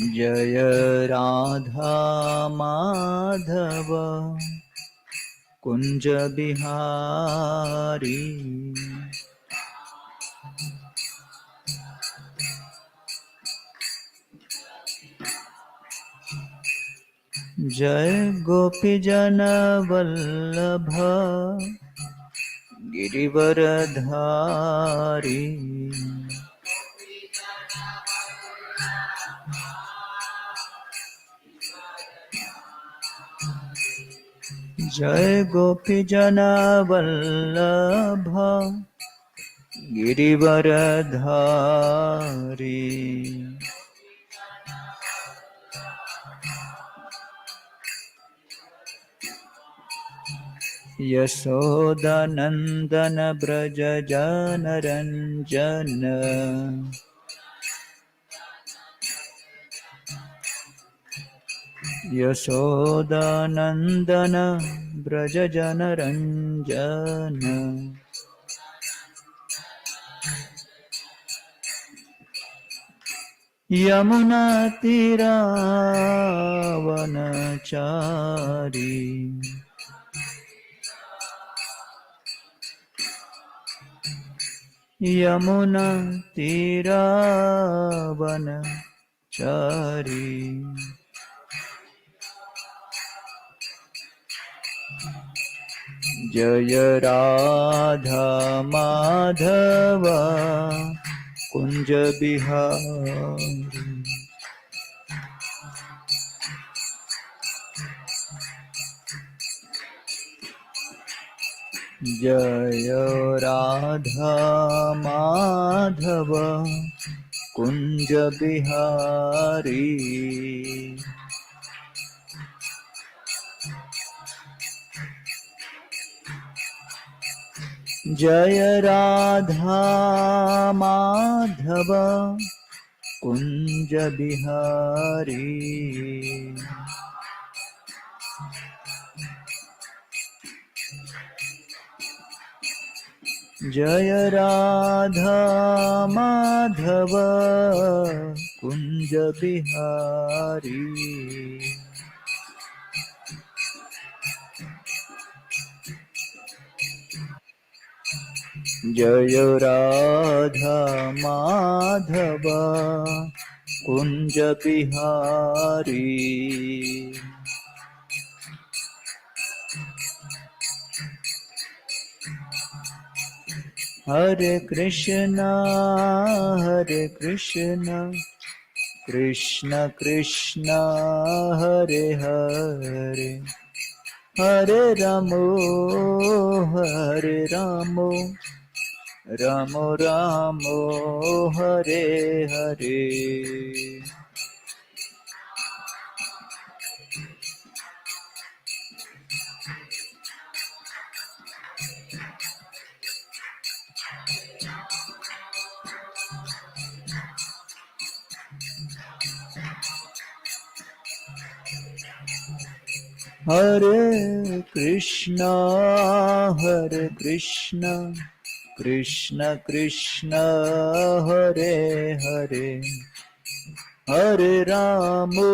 जय राधा माधव कुंज बिहारी जय गोपी जन वल्लभ गिरिवरधारी जय गोपी जन वल्लभ गिरिवरधारी यशोदानंदन ब्रज जनरंजन यशोदानंदन ब्रज जनरंजन यमुना तीरावनचारी यमुना तीरावनचारी जय राधा माधव कुंज बिहारी जय राधा माधव कुंज बिहारी जय राधा माधव कुंज बिहारी जय राधा माधव कुंज बिहारी जय राधा माधव कुंज बिहारी हरे कृष्णा कृष्ण कृष्ण हरे हरे हरे रामो रामो रामो हरे हरे हरे कृष्णा कृष्ण कृष्ण हरे हरे हरे रामो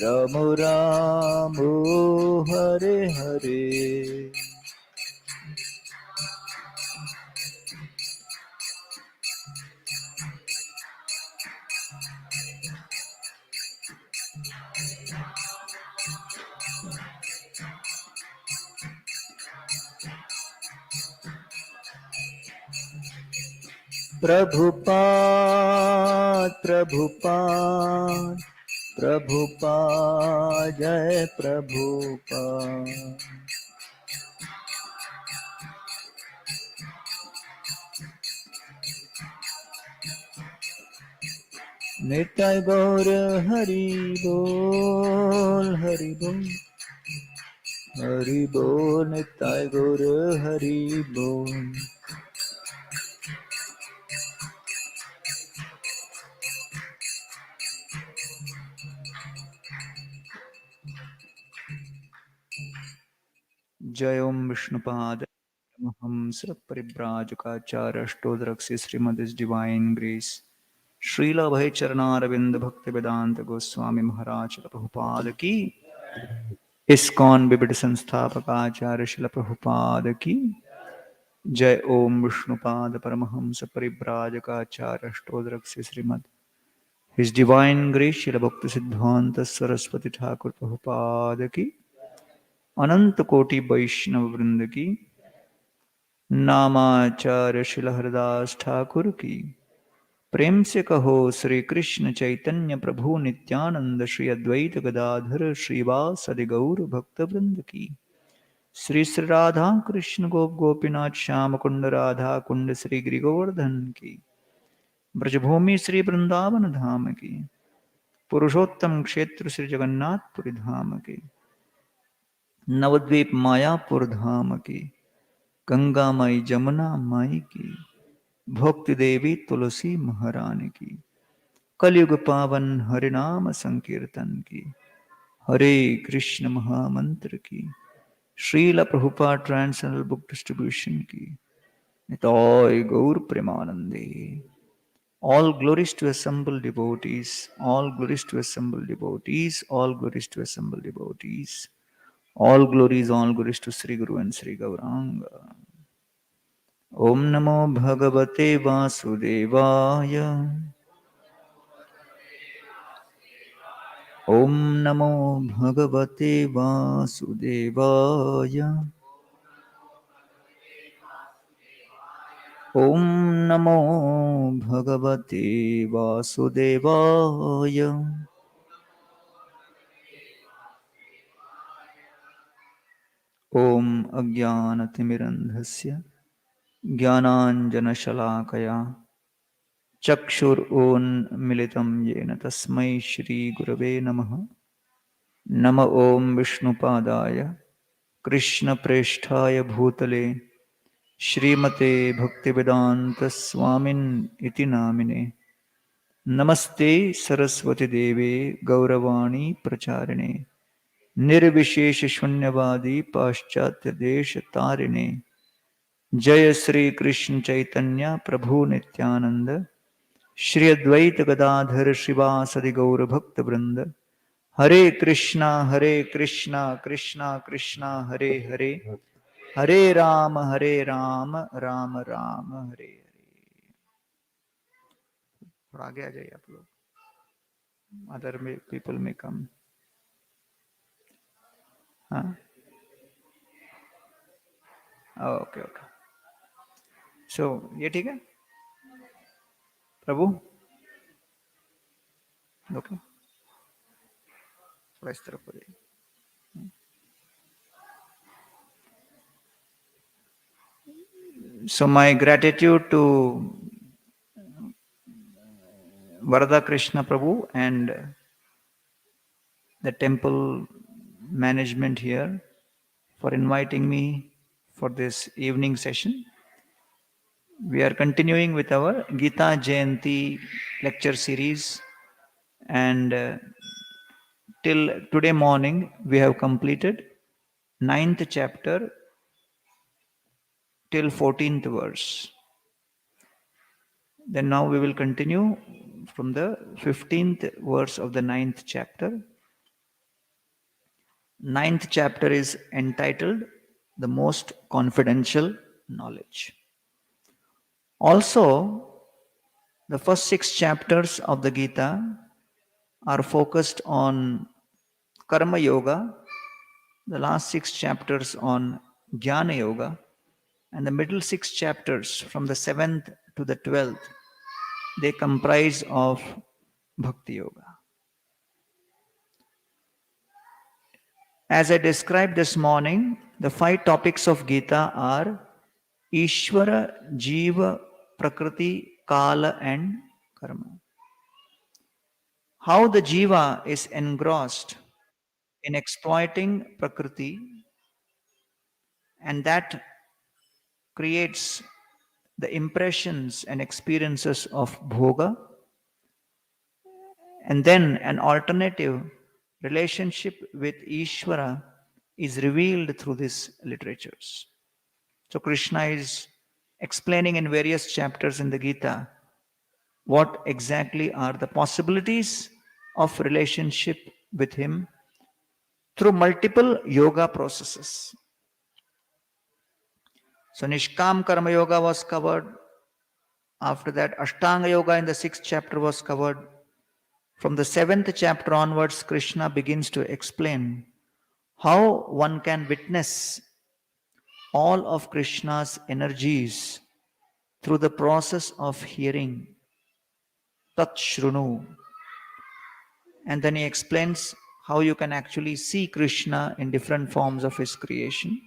रामो रामो हरे हरे प्रभुपाद जय प्रभुपाद निताय गौर हरि बोल निताय गौर हरि बोल जय ओम Vishnupad Hams Paribrajakacharyya Ashtodrakshi Srimad Divine Grace. Srila Bhai Charanaravindra Bhakti Vedanta Goswami Maharaj Prabhupada ki, ISKCON विविध संस्थापक आचार्य शिल प्रभुपाद की जय। ओम विष्णुपाद परमहंस परिव्राजकाचार्य अष्टोदरक से Shrimad His Divine Grace Srila Bhakti Siddhanta Saraswati Thakur Prabhupada की, अनंत कोटि वैष्णव वृंद की, नामाचार्य शिल हरदास ठाकुर की, प्रेम से कहो श्री कृष्ण चैतन्य प्रभु नित्यानंद श्री अद्वैत गदाधर श्रीवासदि गौर भक्त वृंद की, श्री श्री राधा कृष्ण गोप गोपीनाथ श्याम कुंड राधा कुंड श्री गिरि गोवर्धन की, ब्रजभूमि श्री वृंदावन धाम की, पुरुषोत्तम क्षेत्र श्री जगन्नाथपुरी धाम की, नवद्वीप मायापुर धाम की, गंगा माई जमुना माई की, भक्ति देवी तुलसी महारानी की, कलयुग पावन हरिनाम संकीर्तन की, हरे कृष्ण महामंत्र की, Srila Prabhupada translational book distribution की, निताय गौर प्रेमानंदे। All glories to assembled devotees, all glories to assembled devotees, all glories to assembled devotees, all glories to Sri Guru and Sri Gauranga. Om Namo Bhagavate Vasudevaya. Om Namo Bhagavate Vasudevaya. Om Namo Bhagavate Vasudevaya. Om Ajnanatimirandhasya Jnananjanashalakaya Chakshurunmilitam Yena Tasmai Shri Gurave Namaha. Nama Om Vishnupadaya Krishna Presthaya Bhutale Shrimate Bhaktivedanta Swamin Iti Namine. Namaste Saraswati Deve Gauravani Pracharine Nirvishesha Shunyavadi Paschatya Desha Tarine. जय श्री कृष्ण चैतन्य प्रभु नित्यानंद श्री अद्वैत गदाधर शिवासदि गौर भक्त वृंद। हरे कृष्णा कृष्णा कृष्णा हरे हरे, हरे राम राम राम हरे हरे। थोड़ा आगे आ जाइए आप लोग, other में people में कम। हाँ ओके ओके, सो ये ठीक है प्रभु, ओके थोड़ा इस तरफ हो जाइए। So my gratitude to Varada Krishna Prabhu and the temple management here for inviting me for this evening session. We are continuing with our Gita Jayanti lecture series, and till today morning we have completed 9th chapter till 14th verse. Then now we will continue from the 15th verse of the 9th chapter. 9th chapter is entitled The Most Confidential Knowledge. Also, the first 6 chapters of the Gita are focused on Karma Yoga, the last 6 chapters on Jnana Yoga, and the middle 6 chapters from the 7th to the 12th, they comprise of Bhakti Yoga. As I described this morning, the 5 topics of Gita are Ishvara, Jiva, Prakriti, Kala and Karma. How the Jiva is engrossed in exploiting Prakriti, and that creates the impressions and experiences of Bhoga, and then an alternative relationship with Ishvara is revealed through these literatures. So Krishna is explaining in various chapters in the Gita what exactly are the possibilities of relationship with him through multiple yoga processes. So Nishkam Karma Yoga was covered. After that, Ashtanga Yoga in the 6th chapter was covered. From the 7th chapter onwards, Krishna begins to explain how one can witness all of Krishna's energies through the process of hearing Tat Shrunu. And then he explains how you can actually see Krishna in different forms of his creation.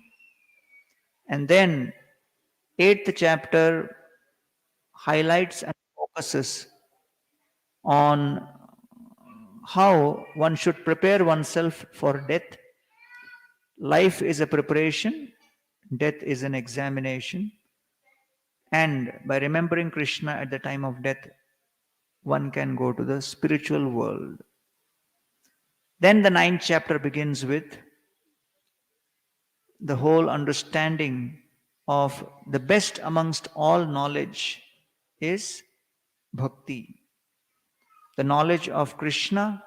And then 8th chapter highlights and focuses on how one should prepare oneself for death. Life is a preparation, death is an examination. And by remembering Krishna at the time of death, one can go to the spiritual world. Then the 9th chapter begins with the whole understanding of the best amongst all knowledge is bhakti, the knowledge of Krishna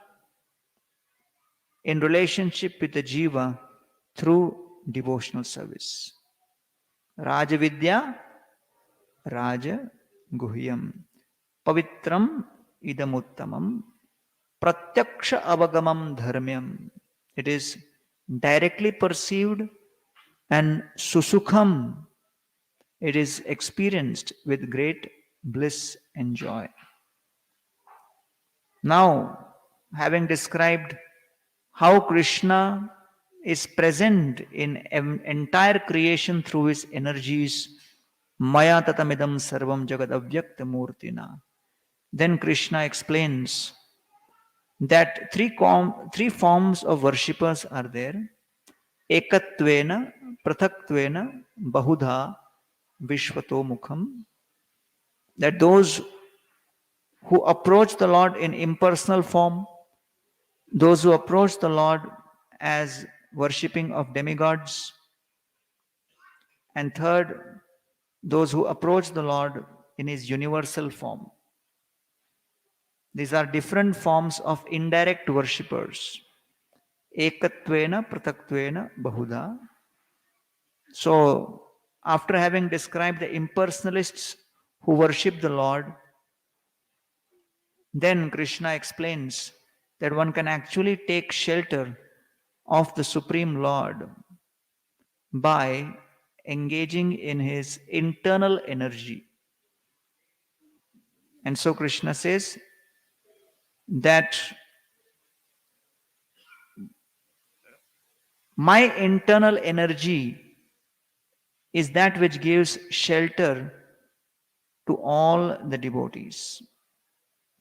in relationship with the jiva through devotional service. Rajavidya, Raja Guhyam, Pavitram Idamuttamam, Pratyaksha Avagamam Dharmyam. It is directly perceived and Susukham. It is experienced with great bliss and joy. Now, having described how Krishna is present in entire creation through his energies, Maya tatamidam sarvam jagad avyakta murtina. Then Krishna explains that three forms of worshippers are there. Ekatvena, Prathatvena, Bahudha, Vishvato Mukham. That those who approach the Lord in impersonal form, those who approach the Lord as worshipping of demigods, and third, those who approach the Lord in his universal form. These are different forms of indirect worshippers. Ekatvena, Pratatvena, Bahuda. So, after having described the impersonalists who worship the Lord, then Krishna explains that one can actually take shelter of the Supreme Lord by engaging in his internal energy. And so Krishna says that my internal energy is that which gives shelter to all the devotees.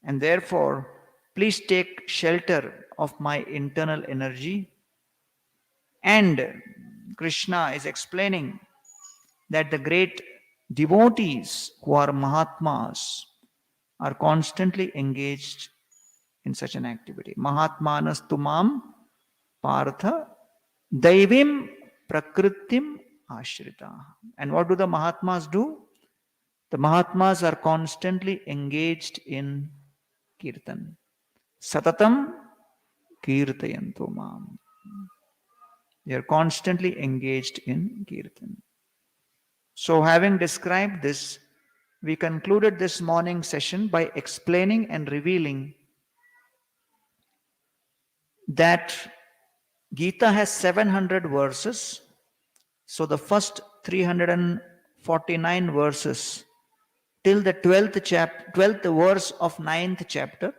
And therefore, please take shelter of my internal energy. And Krishna is explaining that the great devotees who are Mahatmas are constantly engaged in such an activity. Mahatmanas tumam partha daivim prakritim ashrita. And what do the Mahatmas do? The Mahatmas are constantly engaged in kirtan. Satatam kirtayanto mam. They are constantly engaged in kirtan. So, having described this, we concluded this morning session by explaining and revealing that Gita has 700 verses. So, the first 349 verses till the 12th verse of 9th chapter.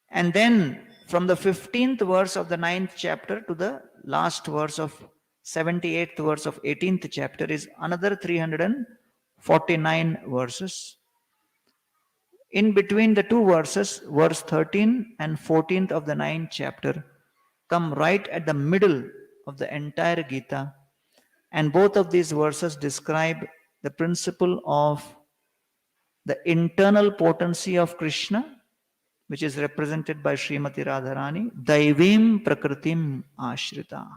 And then from the 15th verse of the 9th chapter to the last verse of 78th verse of 18th chapter is another 349 verses. In between the two verses, verse 13 and 14th of the 9th chapter come right at the middle of the entire Gita. And both of these verses describe the principle of the internal potency of Krishna, which is represented by Srimati Radharani, Daivim Prakritim Ashrita,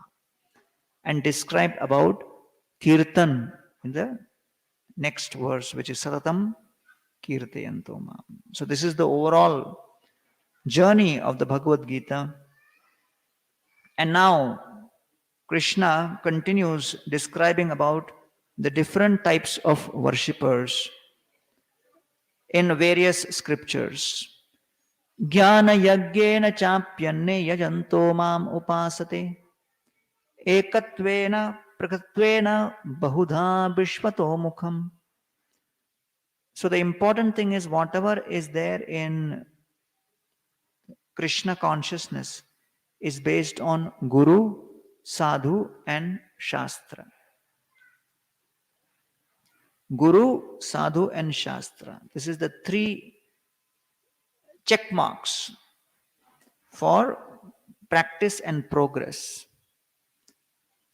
and described about Kirtan in the next verse, which is Satatam kirtayanto mam. So this is the overall journey of the Bhagavad Gita. And now Krishna continues describing about the different types of worshippers in various scriptures. Jnana yagyena chapyanne yajanto mam upasate ekatvena prakatvena bahudha vishvato mukham. So the important thing is whatever is there in Krishna consciousness is based on Guru, Sadhu and Shastra. Guru, Sadhu and Shastra. This is the three check marks for practice and progress.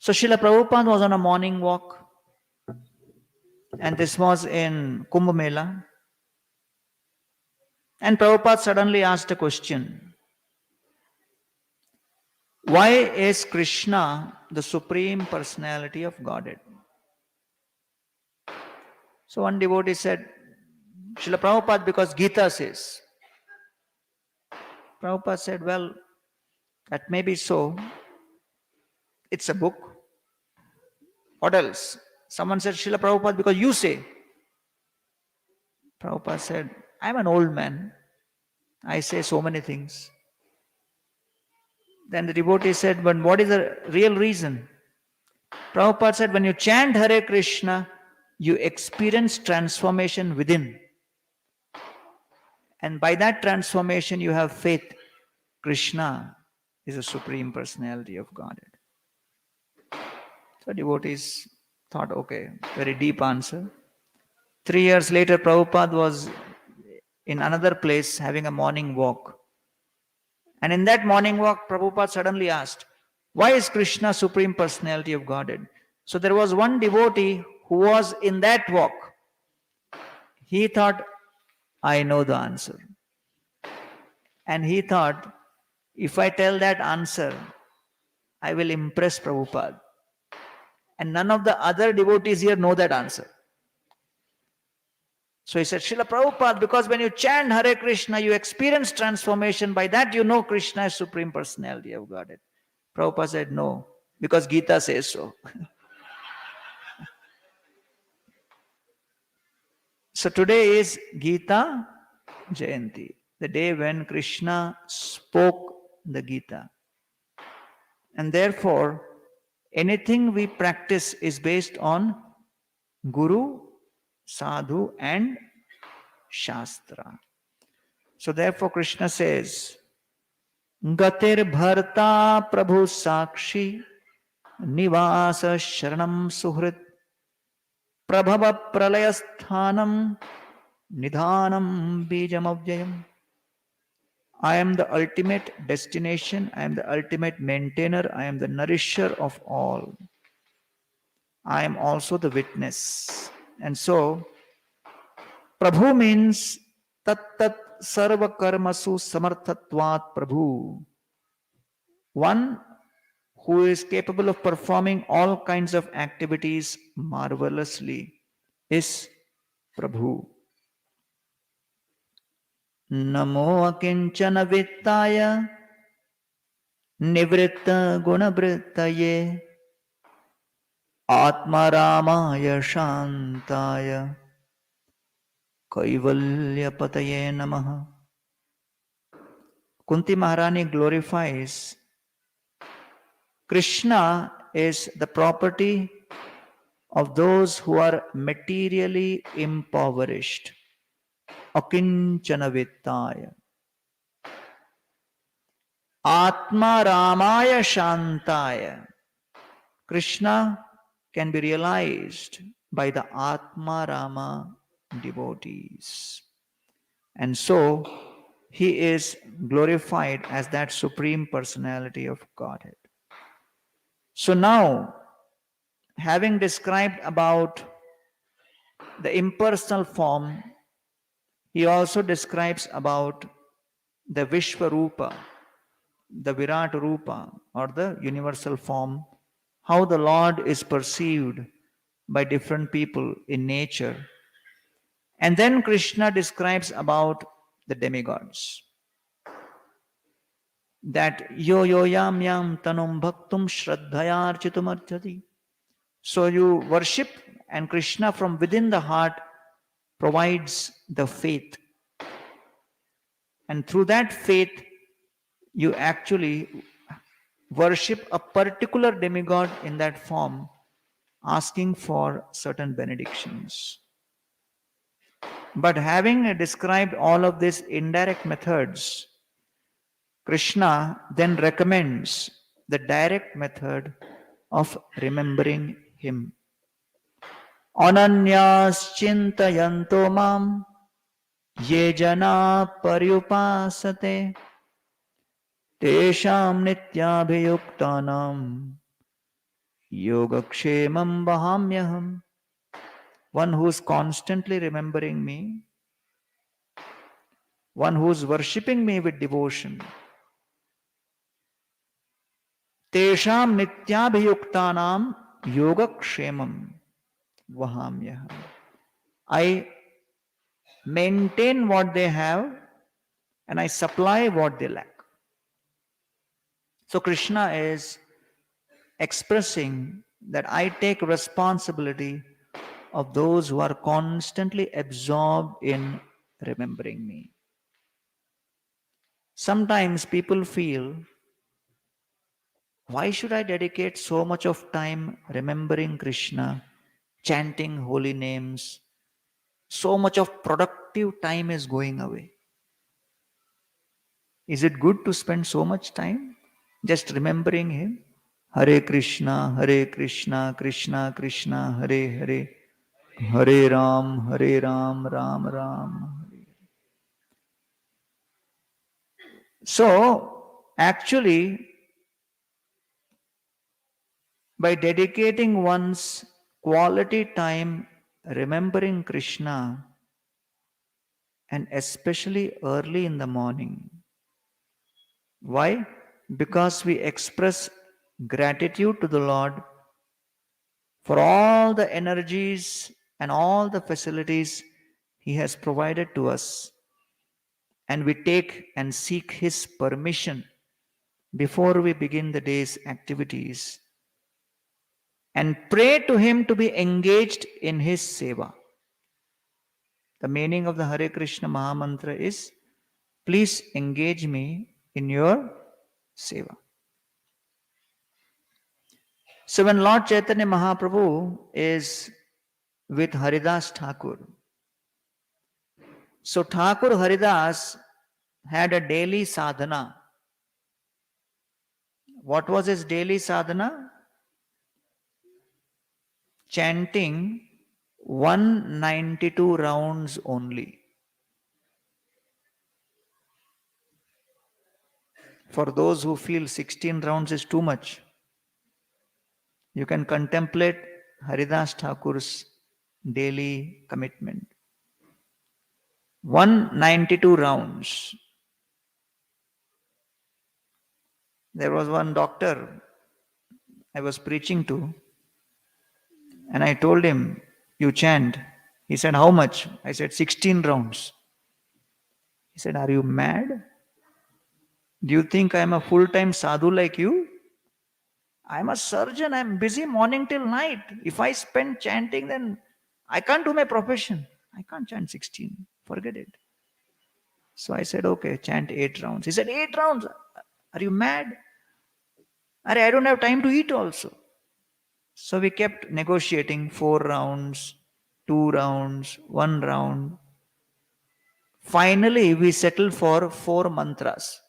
So Srila Prabhupada was on a morning walk, and this was in Kumbh Mela. And Prabhupada suddenly asked a question. Why is Krishna the Supreme Personality of Godhead? So one devotee said, Srila Prabhupada, because Gita says. Prabhupada said, well, that may be so. It's a book. What else? Someone said, Srila Prabhupada, because you say. Prabhupada said, I'm an old man. I say so many things. Then the devotee said, but what is the real reason? Prabhupada said, when you chant Hare Krishna, you experience transformation within. And by that transformation, you have faith. Krishna is the Supreme Personality of Godhead. So devotees thought, okay, very deep answer. 3 years later, Prabhupada was in another place having a morning walk. And in that morning walk, Prabhupada suddenly asked, why is Krishna Supreme Personality of Godhead? So there was one devotee who was in that walk. He thought, I know the answer. And he thought, if I tell that answer, I will impress Prabhupada. And none of the other devotees here know that answer. So he said, Srila Prabhupada, because when you chant Hare Krishna, you experience transformation. By that you know Krishna is Supreme Personality of Godhead. Prabhupada said, no, because Gita says so. So today is Gita Jayanti, the day when Krishna spoke the Gita. And therefore, anything we practice is based on Guru, Sadhu and Shastra. So therefore Krishna says, Gatir Bharta Prabhu Sakshi Nivasa Sharanam Suhrit Prabhava Pralayasthanam Nidhanam Bijamavyayam. I am the ultimate destination, I am the ultimate maintainer, I am the nourisher of all. I am also the witness. And so, Prabhu means tat tat sarva karmasu samarthatvat Prabhu. One who is capable of performing all kinds of activities marvelously is Prabhu. Namo akinchana vittaya nivritta gunavrittaye atma ramaya shantaya kaivalya pataye namaha. Kunti Maharani glorifies Krishna is the property of those who are materially impoverished. Akinchana vittaya. Atma Ramaya Shantaya. Krishna can be realized by the Atma Rama devotees. And so, he is glorified as that Supreme Personality of Godhead. So now, having described about the impersonal form, he also describes about the Vishwarupa, the Virat Rupa, or the universal form, how the Lord is perceived by different people in nature. And then Krishna describes about the demigods. That yo yo yam yam tanum bhaktum shraddhayarchitum archati. So you worship, and Krishna from within the heart provides the faith. And through that faith, you actually worship a particular demigod in that form, asking for certain benedictions. But having described all of these indirect methods, Krishna then recommends the direct method of remembering him. Ananyas chintayanto mam ye jana paryupasate tesham nityabhiyuktanam yogakshemam vahamyaham. One who's constantly remembering me, one who's worshipping me with devotion. Tesham nityabhiyuktanam yogakshemam vahamyaham. I maintain what they have and I supply what they lack. So Krishna is expressing that I take responsibility of those who are constantly absorbed in remembering me. Sometimes people feel, why should I dedicate so much of time remembering Krishna, chanting holy names? So much of productive time is going away. Is it good to spend so much time just remembering him? Hare Krishna, Krishna Krishna, Hare Hare, Hare Ram, Ram Ram. So, actually, by dedicating one's quality time remembering Krishna, and especially early in the morning. Why? Because we express gratitude to the Lord for all the energies and all the facilities He has provided to us. And we take and seek His permission before we begin the day's activities and pray to Him to be engaged in His seva. The meaning of the Hare Krishna Mahamantra is, please engage me in your seva. So when Lord Chaitanya Mahaprabhu is with Haridas Thakur, so Thakur Haridas had a daily sadhana. What was his daily sadhana? Chanting 192 rounds only. For those who feel 16 rounds is too much, you can contemplate Haridas Thakur's daily commitment. 192 rounds. There was one doctor I was preaching to, and I told him, you chant. He said, how much? I said, 16 rounds. He said, are you mad? Do you think I am a full-time sadhu like you? I am a surgeon. I am busy morning till night. If I spend chanting, then I can't do my profession. I can't chant 16. Forget it. So I said, okay, chant 8 rounds. He said, 8 rounds? Are you mad? I don't have time to eat also. So we kept negotiating 4 rounds, 2 rounds, 1 round. Finally, we settled for 4 mantras.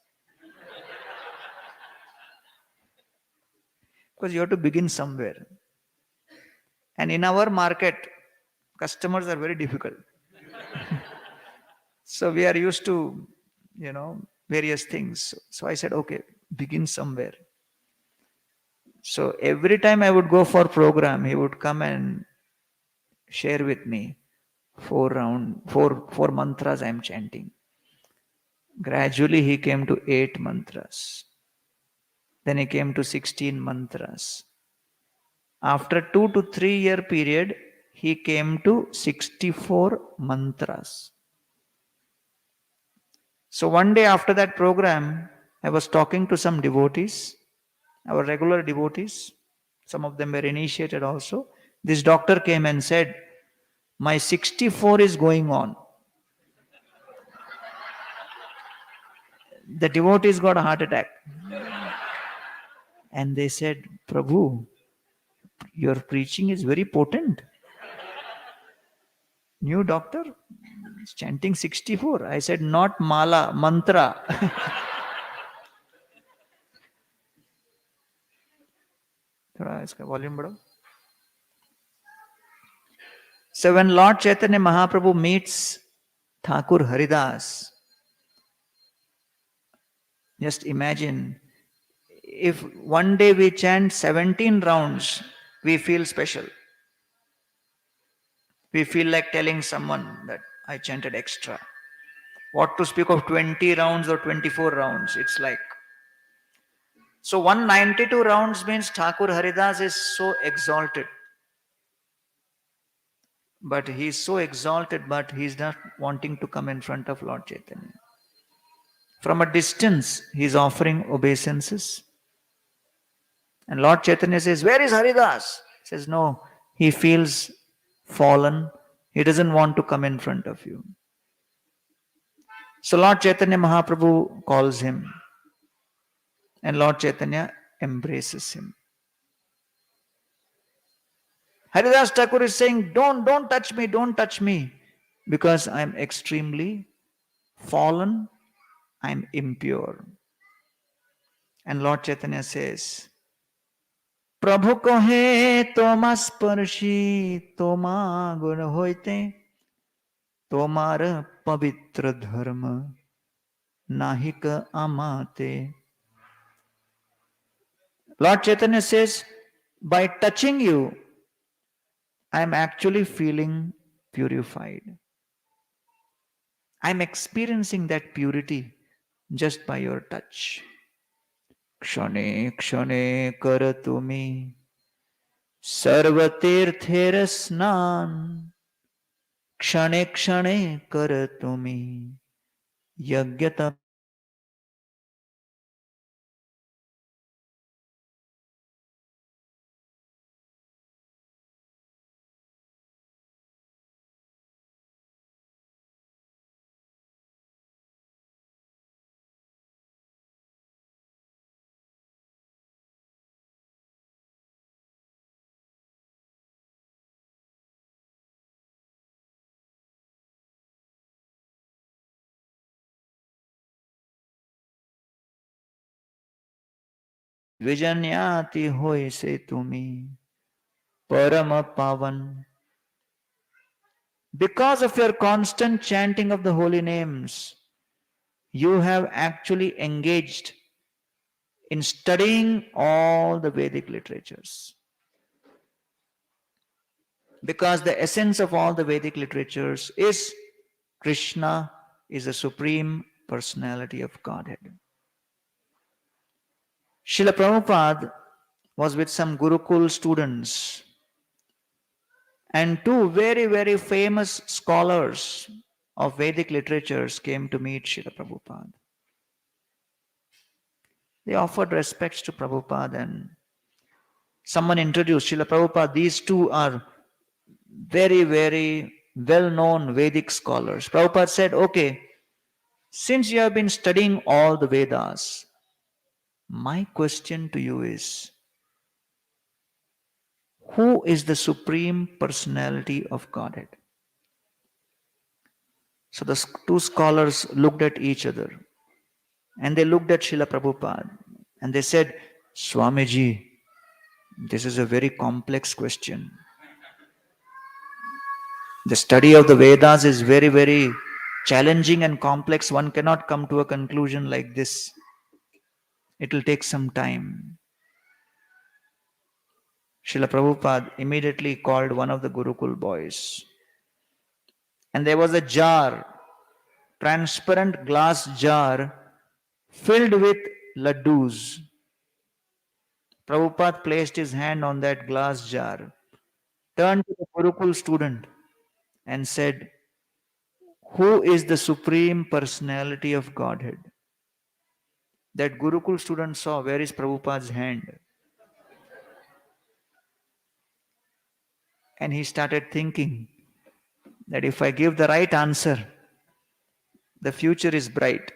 Because you have to begin somewhere. And in our market, customers are very difficult. So we are used to, various things. So I said, okay, begin somewhere. So every time I would go for program, he would come and share with me 4 mantras I am chanting. Gradually he came to 8 mantras. Then he came to 16 mantras. After 2 to 3 year period, he came to 64 mantras. So one day after that program, I was talking to some devotees, our regular devotees. Some of them were initiated also. This doctor came and said, my 64 is going on. The devotees got a heart attack. And they said, Prabhu, your preaching is very potent. New doctor, chanting 64. I said, not mala, mantra. थोड़ा इसका volume बढ़ाओ. So when Lord Chaitanya Mahaprabhu meets Thakur Haridas, just imagine, if one day we chant 17 rounds, we feel special. We feel like telling someone that I chanted extra. What to speak of 20 rounds or 24 rounds? It's like. So 192 rounds means Thakur Haridas is so exalted. But he is so exalted, but he is not wanting to come in front of Lord Chaitanya. From a distance, he is offering obeisances. And Lord Chaitanya says, where is Haridas? He says, no, he feels fallen. He doesn't want to come in front of you. So Lord Chaitanya Mahaprabhu calls him. And Lord Chaitanya embraces him. Haridas Thakur is saying, don't touch me. Because I'm extremely fallen, I'm impure. And Lord Chaitanya says, Prabhu kohe toma sparshi toma gun hoite tomar pavitra dharma nahika amate. Lord Chaitanya says, by touching you, I'm actually feeling purified. I'm experiencing that purity just by your touch. Kshane kshane kar tumi sarvatirthera snan kshane kshane kar tumi yagyata. Vijanyati hoy se tumi parama pavan. Because of your constant chanting of the holy names, you have actually engaged in studying all the Vedic literatures. Because the essence of all the Vedic literatures is Krishna is the supreme personality of Godhead. Srila Prabhupada was with some Gurukul students, and two very, very famous scholars of Vedic literatures came to meet Srila Prabhupada. They offered respects to Prabhupada, and someone introduced Srila Prabhupada. These two are very, very well-known Vedic scholars. Prabhupada said, okay, since you have been studying all the Vedas, my question to you is, who is the supreme personality of Godhead? So the two scholars looked at each other and they looked at Srila Prabhupada and they said, Swamiji, this is a very complex question. The study of the Vedas is very, very challenging and complex. One cannot come to a conclusion like this. It will take some time. Srila Prabhupada immediately called one of the Gurukul boys. And there was a jar, transparent glass jar filled with laddus. Prabhupada placed his hand on that glass jar, turned to the Gurukul student and said, "Who is the Supreme Personality of Godhead?" That Gurukul student saw, where is Prabhupada's hand? And he started thinking that if I give the right answer, the future is bright.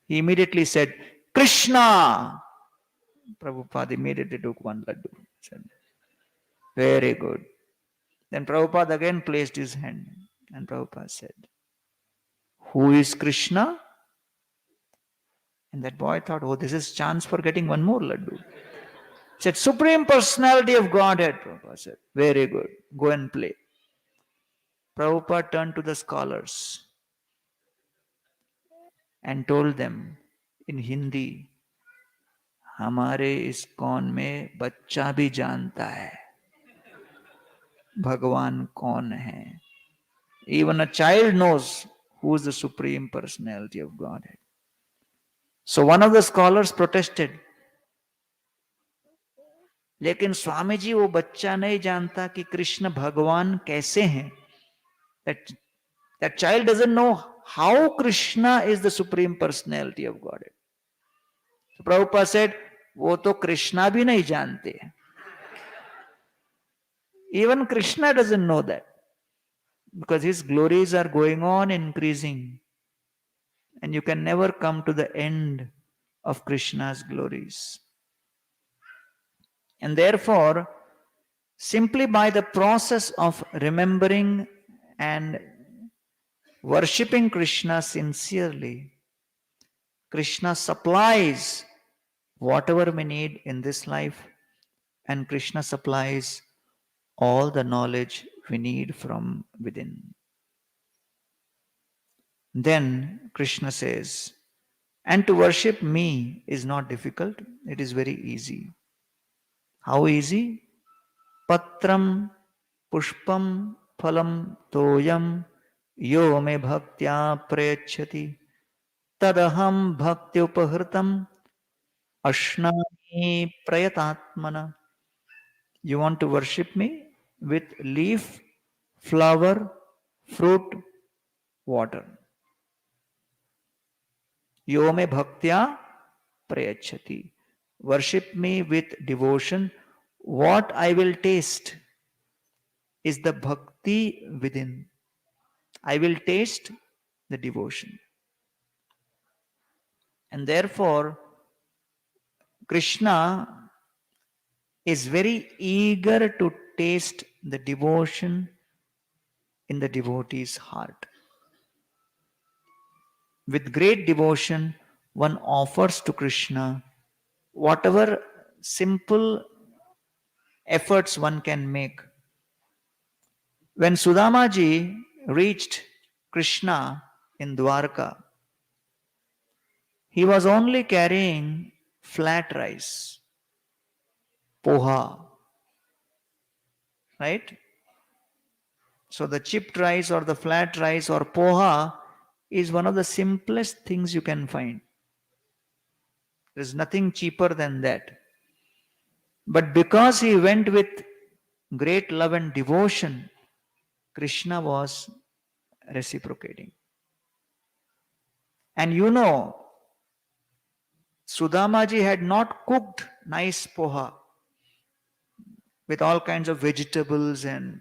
He immediately said, "Krishna!" Prabhupada immediately took one laddu. Said, "Very good." Then Prabhupada again placed his hand and Prabhupada said, "Who is Krishna?" And that boy thought, oh, this is chance for getting one more laddu. He said, "Supreme Personality of Godhead." Prabhupada said, "Very good. Go and play." Prabhupada turned to the scholars and told them in Hindi, हमारे ISKCON में बच्चा भी जानता है भगवान कौन है. Even a child knows who is the Supreme Personality of Godhead. So one of the scholars protested, लेकिन स्वामी जी वो बच्चा नहीं जानता कि कृष्ण भगवान कैसे हैं. That child doesn't know how Krishna is the Supreme Personality of Godhead. So Prabhupada said, वो तो कृष्णा भी नहीं जानते. Even Krishna doesn't know that, because his glories are going on increasing, and you can never come to the end of Krishna's glories. And therefore, simply by the process of remembering and worshipping Krishna sincerely, Krishna supplies whatever we need in this life, and Krishna supplies all the knowledge we need from within. Then Krishna says, and to worship me is not difficult, it is very easy. How easy? Patram pushpam phalam toyam yo me bhaktya prayachati tadaham bhakti upahritam ashnami prayatatmana. You want to worship me with leaf, flower, fruit, water. Yo me bhaktya prayachati. Worship me with devotion. What I will taste is the bhakti within. I will taste the devotion. And therefore, Krishna is very eager to taste the devotion in the devotee's heart. With great devotion, one offers to Krishna whatever simple efforts one can make. When Sudamaji reached Krishna in Dwarka, he was only carrying flat rice, poha, right? So the chipped rice or the flat rice or poha is one of the simplest things you can find. There is nothing cheaper than that. But because he went with great love and devotion, Krishna was reciprocating. And you know, Sudamaji had not cooked nice poha with all kinds of vegetables and,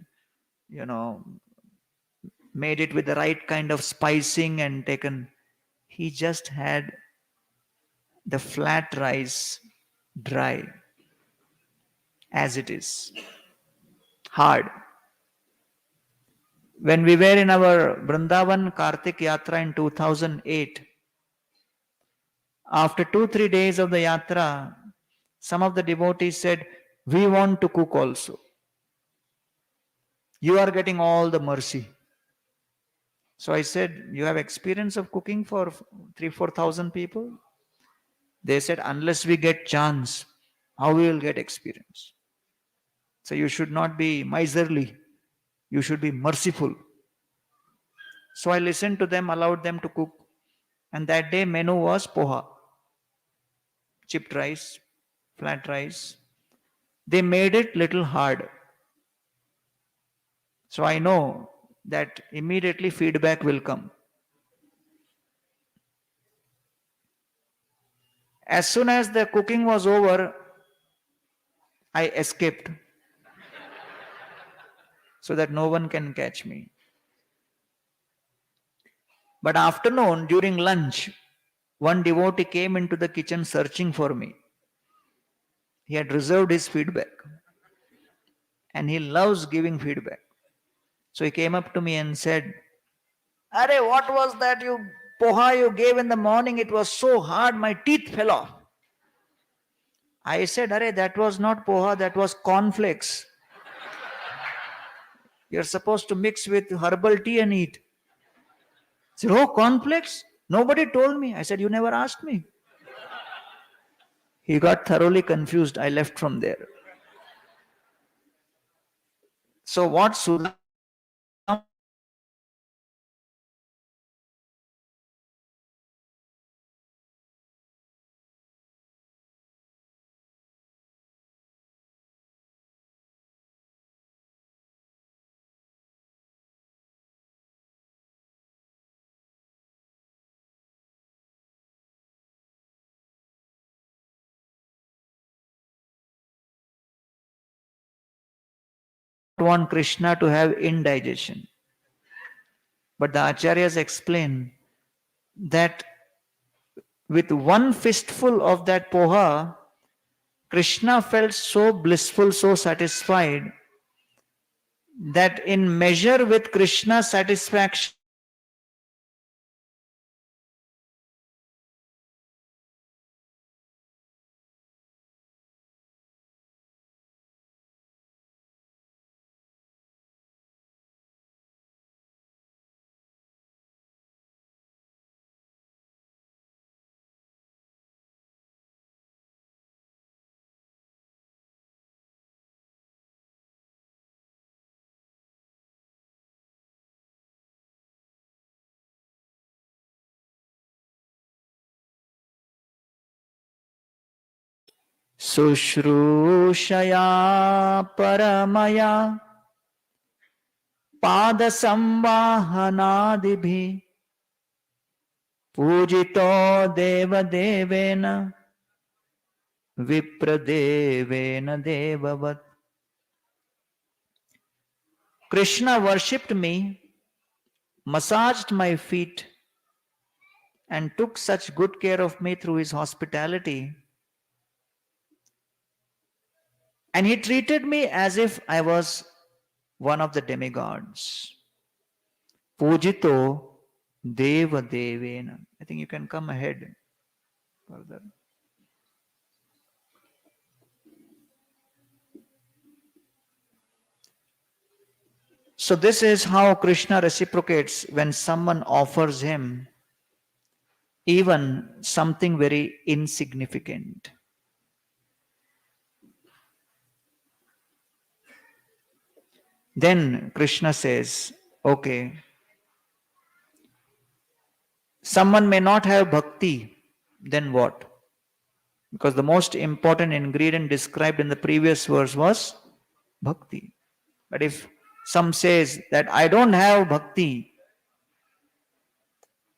made it with the right kind of spicing and taken. He just had the flat rice dry as it is, hard. When we were in our Vrindavan Kartik Yatra in 2008, after 2-3 days of the yatra, some of the devotees said, "We want to cook also. You are getting all the mercy." So I said, "You have experience of cooking for 3,000-4,000 people?" They said, "Unless we get chance, how we will get experience? So you should not be miserly. You should be merciful." So I listened to them, allowed them to cook. And that day menu was poha, chipped rice, flat rice. they made it little hard. So I know that immediately feedback will come. As soon as the cooking was over, I escaped so that no one can catch me. But afternoon, during lunch, one devotee came into the kitchen searching for me. He had reserved his feedback and he loves giving feedback. So he came up to me and said, "Arey, what was that poha you gave in the morning? It was so hard, my teeth fell off." I said, "Arey, that was not poha, that was cornflakes. You're supposed to mix with herbal tea and eat." He said, "Oh, cornflakes? Nobody told me." I said, "You never asked me." He got thoroughly confused. I left from there. So what Sudha want Krishna to have indigestion. But the Acharyas explain that with one fistful of that poha, Krishna felt so blissful, so satisfied that in measure with Krishna's satisfaction, Sushrushaya Paramaya Pada Samvahanadibhi Pujito Deva Devena Vipradevena Devavat. Krishna worshipped me, massaged my feet, and took such good care of me through his hospitality. And he treated me as if I was one of the demigods. Pujito Deva Devena. I think you can come ahead further. So this is how Krishna reciprocates when someone offers him even something very insignificant. Then Krishna says, okay, someone may not have bhakti, then what? Because the most important ingredient described in the previous verse was bhakti. But if some says that I don't have bhakti,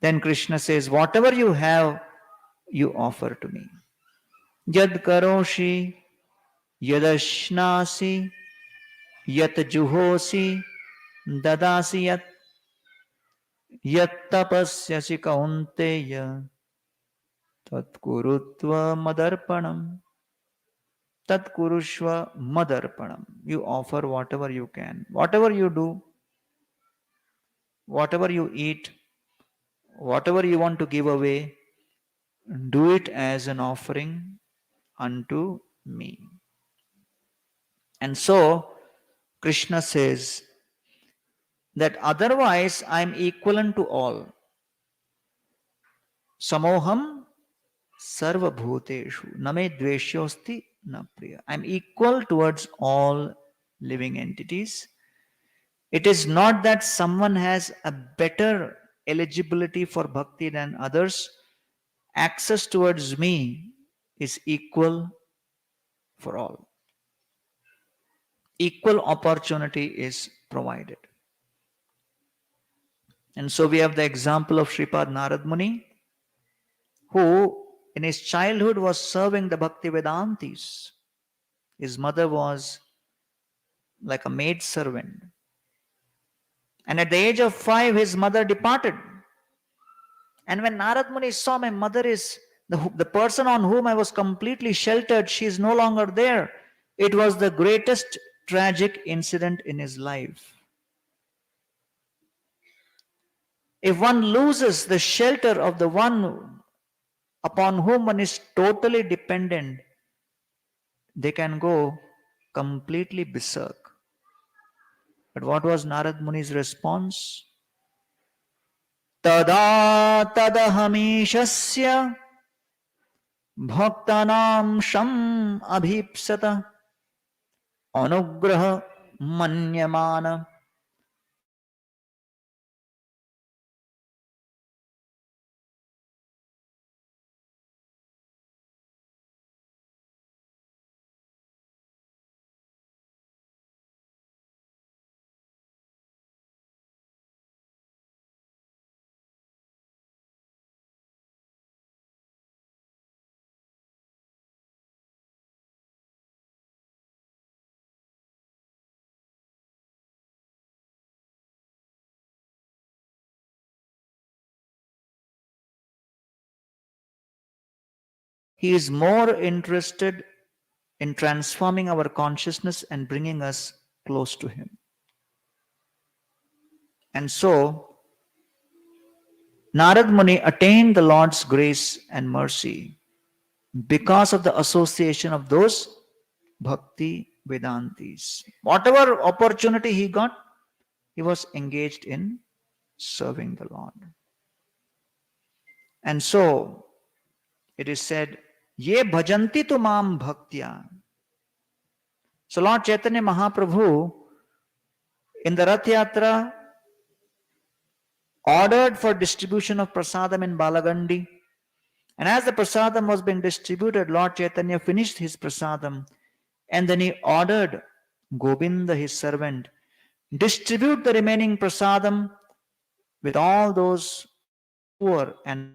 then Krishna says, whatever you have, you offer to me. Yad karoshi, yadashnasi, yat juhosi, dadasi yat tapasyasi kaunteya, tat kurutva madarpanam. Tat kurushva madarpanam. You offer whatever you can. Whatever you do, whatever you eat, whatever you want to give away, do it as an offering unto me. And so, Krishna says that otherwise I am equivalent to all. Samoham sarva bhuteshu name dveshyosti na priya. I am equal towards all living entities. It is not that someone has a better eligibility for bhakti than others. Access towards me is equal for all. equal opportunity is provided. And so we have the example of Sripad Narad Muni, who in his childhood was serving the Bhakti Vedantis. His mother was like a maid servant. And at the age of 5, his mother departed. And when Narad Muni saw my mother is the person on whom I was completely sheltered, she is no longer there. It was the greatest tragic incident in his life. If one loses the shelter of the one upon whom one is totally dependent, they can go completely berserk. But what was Narad Muni's response? Tada tadahamishasya bhaktanam sham abhipsata anugraha manyamana. He is more interested in transforming our consciousness and bringing us close to Him. And so, Narad Muni attained the Lord's grace and mercy because of the association of those Bhakti Vedantis. Whatever opportunity he got, he was engaged in serving the Lord. And so, it is said, Ye bhajanti tu mam bhaktya. So Lord Chaitanya Mahaprabhu in the Rath Yatra ordered for distribution of prasadam in Balagandi. And as the prasadam was being distributed, Lord Chaitanya finished his prasadam and then he ordered Govinda, his servant, distribute the remaining prasadam with all those poor and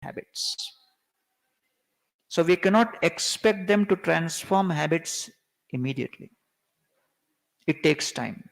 habits. So we cannot expect them to transform habits immediately. It takes time.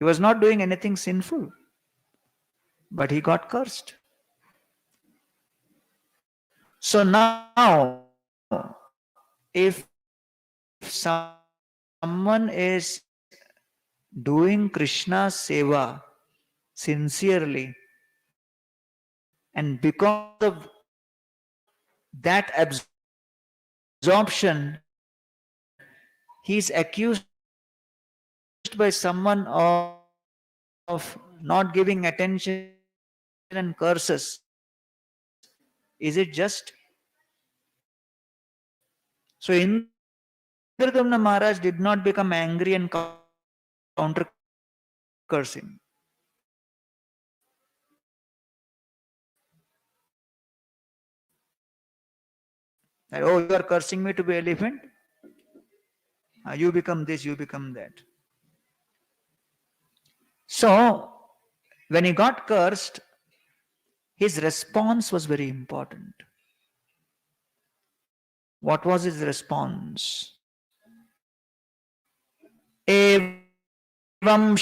He was not doing anything sinful, but he got cursed. So now, if someone is doing Krishna seva sincerely, and because of that absorption, he is accused by someone of not giving attention and curses, is it just? So Indradumna Maharaj did not become angry and counter cursing. That, oh, you are cursing me to be elephant? You become this, you become that. So, when he got cursed, his response was very important. What was his response? Evam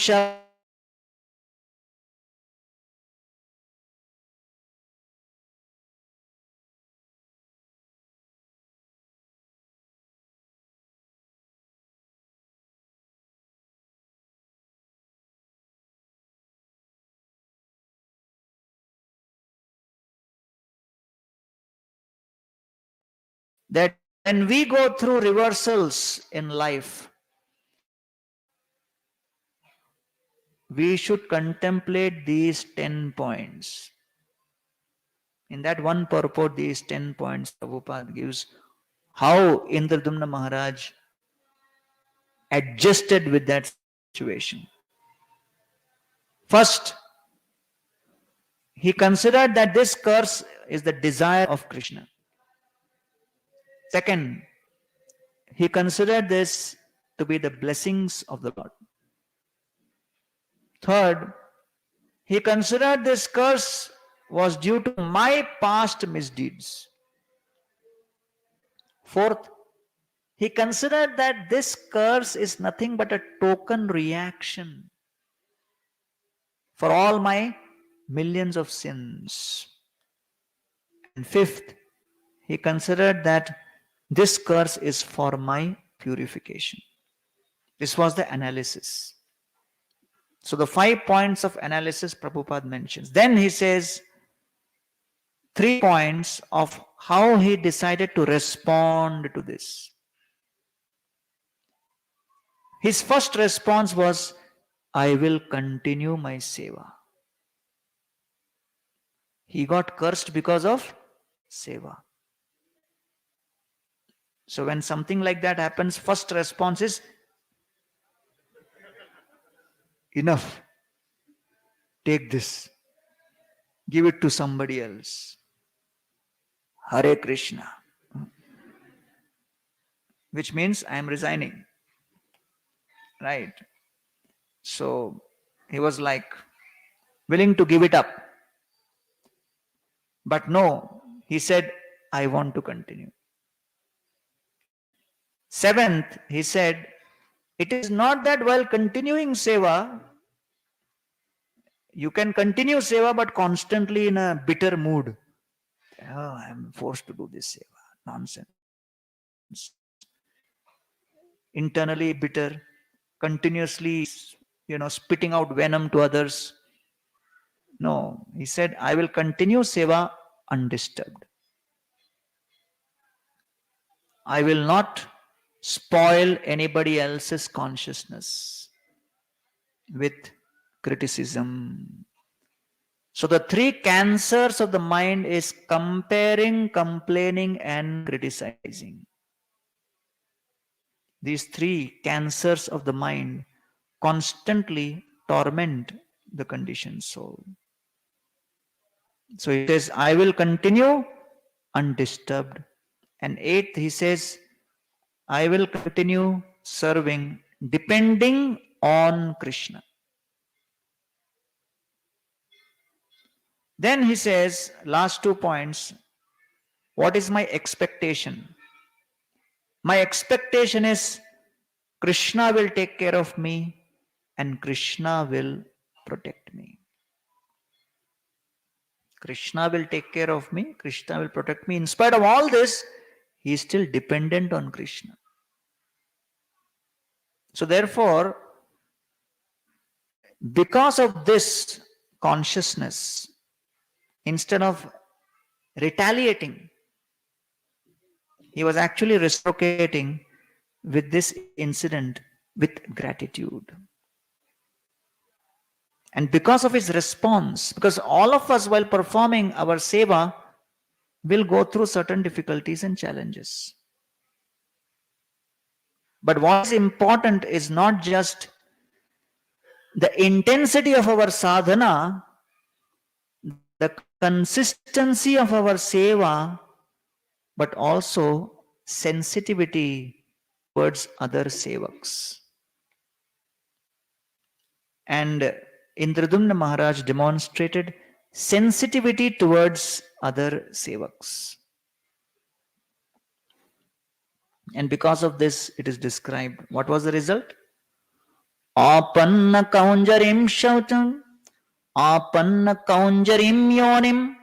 that when we go through reversals in life, we should contemplate these 10 points. In that one purport, these 10 points, Prabhupada gives how Indradumna Maharaj adjusted with that situation. First, he considered that this curse is the desire of Krishna. Second, he considered this to be the blessings of the Lord. Third, he considered this curse was due to my past misdeeds. Fourth, he considered that this curse is nothing but a token reaction for all my millions of sins. And fifth, he considered that this curse is for my purification. This was the analysis. So the 5 points of analysis Prabhupada mentions. Then he says 3 points of how he decided to respond to this. His first response was, I will continue my seva. He got cursed because of seva. So when something like that happens, first response is, enough. Take this. Give it to somebody else. Hare Krishna. Which means I am resigning. Right? So he was like willing to give it up. But no, he said, I want to continue. Seventh, he said, it is not that while continuing seva, you can continue seva but constantly in a bitter mood. Oh, I am forced to do this seva. Nonsense. Internally bitter, continuously, spitting out venom to others. No, he said, I will continue seva undisturbed. I will not spoil anybody else's consciousness with criticism. So the 3 cancers of the mind is comparing, complaining, and criticizing. These 3 cancers of the mind constantly torment the conditioned soul. So he says, I will continue undisturbed. And 8th, he says, I will continue serving depending on Krishna. Then he says, last 2 points, what is my expectation? My expectation is Krishna will take care of me and Krishna will protect me. Krishna will take care of me, Krishna will protect me. In spite of all this, he is still dependent on Krishna. So therefore, because of this consciousness, instead of retaliating, he was actually reciprocating with this incident with gratitude. And because of his response, because all of us while performing our seva will go through certain difficulties and challenges. But what is important is not just the intensity of our sadhana, the consistency of our seva, but also sensitivity towards other sevaks. And Indradumna Maharaj demonstrated sensitivity towards other sevaks. And because of this, it is described. What was the result? Apanna kaunjarim shautam, apanna kaunjarim yonim,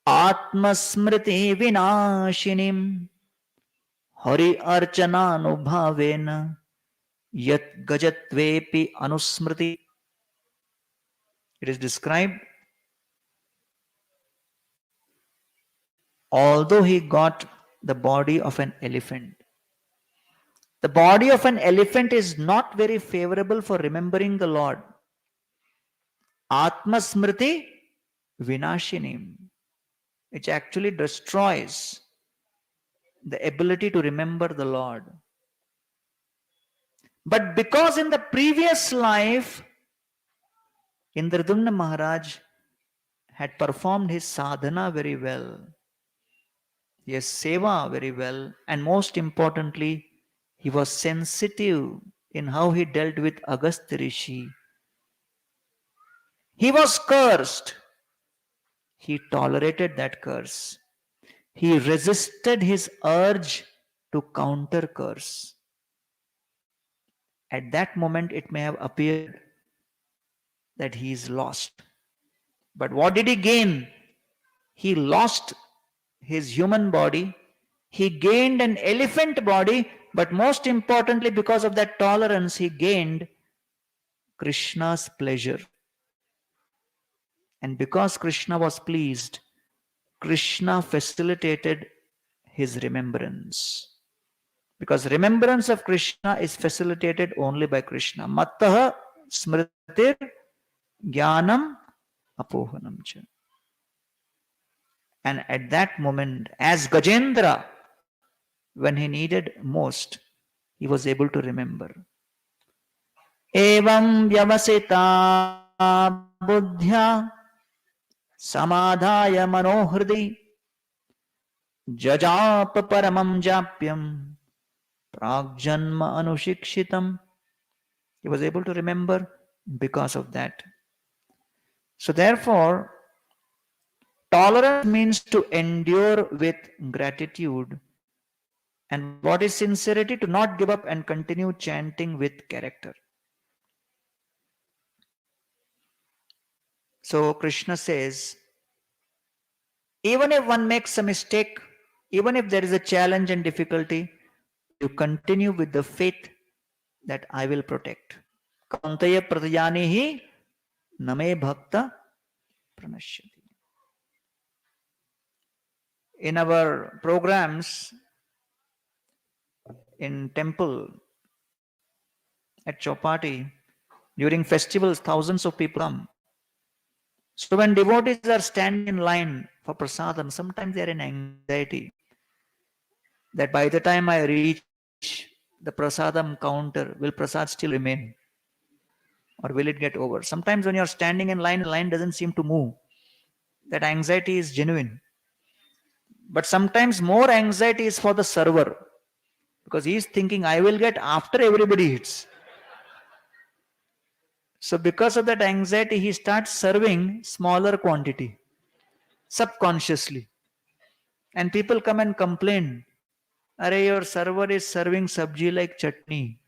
atmasmriti vinashinim, hari archana anubhavena, yat gajatvepi anusmriti. It is described, although he got the body of an elephant, the body of an elephant is not very favorable for remembering the Lord. Atmasmriti vinashinim. It actually destroys the ability to remember the Lord. But because in the previous life, Indradumna Maharaj had performed his sadhana very well, his seva very well, and most importantly, he was sensitive in how he dealt with Agastya Rishi. He was cursed. He tolerated that curse. He resisted his urge to counter curse. At that moment, it may have appeared that he is lost. But what did he gain? He lost his human body. He gained an elephant body, but most importantly, because of that tolerance, he gained Krishna's pleasure. And because Krishna was pleased, Krishna facilitated his remembrance. Because remembrance of Krishna is facilitated only by Krishna. Mattaha smritir jnanam apohanam cha. And at that moment, as Gajendra, when he needed most, he was able to remember. Evam vyavasita buddhya samadhaya manohridi jajap paramam japyam pragjanma anushikshitam. He was able to remember because of that. So therefore, tolerance means to endure with gratitude. And what is sincerity? To not give up and continue chanting with character. So Krishna says, even if one makes a mistake, even if there is a challenge and difficulty, you continue with the faith that I will protect. Kauntaya pratyanihi name bhakta pranashyati. In our programs in temple at Chowpatty, during festivals, thousands of people come. So when devotees are standing in line for prasadam, sometimes they are in anxiety that by the time I reach the prasadam counter, will prasad still remain? Or will it get over? Sometimes when you are standing in line, the line doesn't seem to move. That anxiety is genuine. But sometimes more anxiety is for the server, because he is thinking, I will get after everybody eats. So because of that anxiety, he starts serving smaller quantity, subconsciously. And people come and complain, Are, your server is serving sabji like chutney.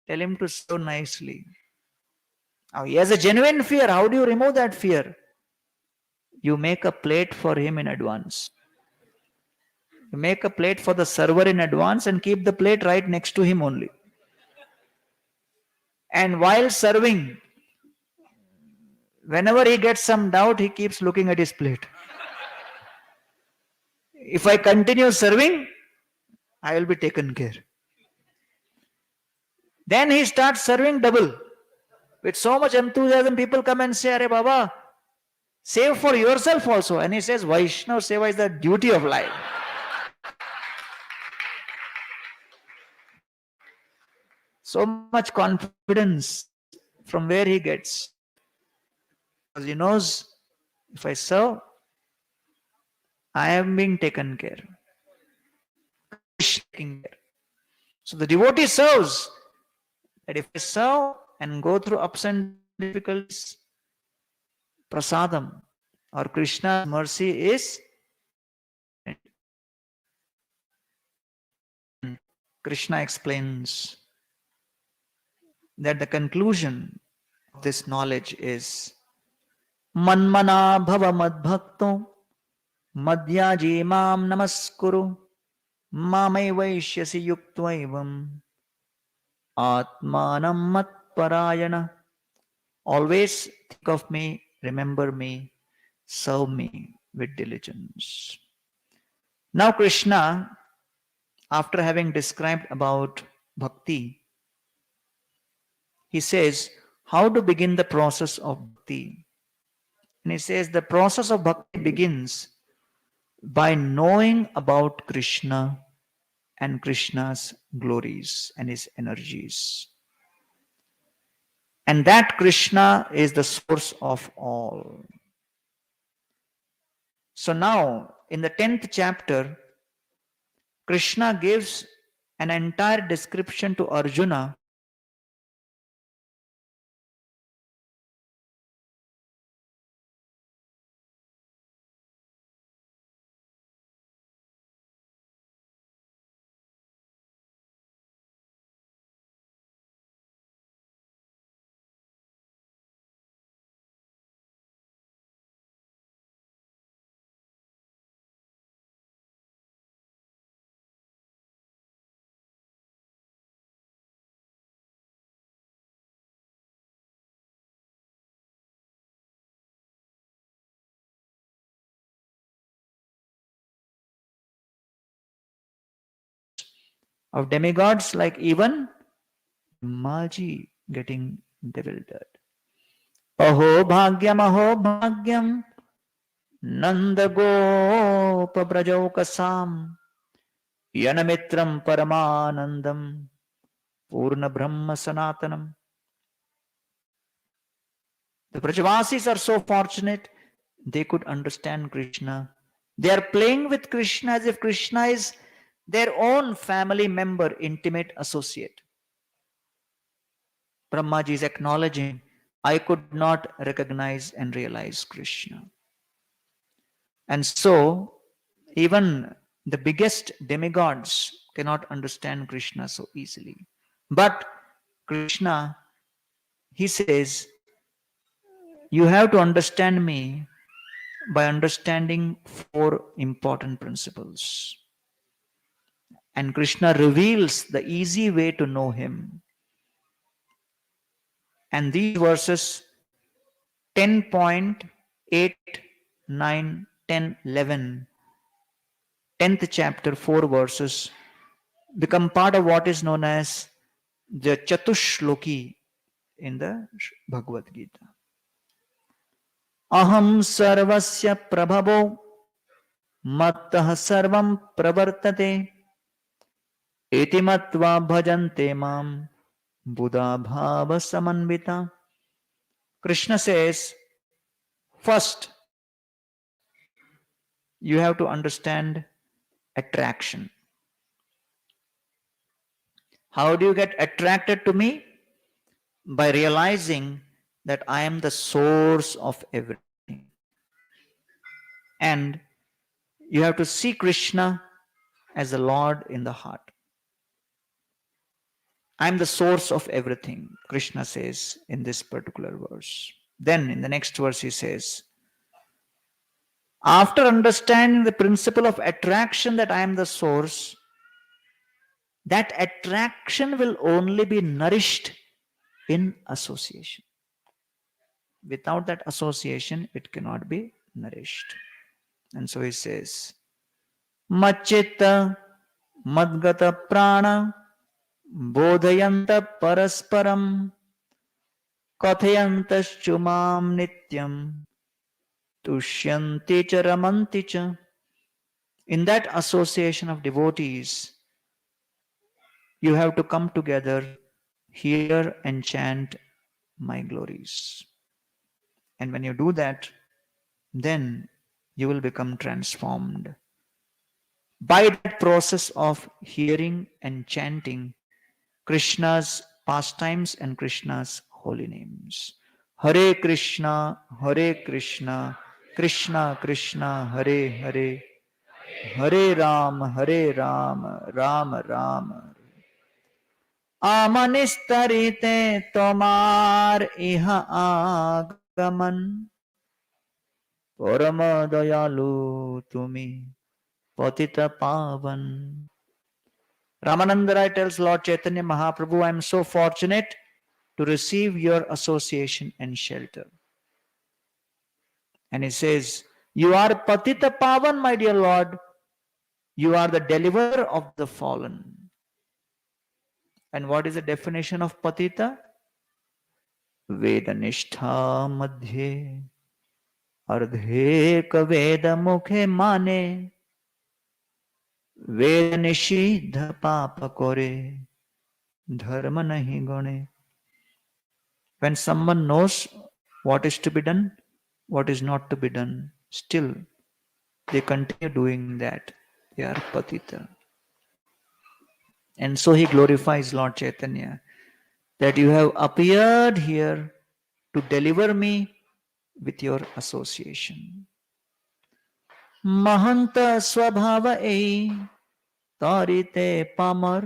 Tell him to serve nicely. Now, he has a genuine fear. How do you remove that fear? You make a plate for him in advance. You make a plate for the server in advance and keep the plate right next to him only. And while serving, whenever he gets some doubt, he keeps looking at his plate. If I continue serving, I will be taken care. Then he starts serving double. With so much enthusiasm, people come and say, Are Baba, save for yourself also. And he says, Vaishnava Seva is the duty of life. So much confidence from where he gets. Because he knows, if I serve, I am being taken care. So the devotee serves. That if I serve and go through ups and difficulties, prasadam or Krishna's mercy is Krishna explains that the conclusion of this knowledge is Manmana bhava madbhakto madhyaji mam namaskuru mamai vaishyasi yuktvaivam atmanam matparayana. Always think of me, remember me, serve me with diligence. Now Krishna, after having described about bhakti, he says how to begin the process of bhakti. And he says the process of bhakti begins by knowing about Krishna and Krishna's glories and his energies. And that Krishna is the source of all. So now, in the 10th chapter, Krishna gives an entire description to Arjuna of demigods like even Maji getting bewildered. Aho bhagyam Nanda Gopa Brajaukasam Yanamitram Paramanandam Purna Brahma Sanatanam. The Brajavasis are so fortunate they could understand Krishna. They are playing with Krishna as if Krishna is their own family member, intimate associate. Brahmaji is acknowledging, I could not recognize and realize Krishna. And so, even the biggest demigods cannot understand Krishna so easily. But Krishna, he says, you have to understand me by understanding 4 important principles. And Krishna reveals the easy way to know him. And these verses 10.8, 9, 10, 11, 10th chapter, 4 verses become part of what is known as the Chatushloki in the Bhagavad Gita. Aham sarvasya prabhavo mattah sarvam pravartate iti matva bhajante mam buddha bhava samanvita. Krishna says, first, you have to understand attraction. How do you get attracted to me? By realizing that I am the source of everything. And you have to see Krishna as the Lord in the heart. I am the source of everything, Krishna says in this particular verse. Then in the next verse he says, after understanding the principle of attraction that I am the source, that attraction will only be nourished in association. Without that association, it cannot be nourished. And so he says, Machitta Madgata Prana Bodhayanta Parasparam Kathayantaschumam Nityam Tushyanti cha Ramanti cha. In that association of devotees, you have to come together, hear and chant my glories. And when you do that, then you will become transformed. By that process of hearing and chanting Krishna's pastimes and Krishna's holy names. Hare Krishna, Krishna Krishna, Hare Hare, Hare Ram, Ram Ram. আমনিস্তরিতে তোমার ইহা আগমন পরম দয়ালু তুমি পতিতা পাবন. Ramananda Rai tells Lord Chaitanya Mahaprabhu, I am so fortunate to receive your association and shelter. And he says, you are Patita Pavan, my dear Lord. You are the deliverer of the fallen. And what is the definition of Patita? Vedanishta madhye ardhek veda mukhe mane veda nishidha papa kore dharma nahi gane. When someone knows what is to be done, what is not to be done, still they continue doing that. They are Patita. And so he glorifies Lord Chaitanya, that you have appeared here to deliver me with your association. Mahanta swabhava ei tarite pamar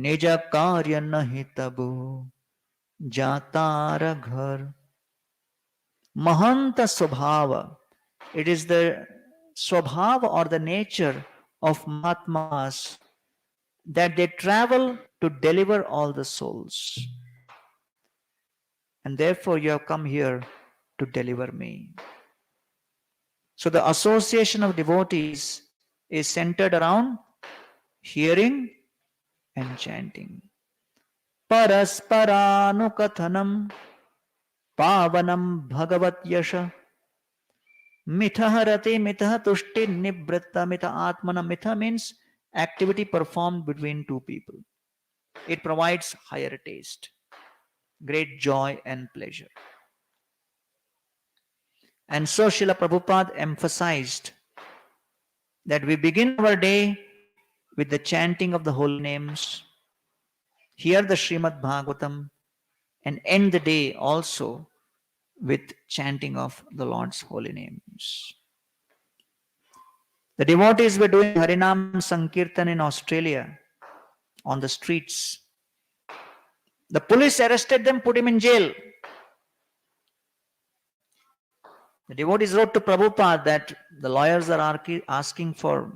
nija karya nahi tabu jatara ghar. Mahanta swabhava, it is the swabhava or the nature of Mahatmas that they travel to deliver all the souls. And therefore you have come here to deliver me. So the association of devotees is centered around hearing and chanting. Parasparanukathanam pavanam bhagavat yasha mithaharati mitha tushti nibritta mitha atmana. Mitha means activity performed between two people. It provides higher taste, great joy and pleasure. And so Srila Prabhupada emphasized that we begin our day with the chanting of the holy names, hear the Srimad Bhagavatam, and end the day also with chanting of the Lord's holy names. The devotees were doing Harinam Sankirtan in Australia on the streets. The police arrested them, put him in jail. The devotees wrote to Prabhupada that the lawyers are asking for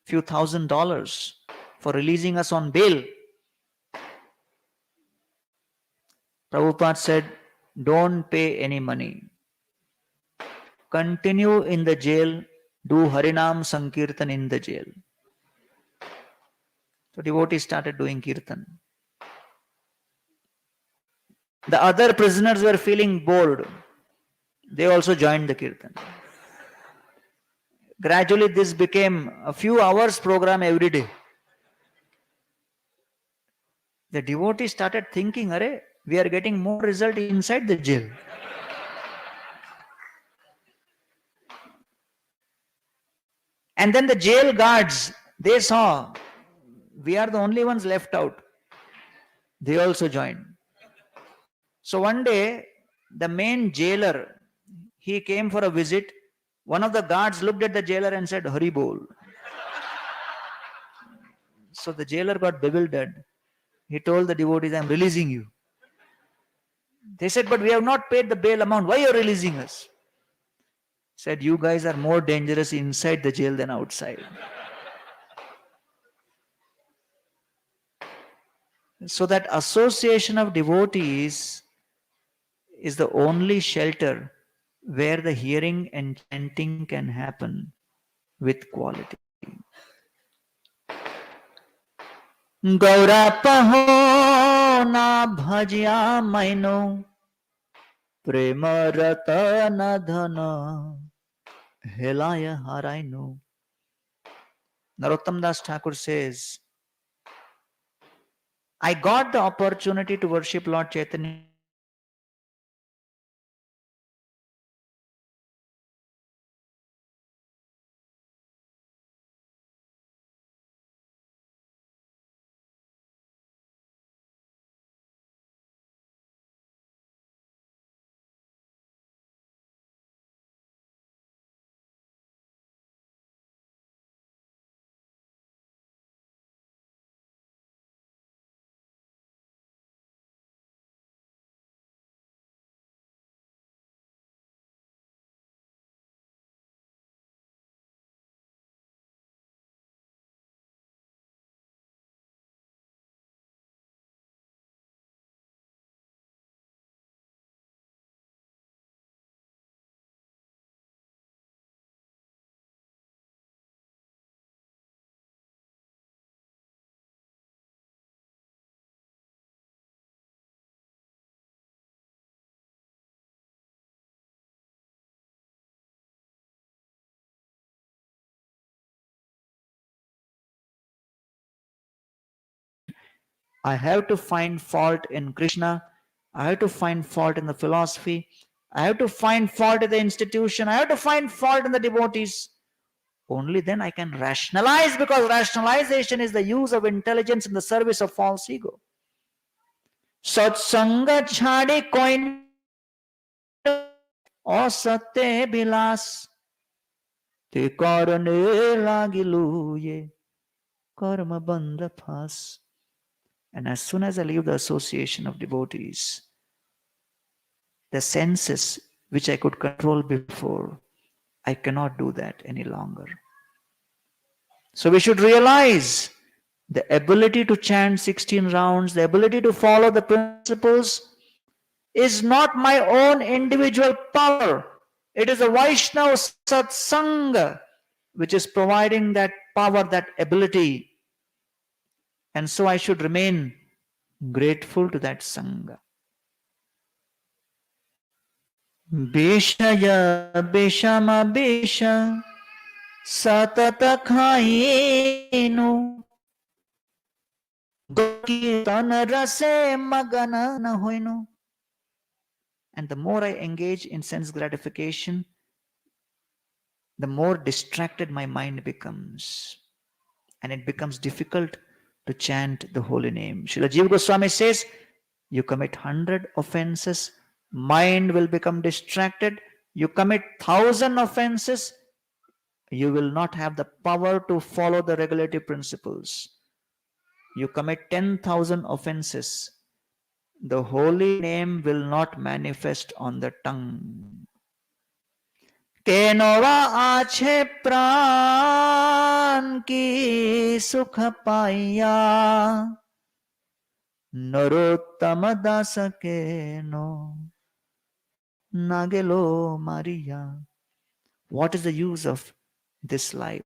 few $1,000s for releasing us on bail. Prabhupada said, don't pay any money. Continue in the jail, do Harinam Sankirtan in the jail. So devotees started doing Kirtan. The other prisoners were feeling bored. They also joined the Kirtan. Gradually this became a few hours program every day. The devotees started thinking, Arey, we are getting more result inside the jail. And then the jail guards, they saw we are the only ones left out. They also joined. So one day, the main jailer, he came for a visit. One of the guards looked at the jailer and said, Hari Bol. So the jailer got bewildered. He told the devotees, I am releasing you. They said, but we have not paid the bail amount. Why are you releasing us? Said, you guys are more dangerous inside the jail than outside. So that association of devotees is the only shelter where the hearing and chanting can happen with quality. Gaura paho na bhajya maino prema ratana dhana helaya haraino. Narottam Das Thakur says, I got the opportunity to worship Lord Chaitanya I have to find fault in Krishna. I have to find fault in the philosophy. I have to find fault in the institution. I have to find fault in the devotees. Only then I can rationalize, because rationalization is the use of intelligence in the service of false ego. Satsanga chhade koin asate bilas te karane lagilu ye karma bandha phas. And as soon as I leave the association of devotees, the senses which I could control before, I cannot do that any longer. So we should realize the ability to chant 16 rounds, the ability to follow the principles is not my own individual power. It is a Vaishnava Satsanga which is providing that power, that ability. And so I should remain grateful to that Sangha. Beshaya Beshama Besha Satata Khainu Kirtan Rase Magana na hoinu. And the more I engage in sense gratification, the more distracted my mind becomes. And it becomes difficult to chant the holy name. Srila Jiva Goswami says, you commit 100 offenses, mind will become distracted. You commit 1,000 offenses, you will not have the power to follow the regulative principles. You commit 10,000 offenses, the holy name will not manifest on the tongue. Kenova ache pran ki sukha paiya narottama dasa keno nagelo Maria. What is the use of this life?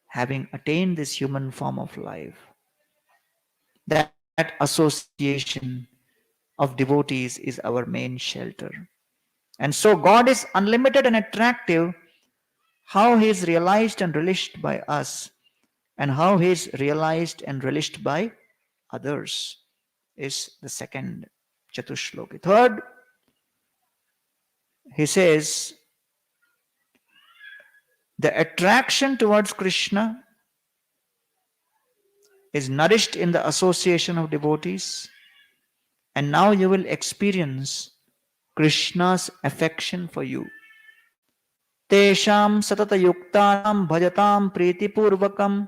Having attained this human form of life, that association of devotees is our main shelter. And so God is unlimited and attractive. How He is realized and relished by us, and how He is realized and relished by others, is the second Chatushloki. Third, he says, the attraction towards Krishna is nourished in the association of devotees, and now you will experience Krishna's affection for you. Tesham satata yuktanam bhajatam priti purvakam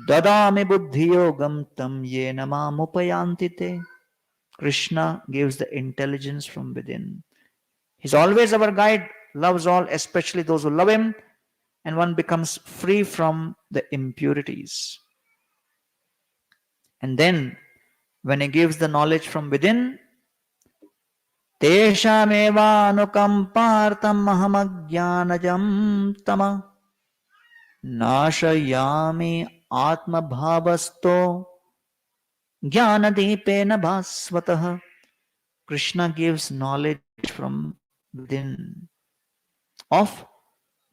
dadami buddhi yogam tam ye namam upayantite. Krishna gives the intelligence from within. He's always our guide, loves all, especially those who love Him, and one becomes free from the impurities. And then, when He gives the knowledge from within, Teshameva anukampartam ahamagyanajam tama nashayami atma bhavasto jnanadipena bhasvatah. Krishna gives knowledge from within of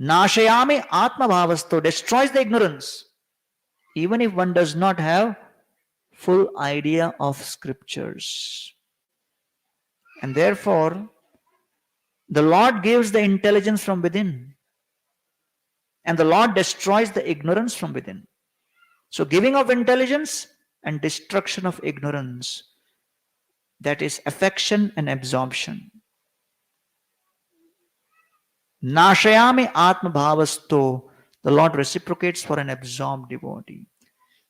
nashayami atma bhavasto, destroys the ignorance, even if one does not have full idea of scriptures. And therefore, the Lord gives the intelligence from within, and the Lord destroys the ignorance from within. So giving of intelligence and destruction of ignorance, that is affection and absorption. Nashayami atma bhavasto, the Lord reciprocates for an absorbed devotee.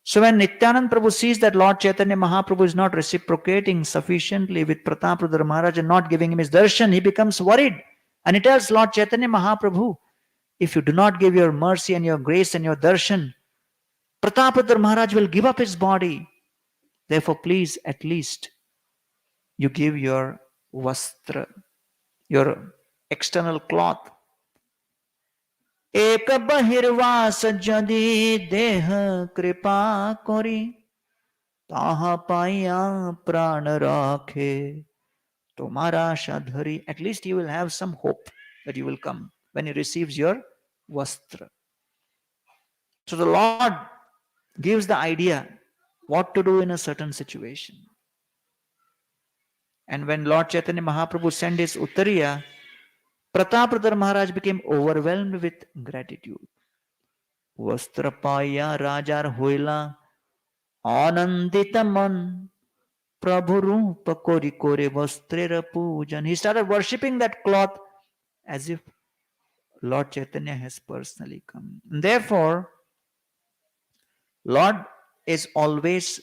So when Nityananda Prabhu sees that Lord Chaitanya Mahaprabhu is not reciprocating sufficiently with Prataprudra Maharaj and not giving him his darshan, he becomes worried. And he tells Lord Chaitanya Mahaprabhu, if you do not give your mercy and your grace and your darshan, Prataprudra Maharaj will give up his body. Therefore, please, at least, you give your vastra, your external cloth. Ek bahirvas jadi deh kripa kori taha paya prana rakhe tomara shadhari. At least you will have some hope that you will come when he receives your vastra. So the Lord gives the idea what to do in a certain situation. And when Lord Chaitanya Mahaprabhu sent his Uttariya, Pratapruddha Maharaj became overwhelmed with gratitude. Vastrapaya Rajar Hoila Ananditaman Prabhu Rupa Kori Kore Vastrera Pujan. He started worshipping that cloth as if Lord Chaitanya has personally come. And therefore, Lord is always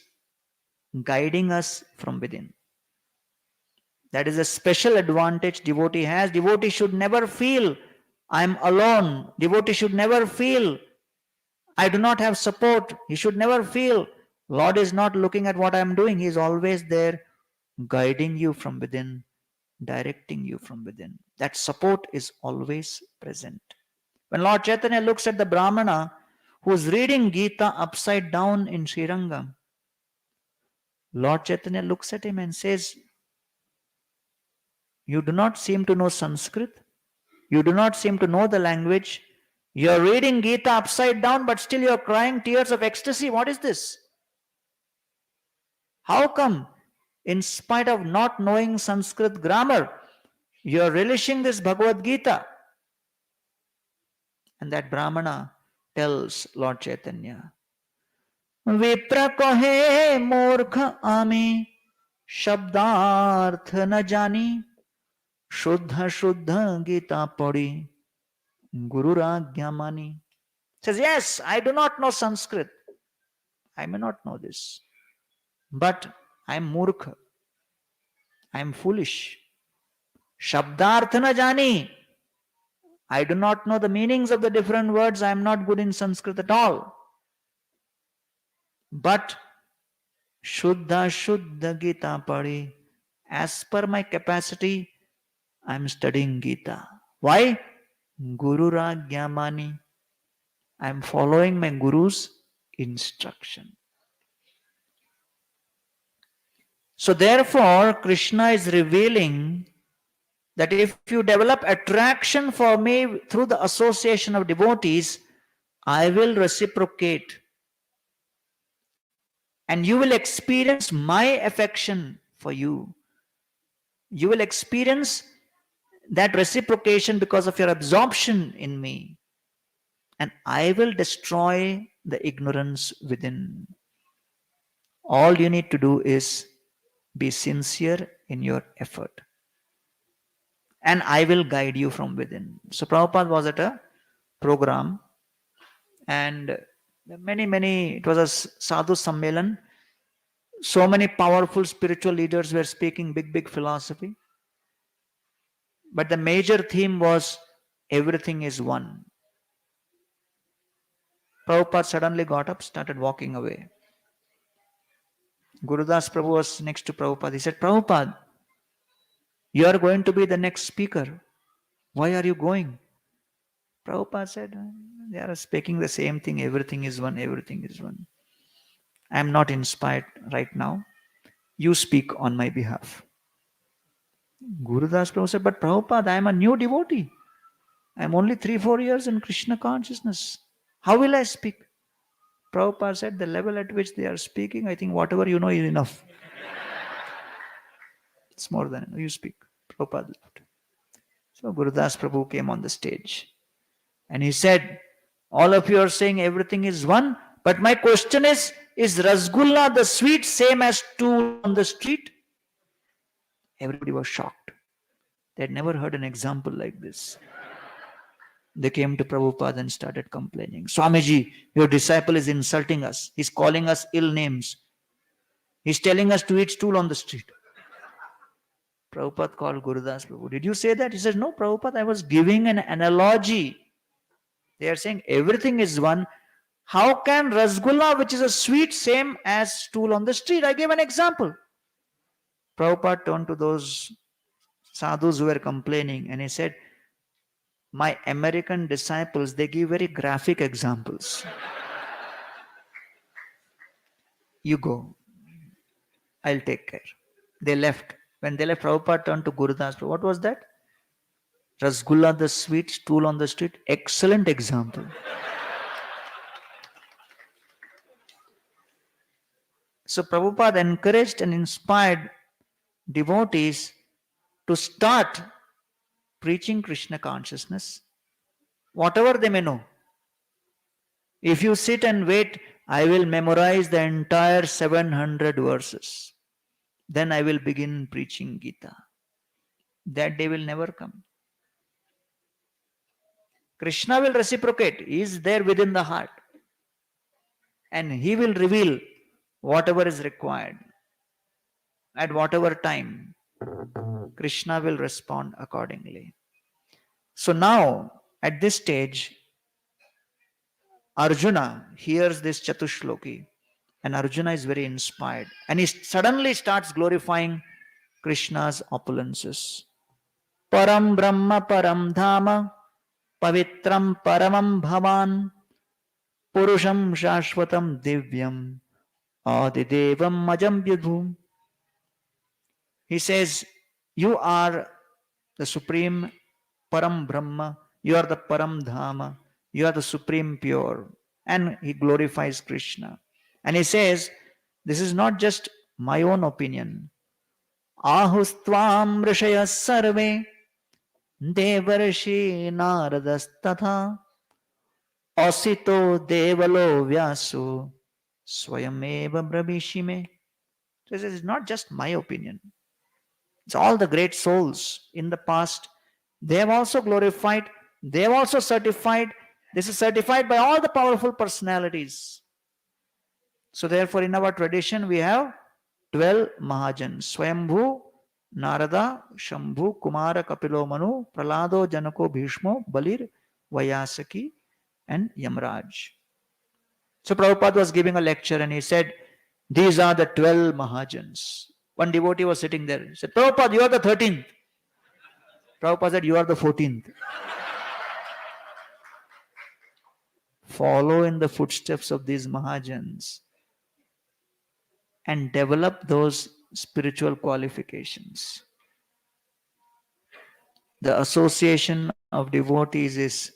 guiding us from within. That is a special advantage devotee has. Devotee should never feel I am alone. Devotee should never feel I do not have support. He should never feel Lord is not looking at what I am doing. He is always there guiding you from within, directing you from within. That support is always present. When Lord Chaitanya looks at the Brahmana who is reading Gita upside down in Srirangam, Lord Chaitanya looks at him and says, you do not seem to know Sanskrit. You do not seem to know the language. You are reading Gita upside down, but still you are crying tears of ecstasy. What is this? How come, in spite of not knowing Sanskrit grammar, you are relishing this Bhagavad Gita? And that Brahmana tells Lord Chaitanya, Vipra kahe morkha ami shabdarth na jani Shuddha Shuddha Gita Padi Guru Ragya Mani. Says, yes, I do not know Sanskrit. I may not know this. But I am murkha. I am foolish. Shabdartha na jani. I do not know the meanings of the different words. I am not good in Sanskrit at all. But Shuddha Shuddha Gita Padi. As per my capacity, I am studying Gita. Why? Guru Ragya Mani. I am following my Guru's instruction. So therefore, Krishna is revealing that if you develop attraction for me through the association of devotees, I will reciprocate. And you will experience my affection for you. You will experience that reciprocation because of your absorption in me. And I will destroy the ignorance within. All you need to do is be sincere in your effort. And I will guide you from within. So Prabhupada was at a program and it was a sadhu sammelan. So many powerful spiritual leaders were speaking big philosophy. But the major theme was everything is one. Prabhupada suddenly got up, started walking away. Gurudas Prabhu was next to Prabhupada. He said, Prabhupada, you are going to be the next speaker. Why are you going? Prabhupada said, they are speaking the same thing. Everything is one, everything is one. I am not inspired right now. You speak on my behalf. Gurudas Prabhu said, but Prabhupada, I am a new devotee. I am only 3-4 years in Krishna consciousness. How will I speak? Prabhupada said, the level at which they are speaking, I think whatever you know is enough. It's more than enough. You speak. Prabhupada left. So Gurudas Prabhu came on the stage. And he said, all of you are saying everything is one, but my question is Rasgulla the sweet same as stool on the street? Everybody was shocked. They had never heard an example like this. They came to Prabhupada and started complaining. Swamiji, your disciple is insulting us. He's calling us ill names. He's telling us to eat stool on the street. Prabhupada called Gurudas Prabhu. Did you say that? He said, no, Prabhupada, I was giving an analogy. They are saying everything is one. How can Rasgulla, which is a sweet, same as stool on the street? I gave an example. Prabhupada turned to those sadhus who were complaining and he said, my American disciples, they give very graphic examples. You go. I'll take care. They left. When they left, Prabhupada turned to Gurudas. What was that? Rasgulla the sweet, stool on the street. Excellent example. So Prabhupada encouraged and inspired devotees to start preaching Krishna consciousness, whatever they may know. If you sit and wait, I will memorize the entire 700 verses. Then I will begin preaching Gita. That day will never come. Krishna will reciprocate. He is there within the heart. And he will reveal whatever is required. At whatever time, Krishna will respond accordingly. So now, at this stage, Arjuna hears this Chatushloki, and Arjuna is very inspired. And he suddenly starts glorifying Krishna's opulences. Param Brahma Param Dhama Pavitram Paramam Bhavan Purusham Shashvatam Divyam Adidevam Majam Yudhum. He says, you are the supreme Param Brahma, you are the Param Dhama, you are the supreme pure. And he glorifies Krishna. And he says, this is not just my own opinion. Ahustvam rishayas sarve devarshi naradas asito devalo vyasu swayameva brabhishime. So this is not just my opinion. It's all the great souls in the past. They have also glorified. They have also certified. This is certified by all the powerful personalities. So therefore in our tradition we have 12 Mahajans. Swayambhu, Narada, Shambhu, Kumara, Kapilo Manu, Pralado, Janako, Bhishmo, Balir, Vayasaki and Yamraj. So Prabhupada was giving a lecture and he said, these are the 12 Mahajans. One devotee was sitting there. He said, Prabhupada, you are the 13th. Prabhupada said, you are the 14th. Follow in the footsteps of these Mahajans and develop those spiritual qualifications. The association of devotees is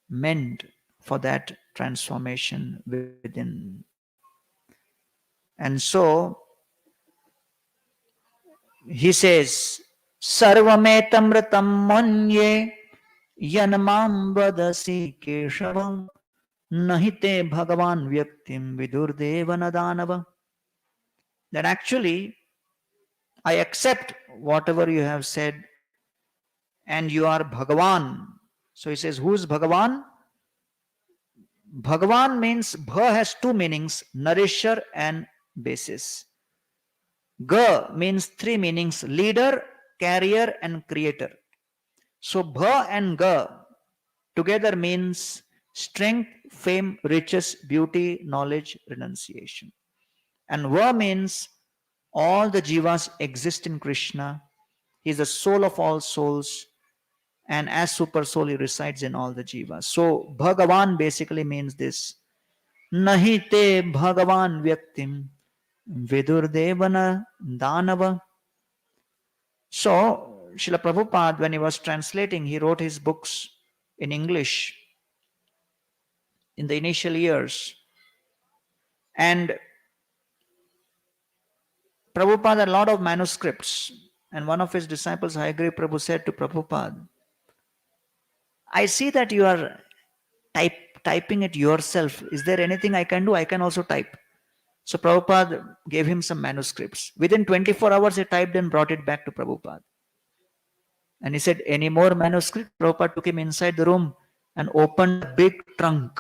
meant for that transformation within. And so, he says, Sarvametamritam manye yanamam vadasi keshavam nahite bhagavan vyaktim vidurdeva nadanava. That actually, I accept whatever you have said and you are Bhagavan. So he says, who is Bhagavan? Bhagavan means, Bha has two meanings, nourisher and basis. Ga means three meanings, leader, carrier and creator. So Bha and Ga together means strength, fame, riches, beauty, knowledge, renunciation. And Va means all the jivas exist in Krishna. He is the soul of all souls. And as super soul, he resides in all the jivas. So Bhagavan basically means this. Nahi te Bhagavan vyaktim vidurdevana danava. So Srila Prabhupada, when he was translating, he wrote his books in English in the initial years. And Prabhupada had a lot of manuscripts. And one of his disciples, Hare Prabhu, said to Prabhupada, I see that you are typing it yourself. Is there anything I can do? I can also type. So Prabhupada gave him some manuscripts. Within 24 hours, he typed and brought it back to Prabhupada. And he said, any more manuscript? Prabhupada took him inside the room and opened a big trunk.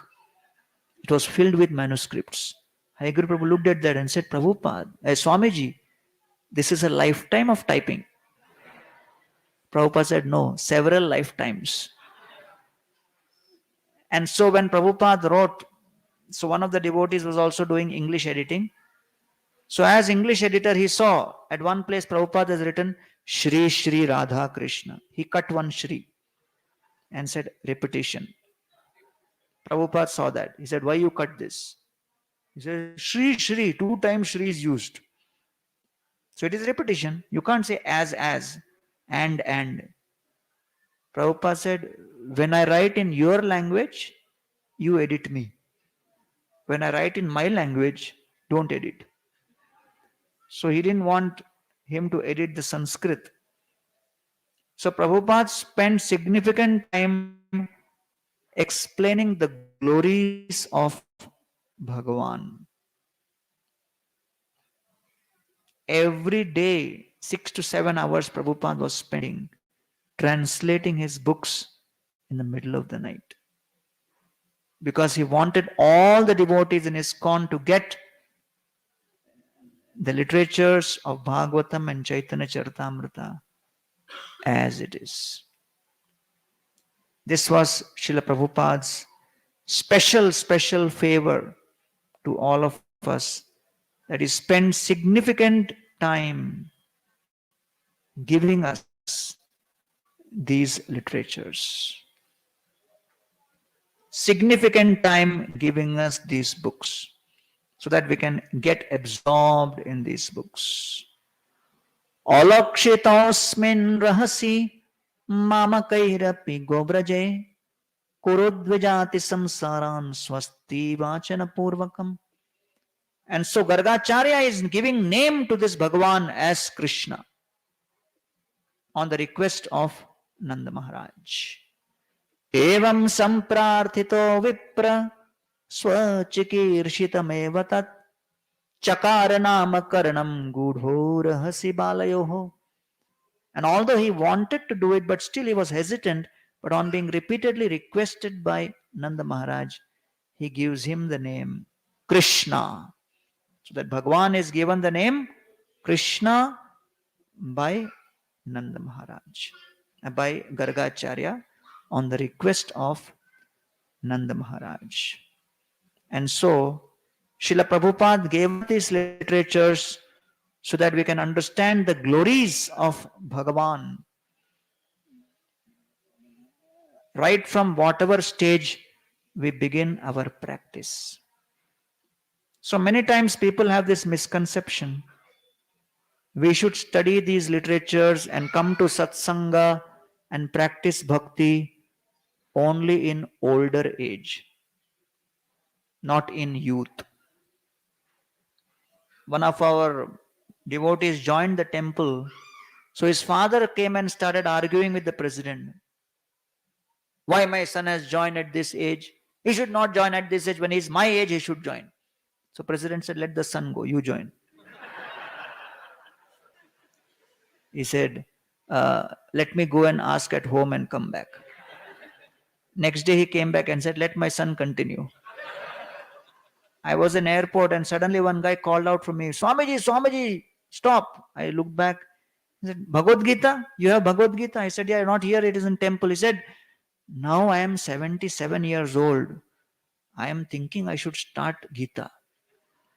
It was filled with manuscripts. Hare Prabhu looked at that and said, Prabhupada, Swamiji, this is a lifetime of typing. Prabhupada said, no, several lifetimes. And so when Prabhupada wrote, so one of the devotees was also doing English editing. So as English editor, he saw at one place Prabhupada has written Shri Shri Radha Krishna. He cut one Shri and said repetition. Prabhupada saw that. He said, why you cut this? He said, Shri Shri, 2 times Shri is used. So it is repetition. You can't say as, and. Prabhupada said, when I write in your language, you edit me. When I write in my language, don't edit. So he didn't want him to edit the Sanskrit. So Prabhupada spent significant time explaining the glories of Bhagavan. Every day, 6 to 7 hours, Prabhupada was spending translating his books in the middle of the night. Because he wanted all the devotees in ISKCON to get the literatures of Bhagavatam and Chaitanya Charitamrita as it is. This was Srila Prabhupada's special favor to all of us, that he spent significant time giving us these literatures. Significant time giving us these books so that we can get absorbed in these books. Alakshitosmin rahasi mamakairapi gobraje kurodvijati samsaran swasti vachana purvakam. And so Gargacharya is giving name to this Bhagavan as Krishna on the request of Nanda Maharaj. Evam samprarthito vipra swachikirshitamev tat chakaranam karanam gudhorahasi balayoho. And although he wanted to do it, but still he was hesitant, but on being repeatedly requested by Nanda Maharaj, he gives him the name Krishna. So that Bhagavan is given the name Krishna by Nanda Maharaj, by Gargacharya on the request of Nanda Maharaj. And so Srila Prabhupada gave these literatures so that we can understand the glories of Bhagavan right from whatever stage we begin our practice. So many times people have this misconception. We should study these literatures and come to satsanga and practice bhakti only in older age, not in youth. One of our devotees joined the temple, so his father came and started arguing with the president. Why my son has joined at this age? He should not join at this age. When he's my age, he should join. So president said, let the son go, you join. He said, let me go and ask at home and come back. Next day he came back and said, let my son continue. I was in airport and suddenly one guy called out from me, Swamiji, stop. I looked back. He said, Bhagavad Gita? You have Bhagavad Gita? I said, yeah, not here, it is in temple. He said, now I am 77 years old. I am thinking I should start Gita.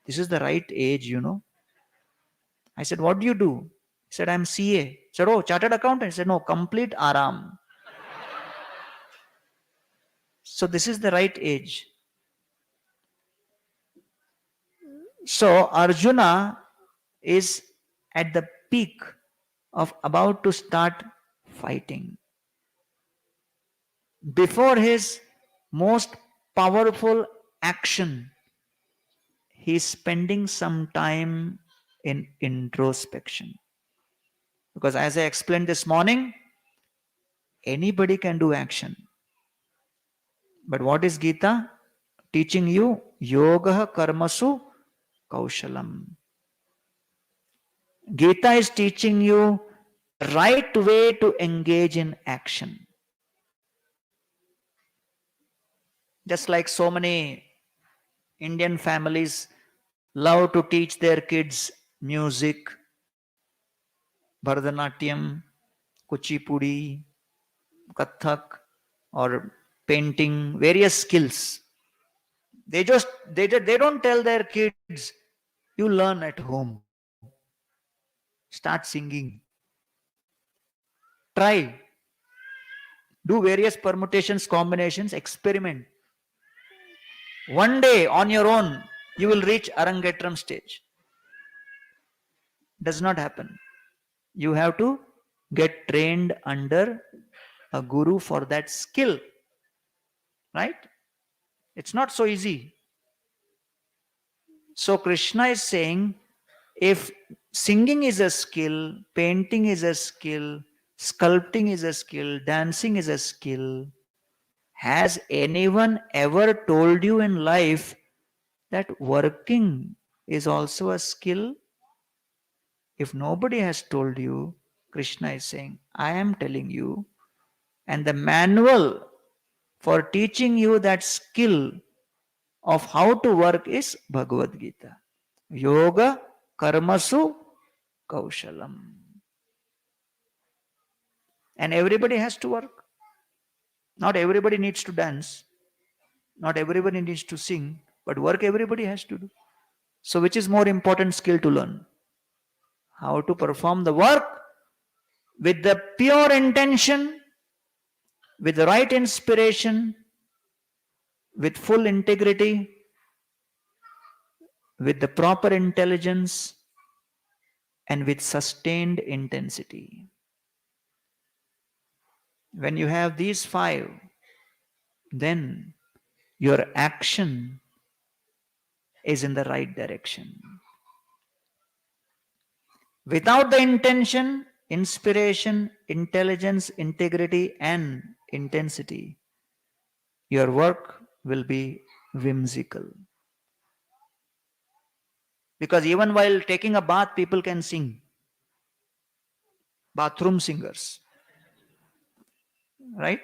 This is the right age, you know. I said, what do you do? He said, I'm CA. I said, oh, chartered accountant? He said, no, complete Aram. So this is the right age. So Arjuna is at the peak of about to start fighting. Before his most powerful action, he is spending some time in introspection. Because as I explained this morning, anybody can do action. But what is Gita teaching you? Yoga karmasu kaushalam. Gita is teaching you the right way to engage in action. Just like so many Indian families love to teach their kids music, Bharatanatyam, Kuchipudi, Kathak, or painting, various skills. They don't tell their kids, you learn at home. Start singing. Try. Do various permutations, combinations, experiment. One day on your own, you will reach Arangetram stage. Does not happen. You have to get trained under a guru for that skill. Right? It's not so easy. So Krishna is saying, if Singing is a skill, painting is a skill, sculpting is a skill, dancing is a skill. Has anyone ever told you in life that working is also a skill? If nobody has told you, Krishna is saying, I am telling you, and the manual for teaching you that skill of how to work is Bhagavad Gita. Yoga Karmasu Kaushalam. And everybody has to work. Not everybody needs to dance. Not everybody needs to sing. But work everybody has to do. So which is more important skill to learn? How to perform the work with the pure intention, with the right inspiration, with full integrity, with the proper intelligence, and with sustained intensity. When you have these five, then your action is in the right direction. Without the intention, inspiration, intelligence, integrity, and intensity, your work will be whimsical. Because even while taking a bath, people can sing. Bathroom singers. Right?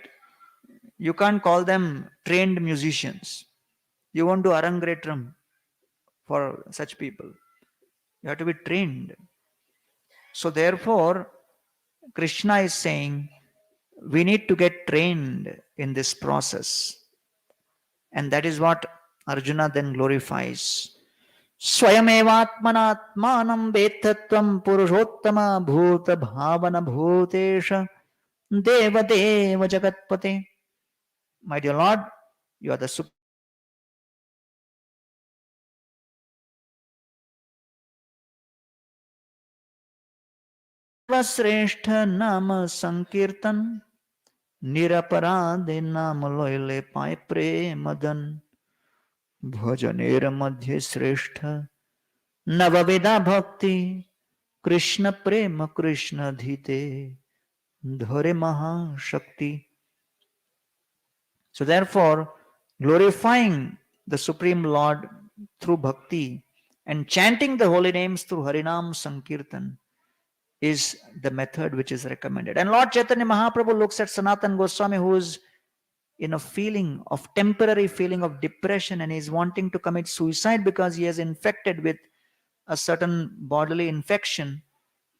You can't call them trained musicians. You won't do Arangetram for such people. You have to be trained. So therefore, Krishna is saying, we need to get trained in this process. And that is what Arjuna then glorifies. Swayamevatmanatmanam vetatvam purushottama bhuta bhavana bhutesha deva deva jagatpate. My dear Lord, you are the Supreme श्रेष्ठ नाम संकीर्तन निरपराधे नाम लोयले पाए प्रेमदन भजनेर मध्य श्रेष्ठ नवविधा भक्ति कृष्ण प्रेम कृष्ण धीते धरे महाशक्ति. So therefore, glorifying the Supreme Lord through bhakti and chanting the holy names through Harinam Sankirtan is the method which is recommended. And Lord Chaitanya Mahaprabhu looks at Sanatan Goswami, who is in a feeling of temporary feeling of depression, and is wanting to commit suicide because he is infected with a certain bodily infection,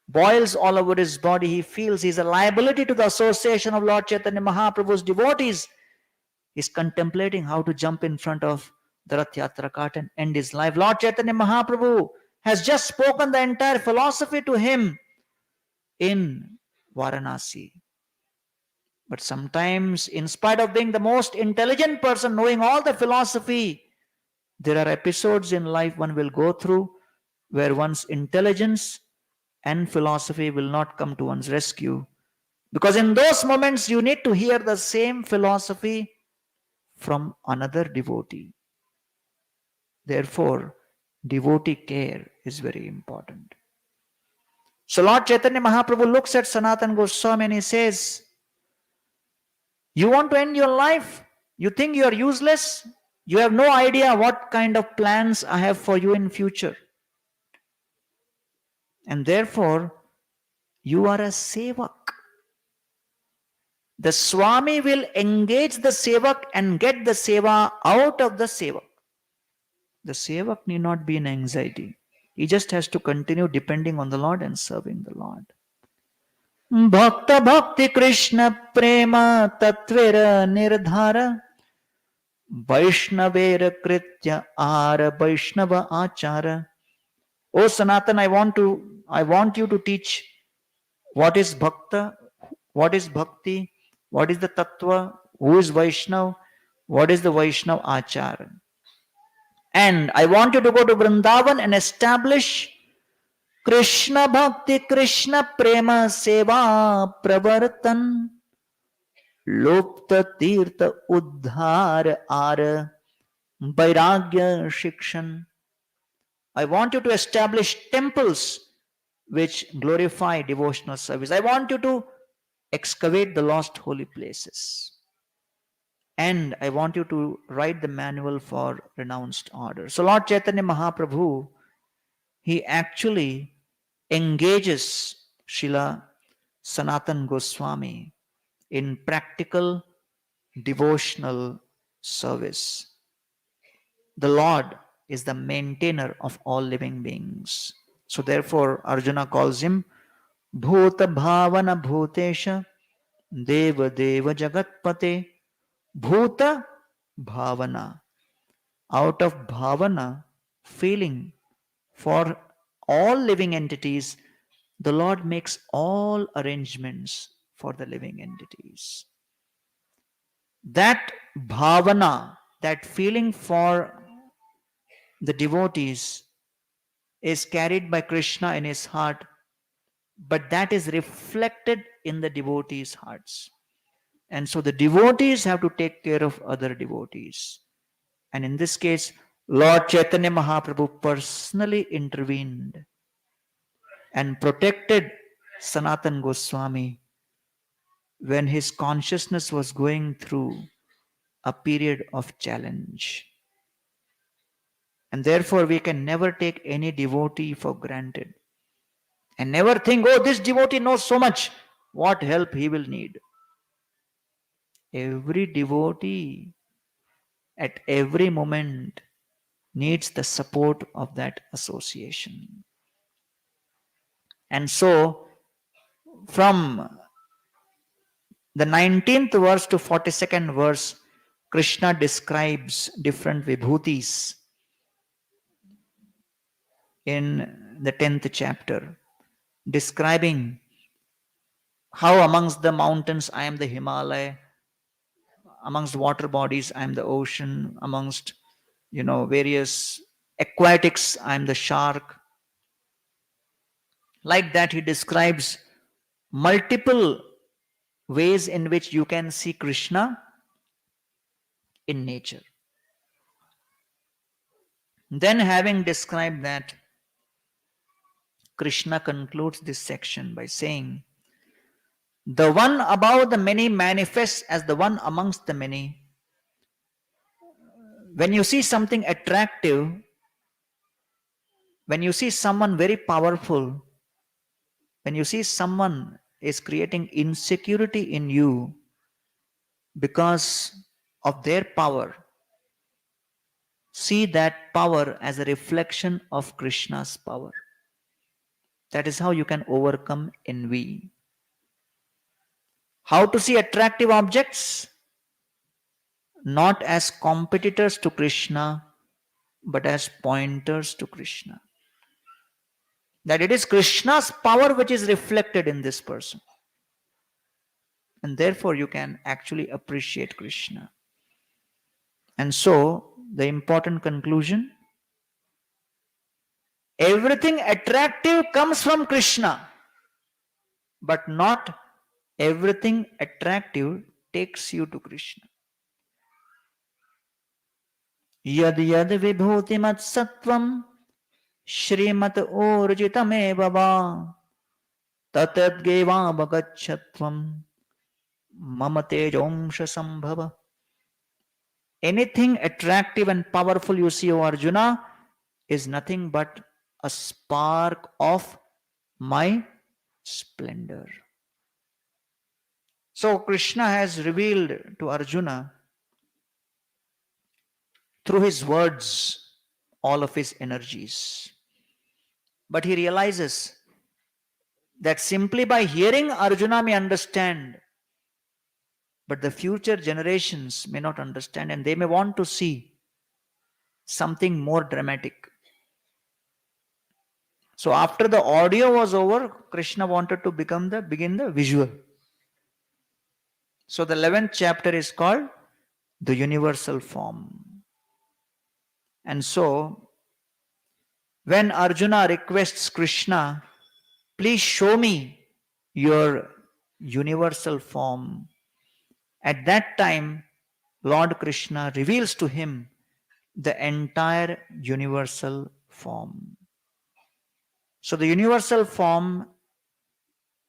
boils all over his body. He feels he is a liability to the association of Lord Chaitanya Mahaprabhu's devotees. He is contemplating how to jump in front of the Rath Yatra cart and end his life. Lord Chaitanya Mahaprabhu has just spoken the entire philosophy to him in Varanasi. But sometimes, in spite of being the most intelligent person, knowing all the philosophy, there are episodes in life one will go through where one's intelligence and philosophy will not come to one's rescue. Because in those moments, you need to hear the same philosophy from another devotee. Therefore, devotee care is very important. So Lord Chaitanya Mahaprabhu looks at Sanatan Goswami and he says, you want to end your life? You think you are useless? You have no idea what kind of plans I have for you in future. And therefore, you are a sevak. The Swami will engage the sevak and get the seva out of the sevak. The sevak need not be in anxiety. He just has to continue depending on the Lord and serving the Lord. Bhakta Bhakti Krishna Prema Tatvera Nirdhara Vaishnavera Kritya Ara Vaishnava Achara. Oh Sanatan, I want you to teach what is Bhakta, what is Bhakti, what is the Tattva, who is Vaishnav, what is the Vaishnav Achara. And I want you to go to Vrindavan and establish Krishna Bhakti Krishna Prema Seva Pravartan Lupta Tirtha Uddhar Ara Vairagya Shikshan. I want you to establish temples which glorify devotional service. I want you to excavate the lost holy places. And I want you to write the manual for renounced order. So Lord Chaitanya Mahaprabhu, he actually engages Srila Sanatan Goswami in practical devotional service. The Lord is the maintainer of all living beings. So therefore Arjuna calls him Bhuta Bhavana Bhutesha Deva Deva Jagatpate. Bhuta Bhavana. Out of bhavana, feeling for all living entities, the Lord makes all arrangements for the living entities. That bhavana, that feeling for the devotees, is carried by Krishna in his heart, but that is reflected in the devotees' hearts. And so the devotees have to take care of other devotees. And in this case, Lord Chaitanya Mahaprabhu personally intervened and protected Sanatan Goswami when his consciousness was going through a period of challenge. And therefore, we can never take any devotee for granted and never think, oh, this devotee knows so much, what help he will need. Every devotee at every moment needs the support of that association. And so, from the 19th verse to 42nd verse, Krishna describes different vibhutis in the 10th chapter, describing how amongst the mountains I am the Himalaya, amongst water bodies I am the ocean, amongst various aquatics I am the shark. Like that, he describes multiple ways in which you can see Krishna in nature. Then, having described that, Krishna concludes this section by saying, the one above the many manifests as the one amongst the many. When you see something attractive, when you see someone very powerful, when you see someone is creating insecurity in you because of their power, see that power as a reflection of Krishna's power. That is how you can overcome envy. How to see attractive objects? Not as competitors to Krishna, but as pointers to Krishna. That it is Krishna's power which is reflected in this person. And therefore you can actually appreciate Krishna. And so, the important conclusion, everything attractive comes from Krishna, but not everything attractive takes you to Krishna. Yad yad vibhuti mat sattvam Shrimat orjitameva va tatadgeva bhagachatvam mama tejomsha sambhava. Anything attractive and powerful you see, O Arjuna, is nothing but a spark of my splendor. So Krishna has revealed to Arjuna through his words all of his energies. But he realizes that simply by hearing Arjuna may understand, but the future generations may not understand, and they may want to see something more dramatic. So after the audio was over, Krishna wanted to begin the visual. So the 11th chapter is called the universal form. And so when Arjuna requests Krishna, please show me your universal form, at that time Lord Krishna reveals to him the entire universal form. So the universal form,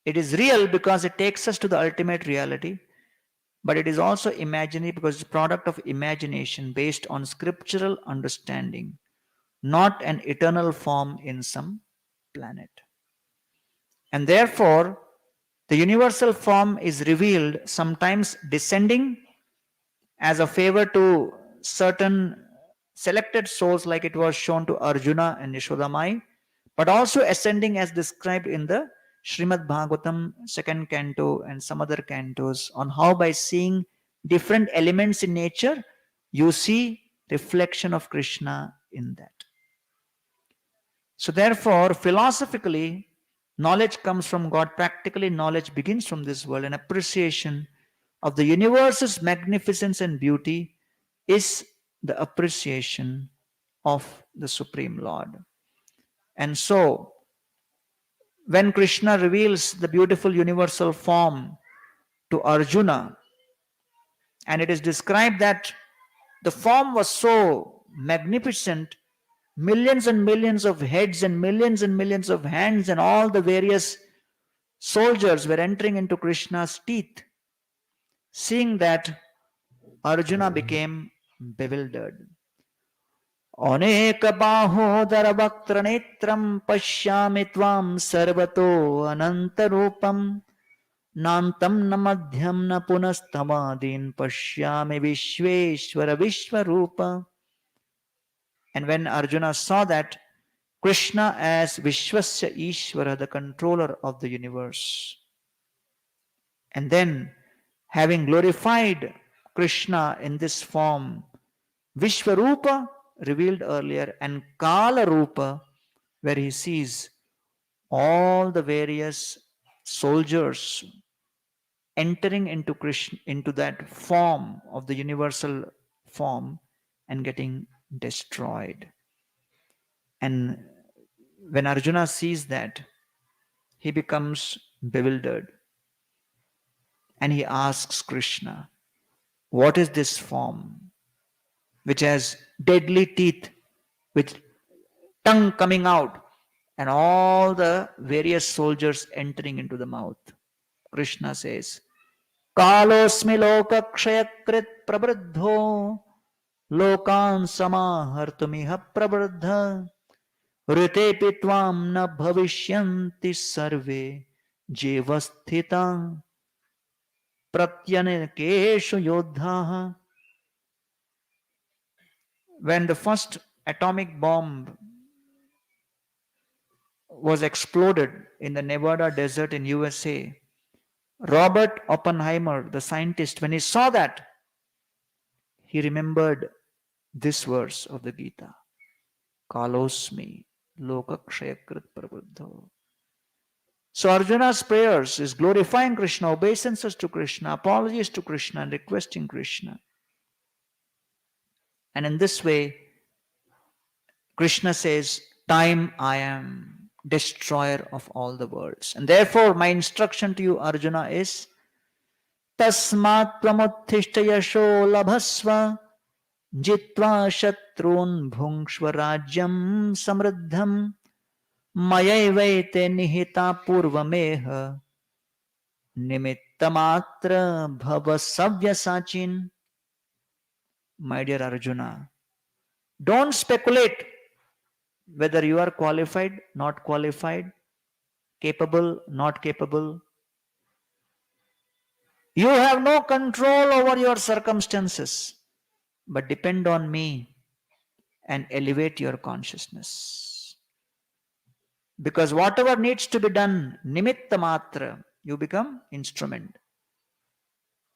it is real because it takes us to the ultimate reality, but it is also imaginary because it's a product of imagination based on scriptural understanding, not an eternal form in some planet. And therefore, the universal form is revealed, sometimes descending as a favor to certain selected souls, like it was shown to Arjuna and Yashodamai, but also ascending as described in the Srimad Bhagavatam second canto and some other cantos, on how by seeing different elements in nature, you see reflection of Krishna in that. So therefore, philosophically, knowledge comes from God. Practically, knowledge begins from this world. An appreciation of the universe's magnificence and beauty is the appreciation of the Supreme Lord. And so, when Krishna reveals the beautiful universal form to Arjuna, and it is described that the form was so magnificent, millions and millions of heads and millions of hands, and all the various soldiers were entering into Krishna's teeth. Seeing that, Arjuna became bewildered. अनेक बाहोदर वक्त्र नेत्रम पश्यामि त्वां सर्वतो अनंत रूपम नान्तं न मध्यम न पुनस्तवादीन पश्यामि विश्वेश्वर विश्वरूप. And when Arjuna saw that Krishna as Vishwasya Ishvara, the controller of the universe, and then having glorified Krishna in this form, Vishwarupa revealed earlier, and Kala Rupa, where he sees all the various soldiers entering into Krishna, into that form of the universal form, and getting destroyed. And when Arjuna sees that, he becomes bewildered, and he asks Krishna, what is this form which has deadly teeth, with tongue coming out, and all the various soldiers entering into the mouth? Krishna says, Kalosmi loka kshayakrit prabruddho lokan samahartumiha prabruddha ritepi tvam na bhavishyanti sarve jevasthita pratyanekeshu yodhaha. When the first atomic bomb was exploded in the Nevada desert in USA, Robert Oppenheimer, the scientist, when he saw that, he remembered this verse of the Gita, Kalosmi Lokakshayakrit Prabuddho. So Arjuna's prayers is glorifying Krishna, obeisances to Krishna, apologies to Krishna, and requesting Krishna. And in this way, Krishna says, time I am, destroyer of all the worlds. And therefore, my instruction to you, Arjuna, is Tasmat pramuttishta yasho labhasva jitva shatrun bhungshva rajyam samriddham mayaivaite nihita purvameha nimittamatra bhava savyasachin. My dear Arjuna, don't speculate whether you are qualified, not qualified, capable, not capable. You have no control over your circumstances, but depend on me and elevate your consciousness. Because whatever needs to be done, nimitta matra, you become instrument.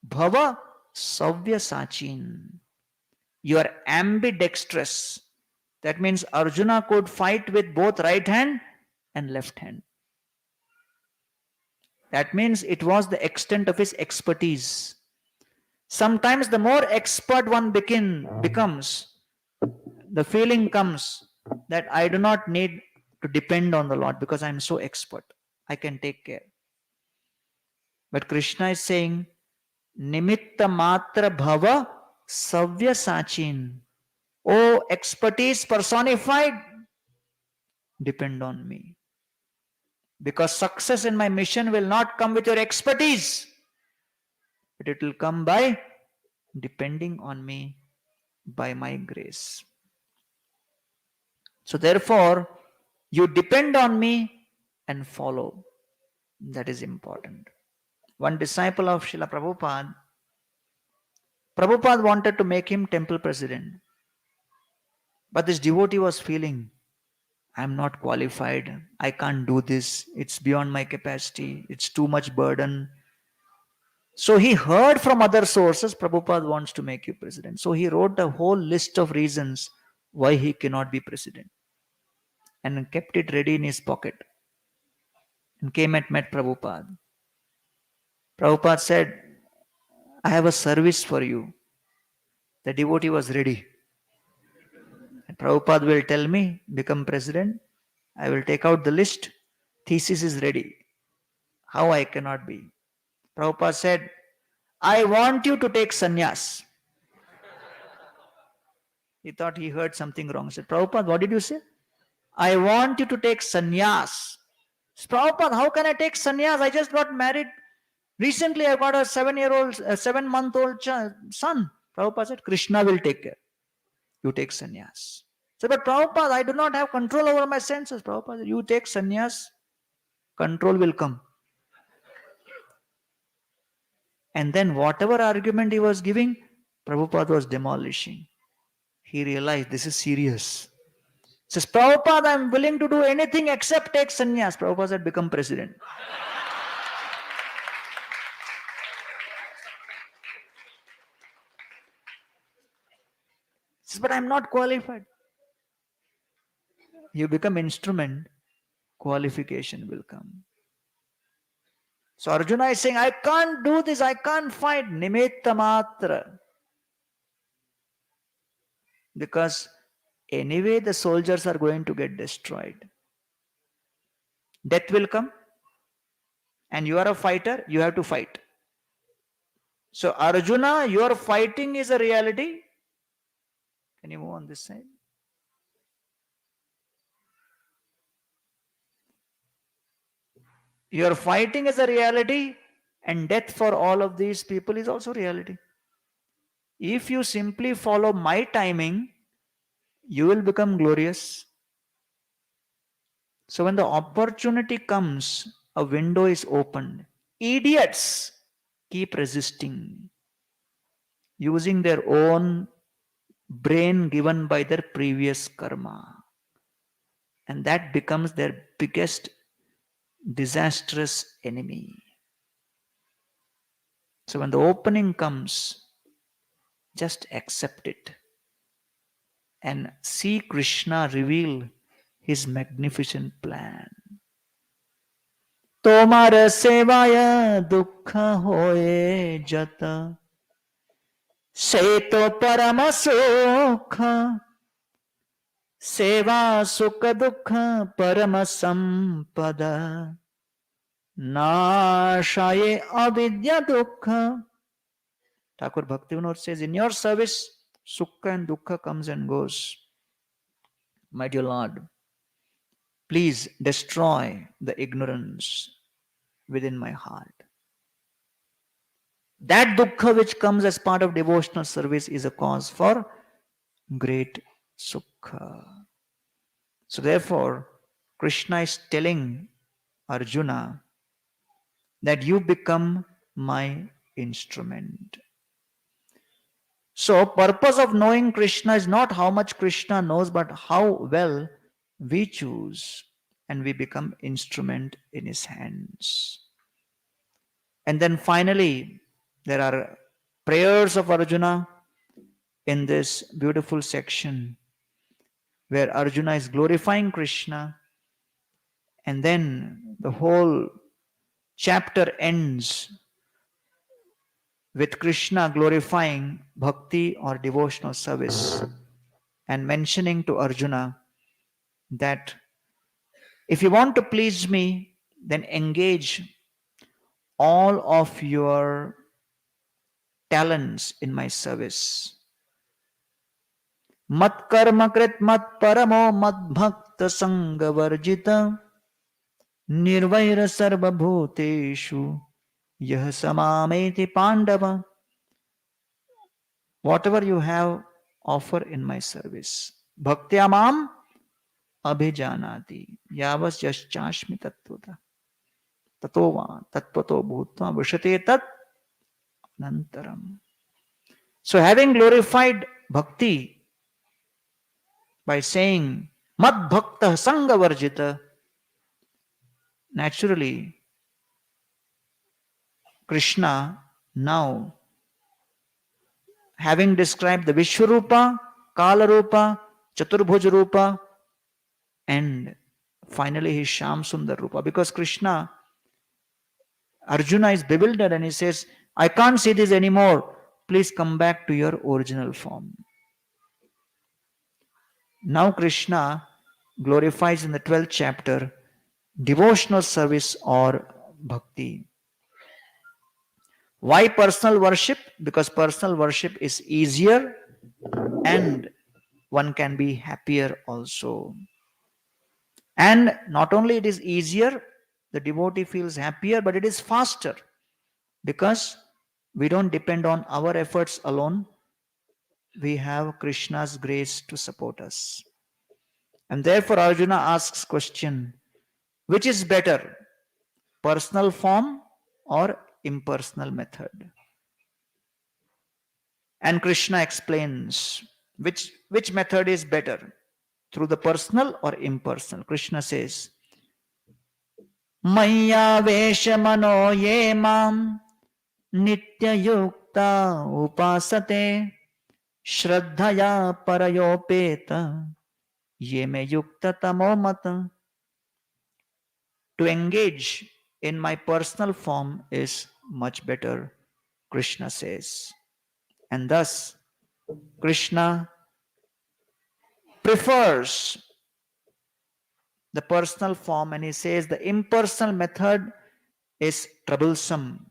Bhava savya sachin. You are ambidextrous. That means Arjuna could fight with both right hand and left hand. That means it was the extent of his expertise. Sometimes the more expert one becomes, the feeling comes that I do not need to depend on the Lord because I am so expert. I can take care. But Krishna is saying, Nimitta matra bhava savya sachin. Oh, expertise personified, depend on me. Because success in my mission will not come with your expertise, but it will come by depending on me, by my grace. So therefore, you depend on me and follow. That is important. One disciple of Srila Prabhupada wanted to make him temple president. But this devotee was feeling, I am not qualified. I can't do this. It's beyond my capacity. It's too much burden. So he heard from other sources, Prabhupada wants to make you president. So he wrote a whole list of reasons why he cannot be president and kept it ready in his pocket and came and met Prabhupada. Prabhupada said, I have a service for you. The devotee was ready. And Prabhupada will tell me, become president. I will take out the list. Thesis is ready. How I cannot be? Prabhupada said, I want you to take sannyas. He thought he heard something wrong. He said, Prabhupada, what did you say? I want you to take sannyas. Prabhupada, how can I take sannyas? I just got married. Recently, I got a 7-month-old son. Prabhupada said, Krishna will take care. You take sannyas. So, but Prabhupada, I do not have control over my senses. Prabhupada said, you take sannyas, control will come. And then whatever argument he was giving, Prabhupada was demolishing. He realized this is serious. He says, Prabhupada, I am willing to do anything except take sannyas. Prabhupada said, become president. He says, but I am not qualified. You become instrument, qualification will come. So Arjuna is saying, I can't do this, I can't fight. Nimitta matra. Because anyway the soldiers are going to get destroyed. Death will come. And you are a fighter, you have to fight. So Arjuna, your fighting is a reality. Can you move on this side? Your fighting is a reality, and death for all of these people is also reality. If you simply follow my timing, you will become glorious. So when the opportunity comes, a window is opened. Idiots keep resisting, using their own brain given by their previous karma. And that becomes their biggest disastrous enemy. So when the opening comes, just accept it and see Krishna reveal his magnificent plan. Tomar sevaya dukkha hoye jata seto parama sukha seva sukha dukkha parama sampada nashaye avidya dukkha. Thakur Bhaktivinoda says, in your service, sukha and dukkha comes and goes. My dear Lord, please destroy the ignorance within my heart. That dukkha which comes as part of devotional service is a cause for great sukha. So therefore, Krishna is telling Arjuna that you become my instrument. So purpose of knowing Krishna is not how much Krishna knows, but how well we choose and we become instrument in his hands. And then finally, there are prayers of Arjuna in this beautiful section where Arjuna is glorifying Krishna, and then the whole chapter ends with Krishna glorifying bhakti or devotional service and mentioning to Arjuna that if you want to please me, then engage all of your talents in my service. Mat karma krit mat paramo mat bhakta sanga varjita Nirvaira sarva bhuteshu yah samameti pandava. Whatever you have, offer in my service. Bhaktyamam abhijanati yavas yaschashmi tattvata. Tatova tattvato bhutva vishate tat nantaram. So having glorified bhakti by saying mad bhakta sanga varjita, naturally Krishna now, having described the Vishwarupa, Kalarupa, Chaturbhuja Rupa, and finally his Sham Sundar Rupa, because Krishna, Arjuna is bewildered and he says, I can't see this anymore. Please come back to your original form. Now Krishna glorifies in the 12th chapter devotional service or bhakti. Why personal worship? Because personal worship is easier and one can be happier also. And not only it is easier, the devotee feels happier, but it is faster because we don't depend on our efforts alone. We have Krishna's grace to support us. And therefore Arjuna asks question, which is better, personal form or impersonal method? And Krishna explains which method is better, through the personal or impersonal. Krishna says, Maya Veshamano ye mam nitya yukta upasate shraddhaya parayopeta ye me yukta tamo mata. To engage in my personal form is much better, Krishna says. And thus, Krishna prefers the personal form and he says the impersonal method is troublesome.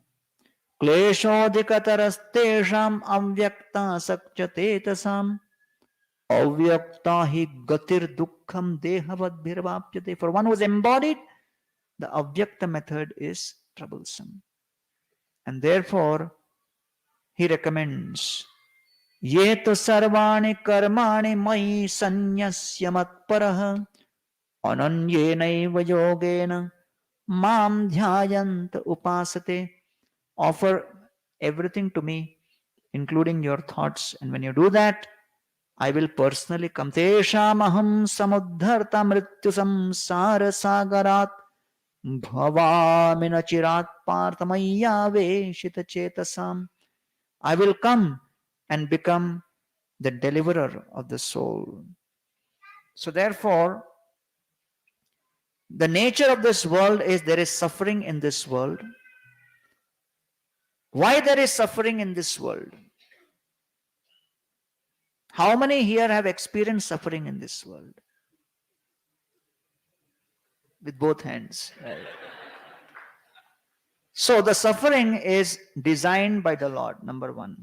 Kleshodikatarastesham avyakta sakchatetasam avyakta hi gatir dukkham dehavad bhirvapyate. For one who is embodied, the avyakta method is troublesome. And therefore, he recommends ye to sarvani karmani mai sanyasya matparaha ananyenaiva yogena mam dhyayant upasate. Offer everything to me, including your thoughts, and when you do that, I will personally come. Teshamaham samuddharta mrityu samsara sagarat bhavamina chirat parthamaya veshita chetasam. I will come and become the deliverer of the soul. So therefore, the nature of this world is there is suffering in this world. Why there is suffering in this world? How many here have experienced suffering in this world? With both hands. Right. So the suffering is designed by the Lord, number one.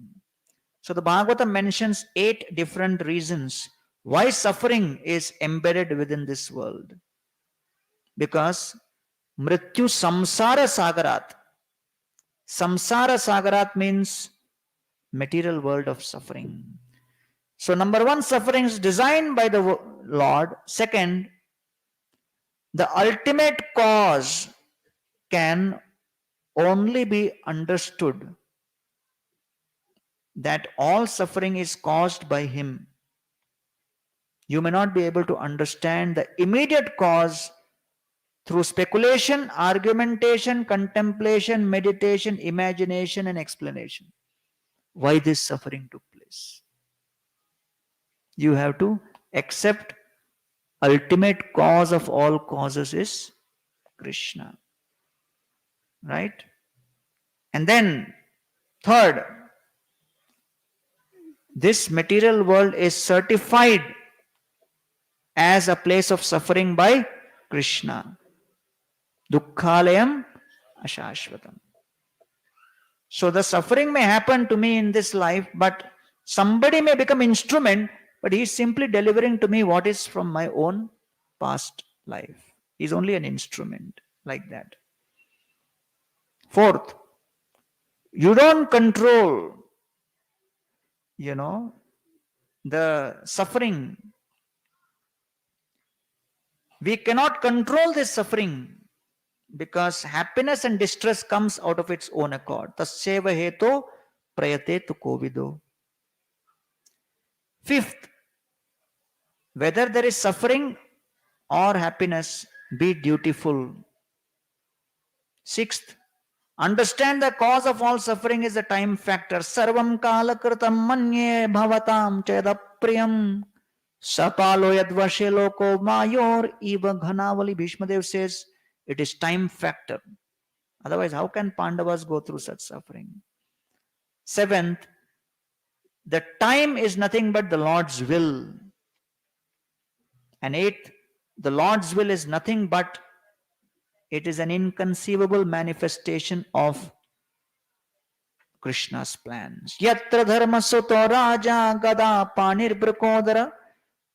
So the Bhagavatam mentions 8 different reasons why suffering is embedded within this world. Because mrityu samsara sagarat. Samsara sagarat means material world of suffering. So number one, suffering is designed by the Lord. Second, the ultimate cause can only be understood, that all suffering is caused by Him. You may not be able to understand the immediate cause through speculation, argumentation, contemplation, meditation, imagination, and explanation. Why this suffering took place? You have to accept ultimate cause of all causes is Krishna. Right? And then, third, this material world is certified as a place of suffering by Krishna. Dukkhalayam ashashvatam. So the suffering may happen to me in this life, but somebody may become instrument, but he is simply delivering to me what is from my own past life. He is only an instrument, like that. Fourth, you don't control, the suffering. We cannot control this suffering because happiness and distress comes out of its own accord. Tasyeva heto prayate tu kovido. Fifth, whether there is suffering or happiness, be dutiful. Sixth, understand the cause of all suffering is the time factor. Sarvam kalakritam manye bhavatam chedapriyam sapalo yadvashe loko mayor eva ghanavali. Bhishmadev says it is time factor. Otherwise, how can Pandavas go through such suffering? Seventh, the time is nothing but the Lord's will. And eighth, the Lord's will is nothing but it is an inconceivable manifestation of Krishna's plans. Yatra dharma suto raja gada panir brakodara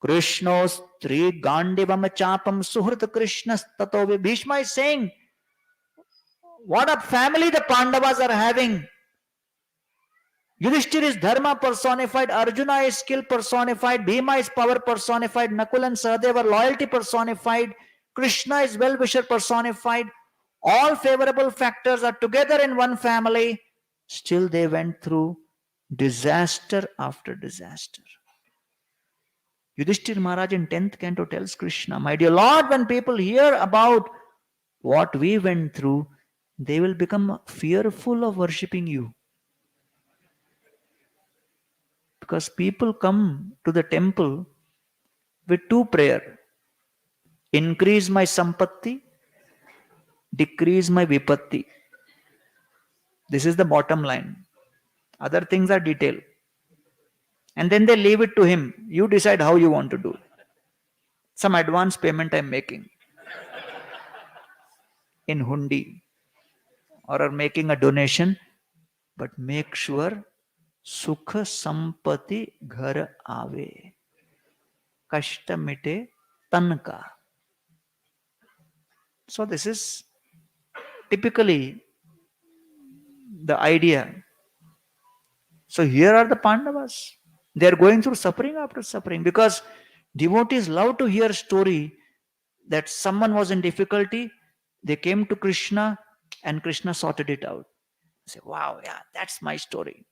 Krishnos tri gandivam chapam suhrit Krishnas tato. Bhishma is saying, what a family the Pandavas are having. Yudhishthira is dharma personified, Arjuna is skill personified, Bhima is power personified, Nakul and Sahadeva are loyalty personified, Krishna is well-wisher personified. All favorable factors are together in one family. Still they went through disaster after disaster. Yudhishthira Maharaj in 10th canto tells Krishna, my dear Lord, when people hear about what we went through, they will become fearful of worshipping you. Because people come to the temple with two prayers. Increase my sampatti, decrease my vipatti. This is the bottom line. Other things are detail. And then they leave it to him. You decide how you want to do. Some advance payment I'm making in hundi or are making a donation, but make sure Sukha sampati ghar aave. Kashta mite tanka. So this is typically the idea. So here are the Pandavas. They are going through suffering after suffering because devotees love to hear story that someone was in difficulty, they came to Krishna and Krishna sorted it out. They say, wow, yeah, that's my story.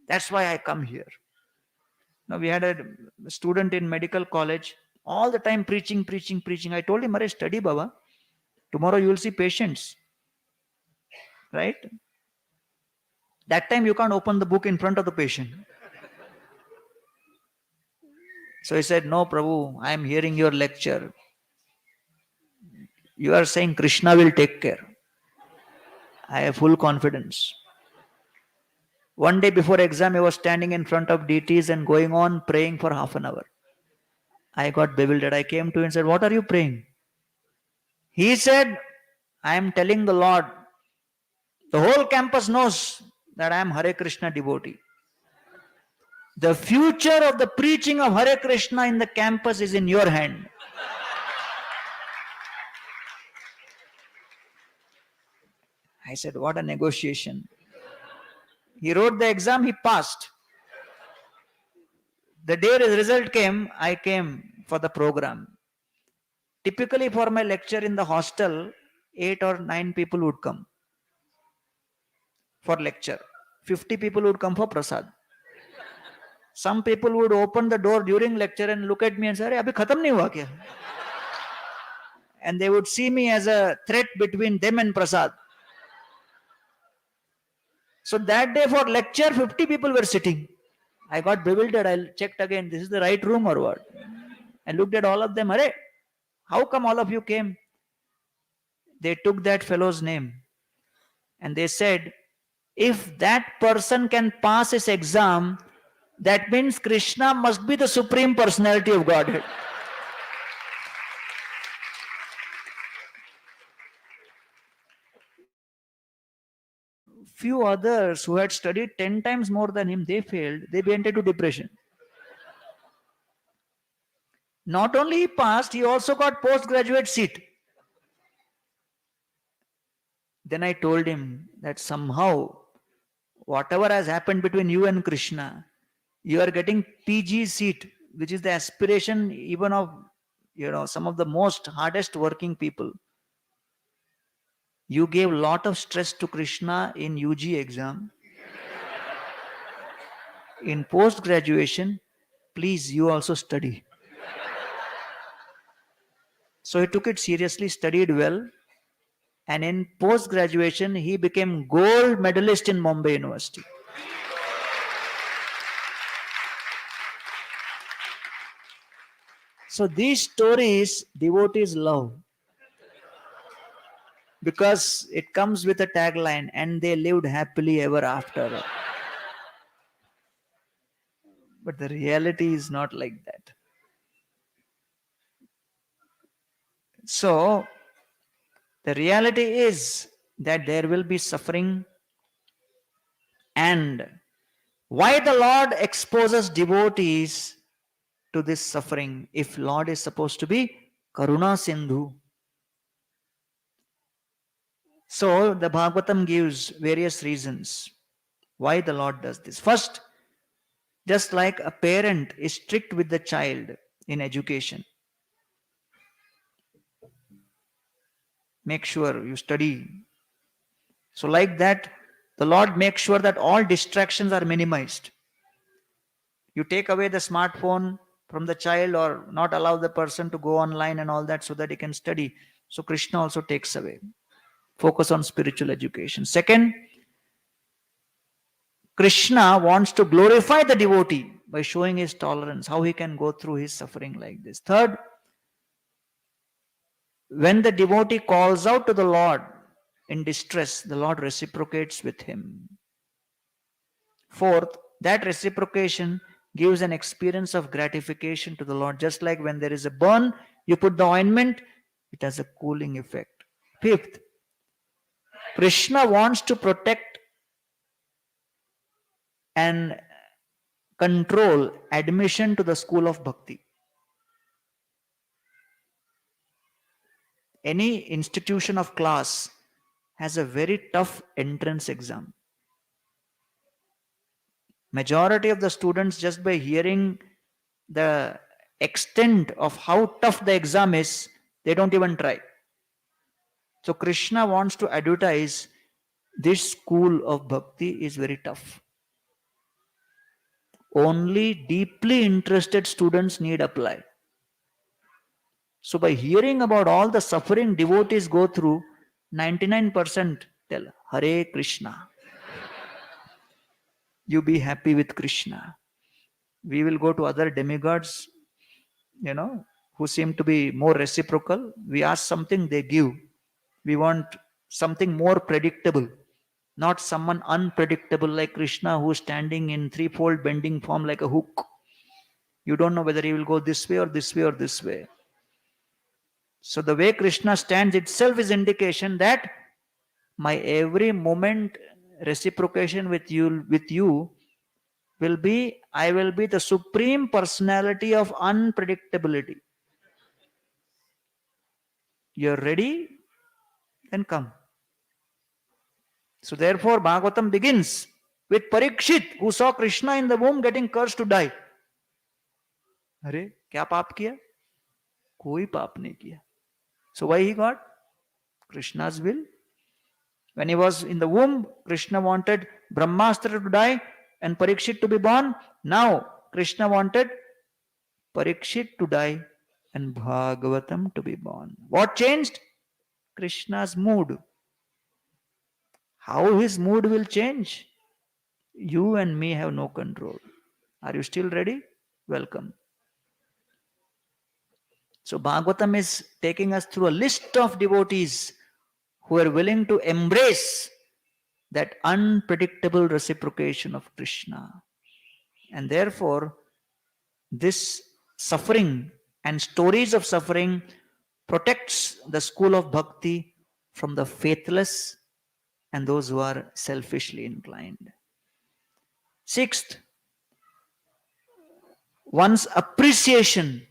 That's why I come here. Now we had a student in medical college, all the time preaching. I told him, Hare, study Baba. Tomorrow you will see patients. Right? That time you can't open the book in front of the patient. So he said, no, Prabhu, I am hearing your lecture. You are saying Krishna will take care. I have full confidence. One day before exam, I was standing in front of deities and going on praying for half an hour. I got bewildered. I came to him and said, what are you praying? He said, I am telling the Lord, the whole campus knows that I am Hare Krishna devotee. The future of the preaching of Hare Krishna in the campus is in your hand. I said, what a negotiation. He wrote the exam, he passed. The day his result came, I came for the program. Typically for my lecture in the hostel, 8 or 9 people would come for lecture. 50 people would come for prasad. Some people would open the door during lecture and look at me and say, Abhi khatam nahi hua kya? And they would see me as a threat between them and prasad. So that day for lecture, 50 people were sitting. I got bewildered. I checked again, this is the right room or what? I looked at all of them. Hare, how come all of you came? They took that fellow's name and they said, if that person can pass his exam, that means Krishna must be the Supreme Personality of Godhead. Few others who had studied 10 times more than him, they failed. They went into depression. Not only he passed, he also got postgraduate seat. Then I told him that somehow, whatever has happened between you and Krishna, you are getting PG seat, which is the aspiration even of some of the most hardest working people. You gave lot of stress to Krishna in UG exam. In post graduation, please you also study. So he took it seriously, studied well, and in post graduation he became gold medalist in Mumbai University. So these stories devotees love because it comes with a tagline, and they lived happily ever after. But the reality is not like that. So the reality is that there will be suffering, and why the Lord exposes devotees to this suffering if Lord is supposed to be Karuna Sindhu? So the Bhagavatam gives various reasons why the Lord does this. First, just like a parent is strict with the child in education, make sure you study. So like that, the Lord makes sure that all distractions are minimized. You take away the smartphone from the child or not allow the person to go online and all that so that he can study. So Krishna also takes away. Focus on spiritual education. Second, Krishna wants to glorify the devotee by showing his tolerance, how he can go through his suffering like this. Third, when the devotee calls out to the Lord in distress, the Lord reciprocates with him. Fourth, that reciprocation gives an experience of gratification to the Lord. Just like when there is a burn, you put the ointment, it has a cooling effect. Fifth, Krishna wants to protect and control admission to the school of bhakti. Any institution of class has a very tough entrance exam. Majority of the students, just by hearing the extent of how tough the exam is, they don't even try. So Krishna wants to advertise this school of bhakti is very tough. Only deeply interested students need apply. So by hearing about all the suffering devotees go through, 99% tell Hare Krishna. You be happy with Krishna. We will go to other demigods, who seem to be more reciprocal. We ask something, they give. We want something more predictable, not someone unpredictable like Krishna who is standing in threefold bending form like a hook. You don't know whether he will go this way or this way or this way. So the way Krishna stands itself is indication that my every moment reciprocation with you will be, I will be the supreme personality of unpredictability. You're ready? Then come. So therefore Bhagavatam begins with Parikshit, who saw Krishna in the womb getting cursed to die. अरे क्या पाप किया? कोई पाप नहीं किया. So why he got? Krishna's will. When he was in the womb, Krishna wanted Brahmastra to die and Parikshit to be born. Now Krishna wanted Parikshit to die and Bhagavatam to be born. What changed? Krishna's mood. How his mood will change? You and me have no control. Are you still ready? Welcome. So Bhagavatam is taking us through a list of devotees who are willing to embrace that unpredictable reciprocation of Krishna. And therefore, this suffering and stories of suffering protects the school of bhakti from the faithless and those who are selfishly inclined. Sixth, one's appreciation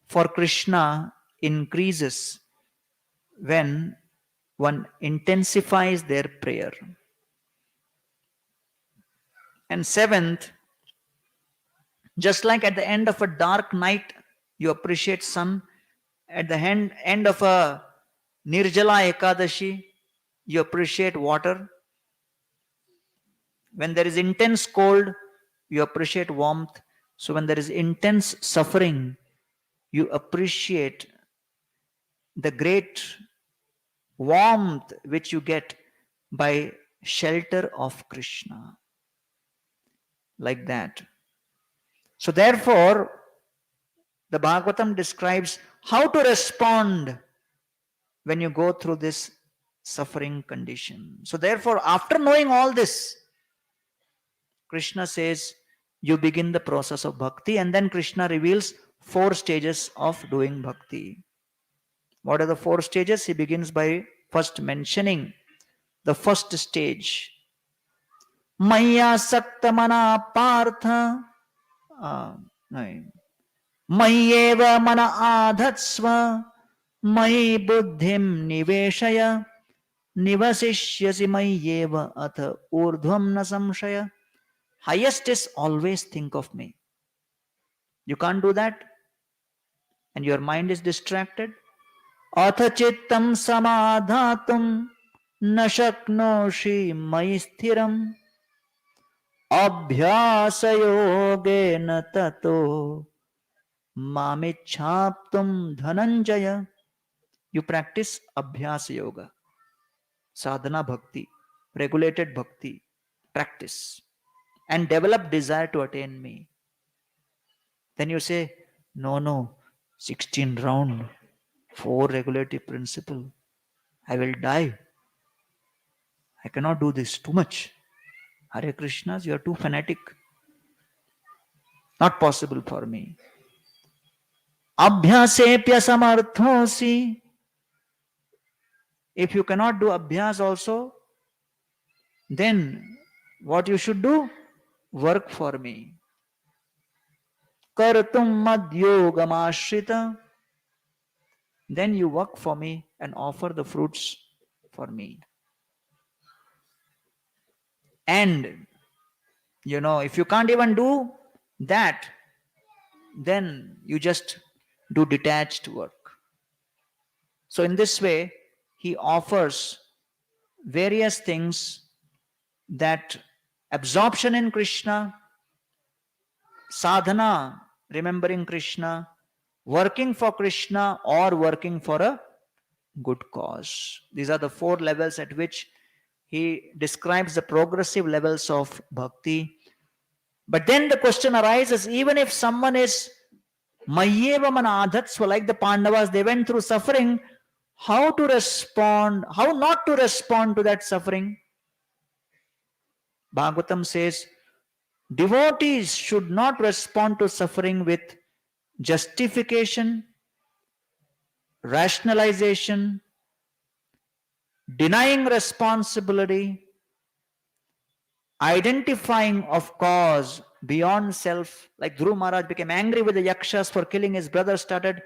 for Krishna increases when one intensifies their prayer. And seventh, just like at the end of a dark night, you appreciate sun, at the end of a Nirjala Ekadashi, you appreciate water. When there is intense cold, you appreciate warmth. So when there is intense suffering, you appreciate the great warmth which you get by shelter of Krishna. Like that. So therefore, the Bhagavatam describes how to respond when you go through this suffering condition. So therefore, after knowing all this, Krishna says, you begin the process of bhakti, and then Krishna reveals 4 stages of doing bhakti. What are the 4 stages? He begins by first mentioning the first stage. Maya saktamana partha Mayeva mana adhatsva Mayi buddhim niveshaya Nivasishyasi mayeva atha urdhvam na samshaya. Highest is always think of me. You can't do that and your mind is distracted. Atha chittam samadhatum na shaknoshi mayi sthiram abhyasa yogena tato mamichhaptum dhananjaya. You practice abhyasa yoga, sadhana bhakti, regulated bhakti, practice, and develop desire to attain me. Then you say, no, 16 round, 4 regulative principle, I will die. I cannot do this, too much. Hare Krishnas, you are too fanatic. Not possible for me. Abhyasepya samarthosi. If you cannot do abhyas also, then what you should do? Work for me. Kartum madyogamashrita. Then you work for me and offer the fruits for me. And, if you can't even do that, then you just do detached work. So in this way, he offers various things, that absorption in Krishna, sadhana, remembering Krishna, working for Krishna, or working for a good cause. These are the 4 levels at which he describes the progressive levels of bhakti. But then the question arises, even if someone is Mayyeva manadhatsva, like the Pandavas, they went through suffering, how to respond, how not to respond to that suffering? Bhagavatam says, devotees should not respond to suffering with justification, rationalization, denying responsibility, identifying of cause beyond self. Like Dhruv Maharaj became angry with the Yakshas for killing his brother, started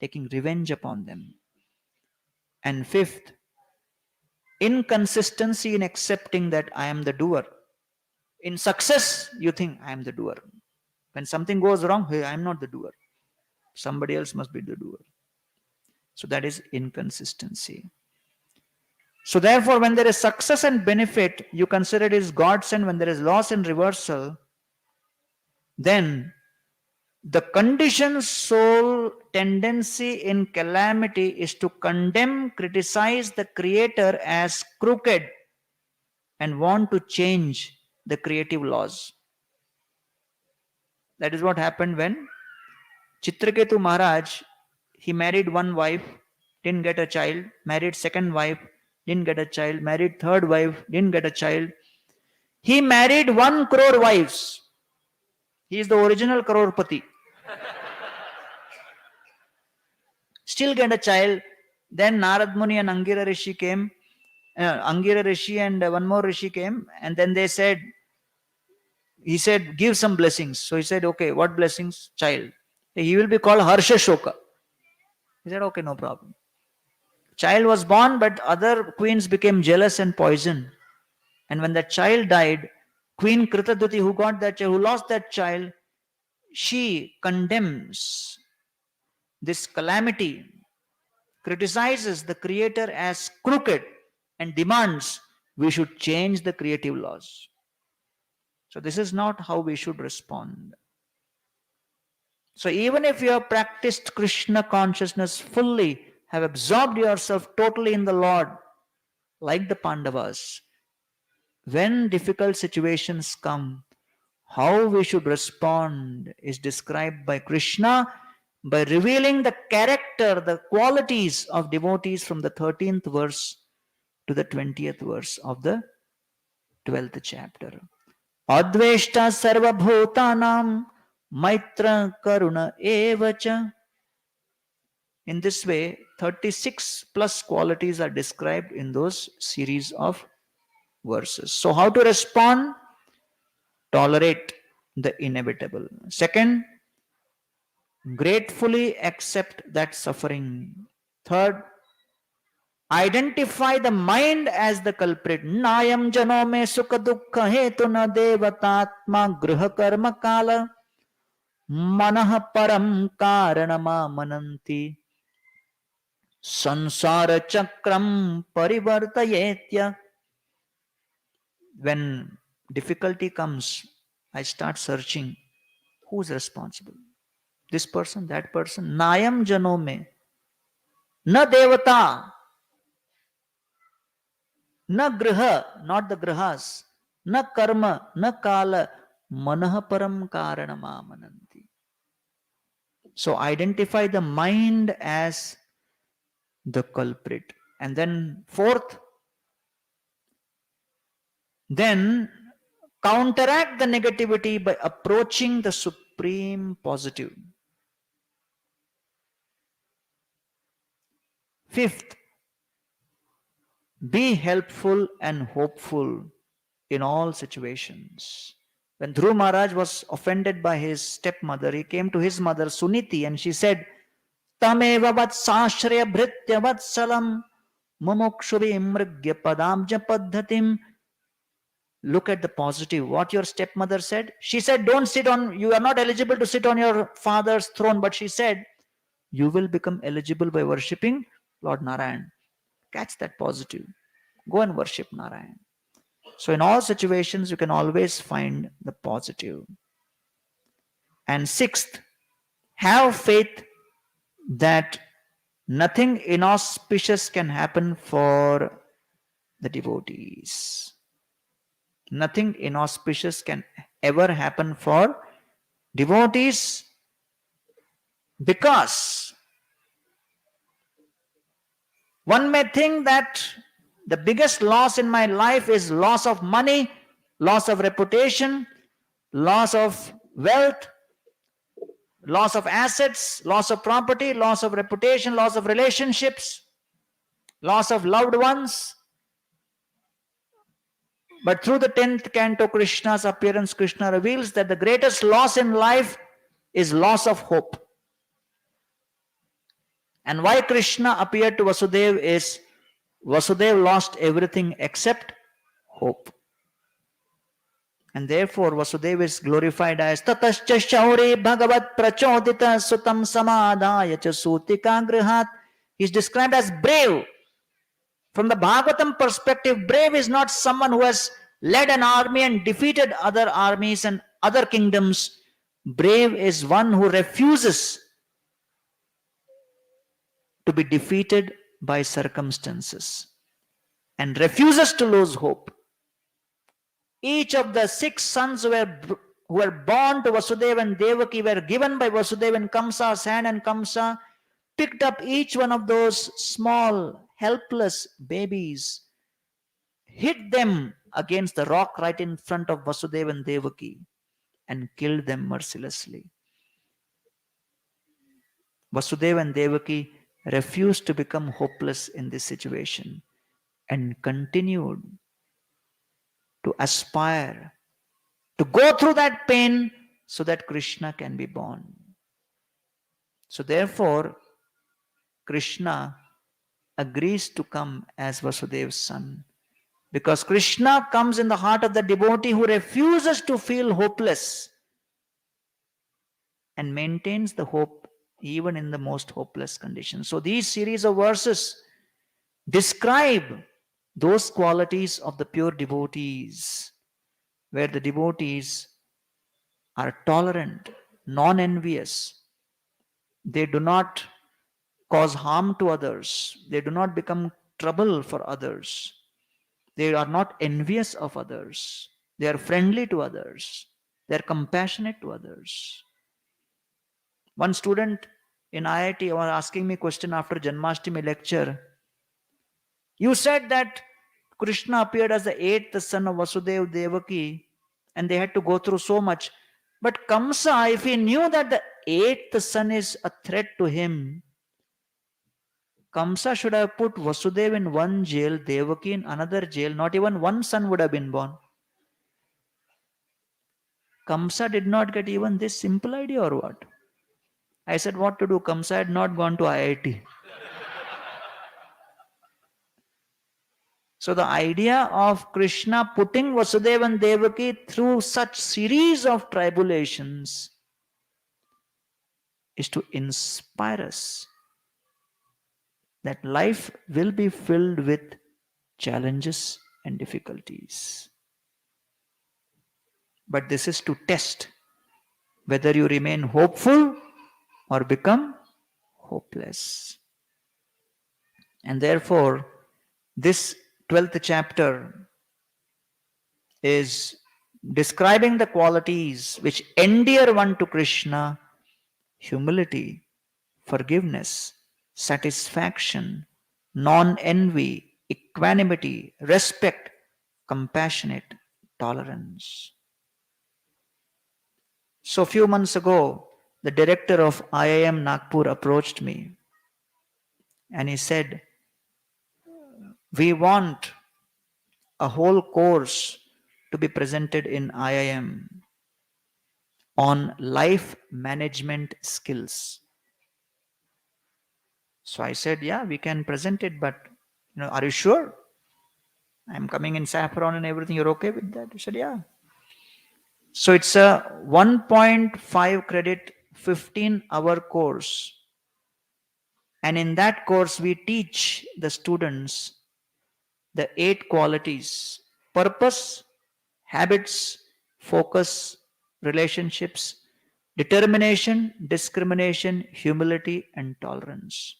taking revenge upon them. And 5th, inconsistency in accepting that I am the doer. In success, you think I am the doer. When something goes wrong, hey, I am not the doer. Somebody else must be the doer. So that is inconsistency. So therefore, when there is success and benefit, you consider it is God's, and when there is loss and reversal, then the conditioned soul tendency in calamity is to condemn, criticize the Creator as crooked and want to change the creative laws. That is what happened when Chitraketu Maharaj, he married 1 wife, didn't get a child, married 2nd wife, didn't get a child, married 3rd wife, didn't get a child. He married 1 crore wives. He is the original crorepati. Still get a child. Then Narad Muni and Angira Rishi came. Angira Rishi and 1 more Rishi came, and then he said, give some blessings. So he said, okay, what blessings? Child. He will be called Harsha Shoka. He said, okay, no problem. Child was born, but other queens became jealous and poisoned. And when that child died, Queen Kritaduti, who got that child, who lost that child, she condemns this calamity, criticizes the creator as crooked, and demands we should change the creative laws. So this is not how we should respond. So even if you have practiced Krishna consciousness fully, have absorbed yourself totally in the Lord, like the Pandavas, when difficult situations come, how we should respond is described by Krishna by revealing the character, the qualities of devotees from the 13th verse to the 20th verse of the 12th chapter. Adveshta sarva bhutanam maitra karuna evacha. In this way, 36 plus qualities are described in those series of verses. So how to respond? Tolerate the inevitable. Second, gratefully accept that suffering. Third, identify the mind as the culprit. Nayam jano me sukha dukkha hetu na devatatma griha karma kala manah param karanama mananti sansara chakram parivartayetya. When difficulty comes, I start searching who's responsible. This person, that person. Nayam jano me. Na devata. Na griha, not the grihas. Na karma, na kala. Manah param karanama mananti. So identify the mind as the culprit. And then fourth, then counteract the negativity by approaching the supreme positive. Fifth, be helpful and hopeful in all situations. When Dhruv Maharaj was offended by his stepmother, he came to his mother Suniti and she said, Tameva vatsashraya bhritya vatsalam mumukshubhi imrigya padamja paddhatim. Look at the positive. What your stepmother said? She said, don't sit on, you are not eligible to sit on your father's throne. But she said, you will become eligible by worshipping Lord Narayan. Catch that positive. Go and worship Narayan. So in all situations, you can always find the positive. And sixth, have faith that nothing inauspicious can happen for the devotees. Nothing inauspicious can ever happen for devotees, because one may think that the biggest loss in my life is loss of money, loss of reputation, loss of wealth, loss of assets, loss of property, loss of reputation, loss of relationships, loss of loved ones. But through the 10th canto, Krishna's appearance, Krishna reveals that the greatest loss in life is loss of hope. And why Krishna appeared to Vasudeva is Vasudeva lost everything except hope. And therefore Vasudeva is glorified as Tatascha Shauri Bhagavad Prachodita Sutam Samadaya Cha Sutika Grihat. He is described as brave. From the Bhagavatam perspective, brave is not someone who has led an army and defeated other armies and other kingdoms. Brave is one who refuses to be defeated by circumstances and refuses to lose hope. Each of the 6 sons who were born to Vasudeva and Devaki were given by Vasudeva in Kamsa's hand, and Kamsa picked up each one of those small, helpless babies, hit them against the rock right in front of Vasudeva and Devaki, and killed them mercilessly. Vasudeva and Devaki refused to become hopeless in this situation and continued to aspire to go through that pain so that Krishna can be born. So therefore, Krishna agrees to come as Vasudev's son. Because Krishna comes in the heart of the devotee who refuses to feel hopeless and maintains the hope even in the most hopeless conditions. So these series of verses describe those qualities of the pure devotees, where the devotees are tolerant, non-envious. They do not cause harm to others. They do not become trouble for others. They are not envious of others. They are friendly to others. They are compassionate to others. One student in IIT was asking me a question after Janmashtami lecture. You said that Krishna appeared as the eighth son of Vasudeva Devaki and they had to go through so much. But Kamsa, if he knew that the eighth son is a threat to him, Kamsa should have put Vasudeva in one jail, Devaki in another jail. Not even one son would have been born. Kamsa did not get even this simple idea or what? I said, what to do? Kamsa had not gone to IIT. So the idea of Krishna putting Vasudeva and Devaki through such series of tribulations is to inspire us that life will be filled with challenges and difficulties. But this is to test whether you remain hopeful or become hopeless. And therefore, this 12th chapter is describing the qualities which endear one to Krishna: humility, forgiveness, satisfaction, non-envy, equanimity, respect, compassionate, tolerance. So a few months ago, the director of IIM Nagpur approached me and he said, we want a whole course to be presented in IIM on life management skills. So I said, yeah, we can present it, but are you sure? I'm coming in saffron and everything. You're okay with that? He said, yeah. So it's a 1.5 credit, 15-hour course. And in that course, we teach the students the 8 qualities: purpose, habits, focus, relationships, determination, discrimination, humility, and tolerance.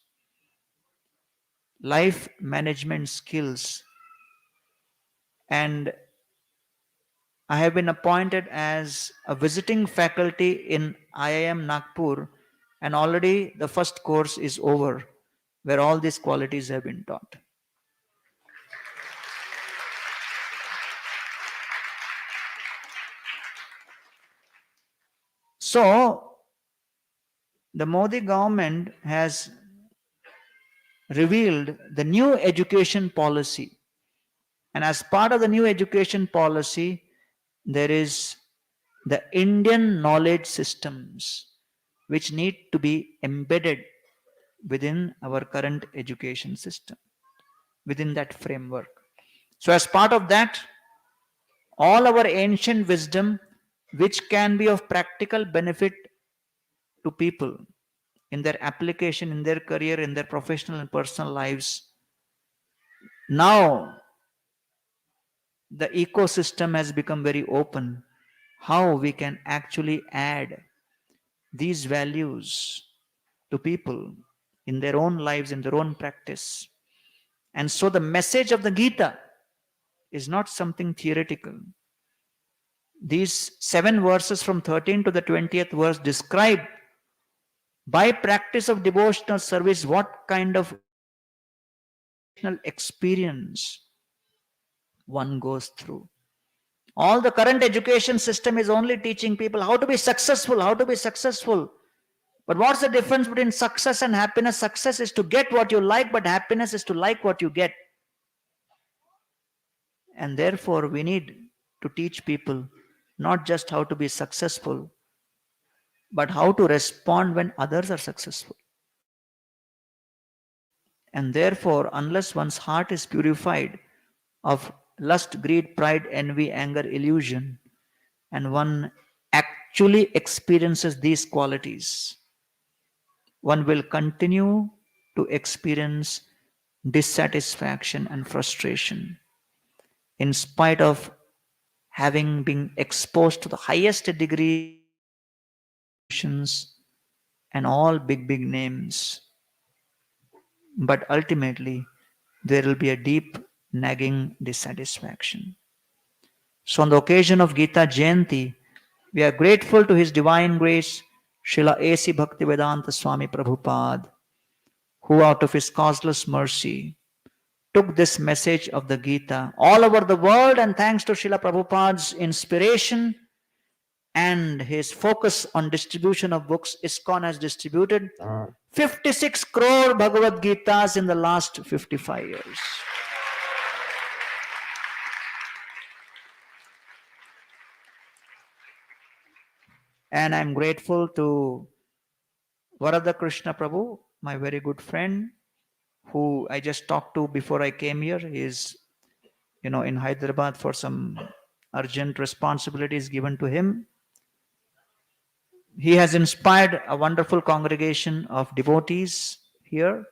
Life management skills. And I have been appointed as a visiting faculty in IIM Nagpur, and already the first course is over, where all these qualities have been taught. So, the Modi government has revealed the new education policy. And as part of the new education policy, there is the Indian knowledge systems which need to be embedded within our current education system, within that framework. So as part of that, all our ancient wisdom, which can be of practical benefit to people in their application, in their career, in their professional and personal lives, now the ecosystem has become very open. How we can actually add these values to people in their own lives, in their own practice. And so the message of the Gita is not something theoretical. These 7 verses from 13 to the 20th verse describe, by practice of devotional service, what kind of experience one goes through. All the current education system is only teaching people how to be successful, how to be successful. But what's the difference between success and happiness? Success is to get what you like, but happiness is to like what you get. And therefore, we need to teach people not just how to be successful, but how to respond when others are successful. And therefore, unless one's heart is purified of lust, greed, pride, envy, anger, illusion, and one actually experiences these qualities, one will continue to experience dissatisfaction and frustration in spite of having been exposed to the highest degrees of institutions and all big names. But ultimately, there will be a deep nagging dissatisfaction. So, on the occasion of Gita Jayanti, we are grateful to His Divine Grace, Srila A.C. Bhaktivedanta Swami Prabhupada, who out of His causeless mercy took this message of the Gita all over the world, and thanks to Srila Prabhupada's inspiration and his focus on distribution of books, ISKCON has distributed 56 crore Bhagavad Gitas in the last 55 years. And I'm grateful to Varada Krishna Prabhu, my very good friend, who I just talked to before I came here. He is, in Hyderabad for some urgent responsibilities given to him. He has inspired a wonderful congregation of devotees here,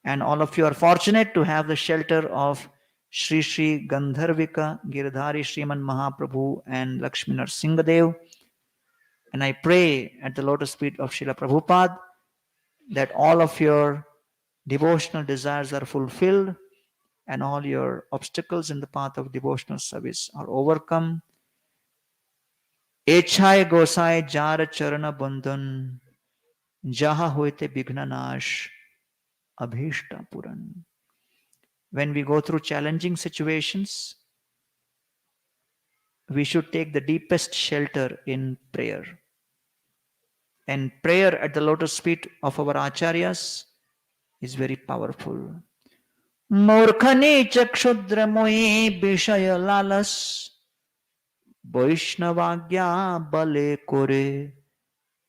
and all of you are fortunate to have the shelter of Sri Sri Gandharvika Giridhari Sriman Mahaprabhu and Lakshmi Narasimha. And I pray at the lotus feet of Srila Prabhupada that all of your devotional desires are fulfilled and all your obstacles in the path of devotional service are overcome. Echai Gosai Jara Charana Bandhan Jaha Hoite Bighnanash Abhishta Puran. When we go through challenging situations, we should take the deepest shelter in prayer. And prayer at the lotus feet of our acharyas is very powerful. Murkhani chakshudra moi bishaya lalas Vaishnavagya bale kore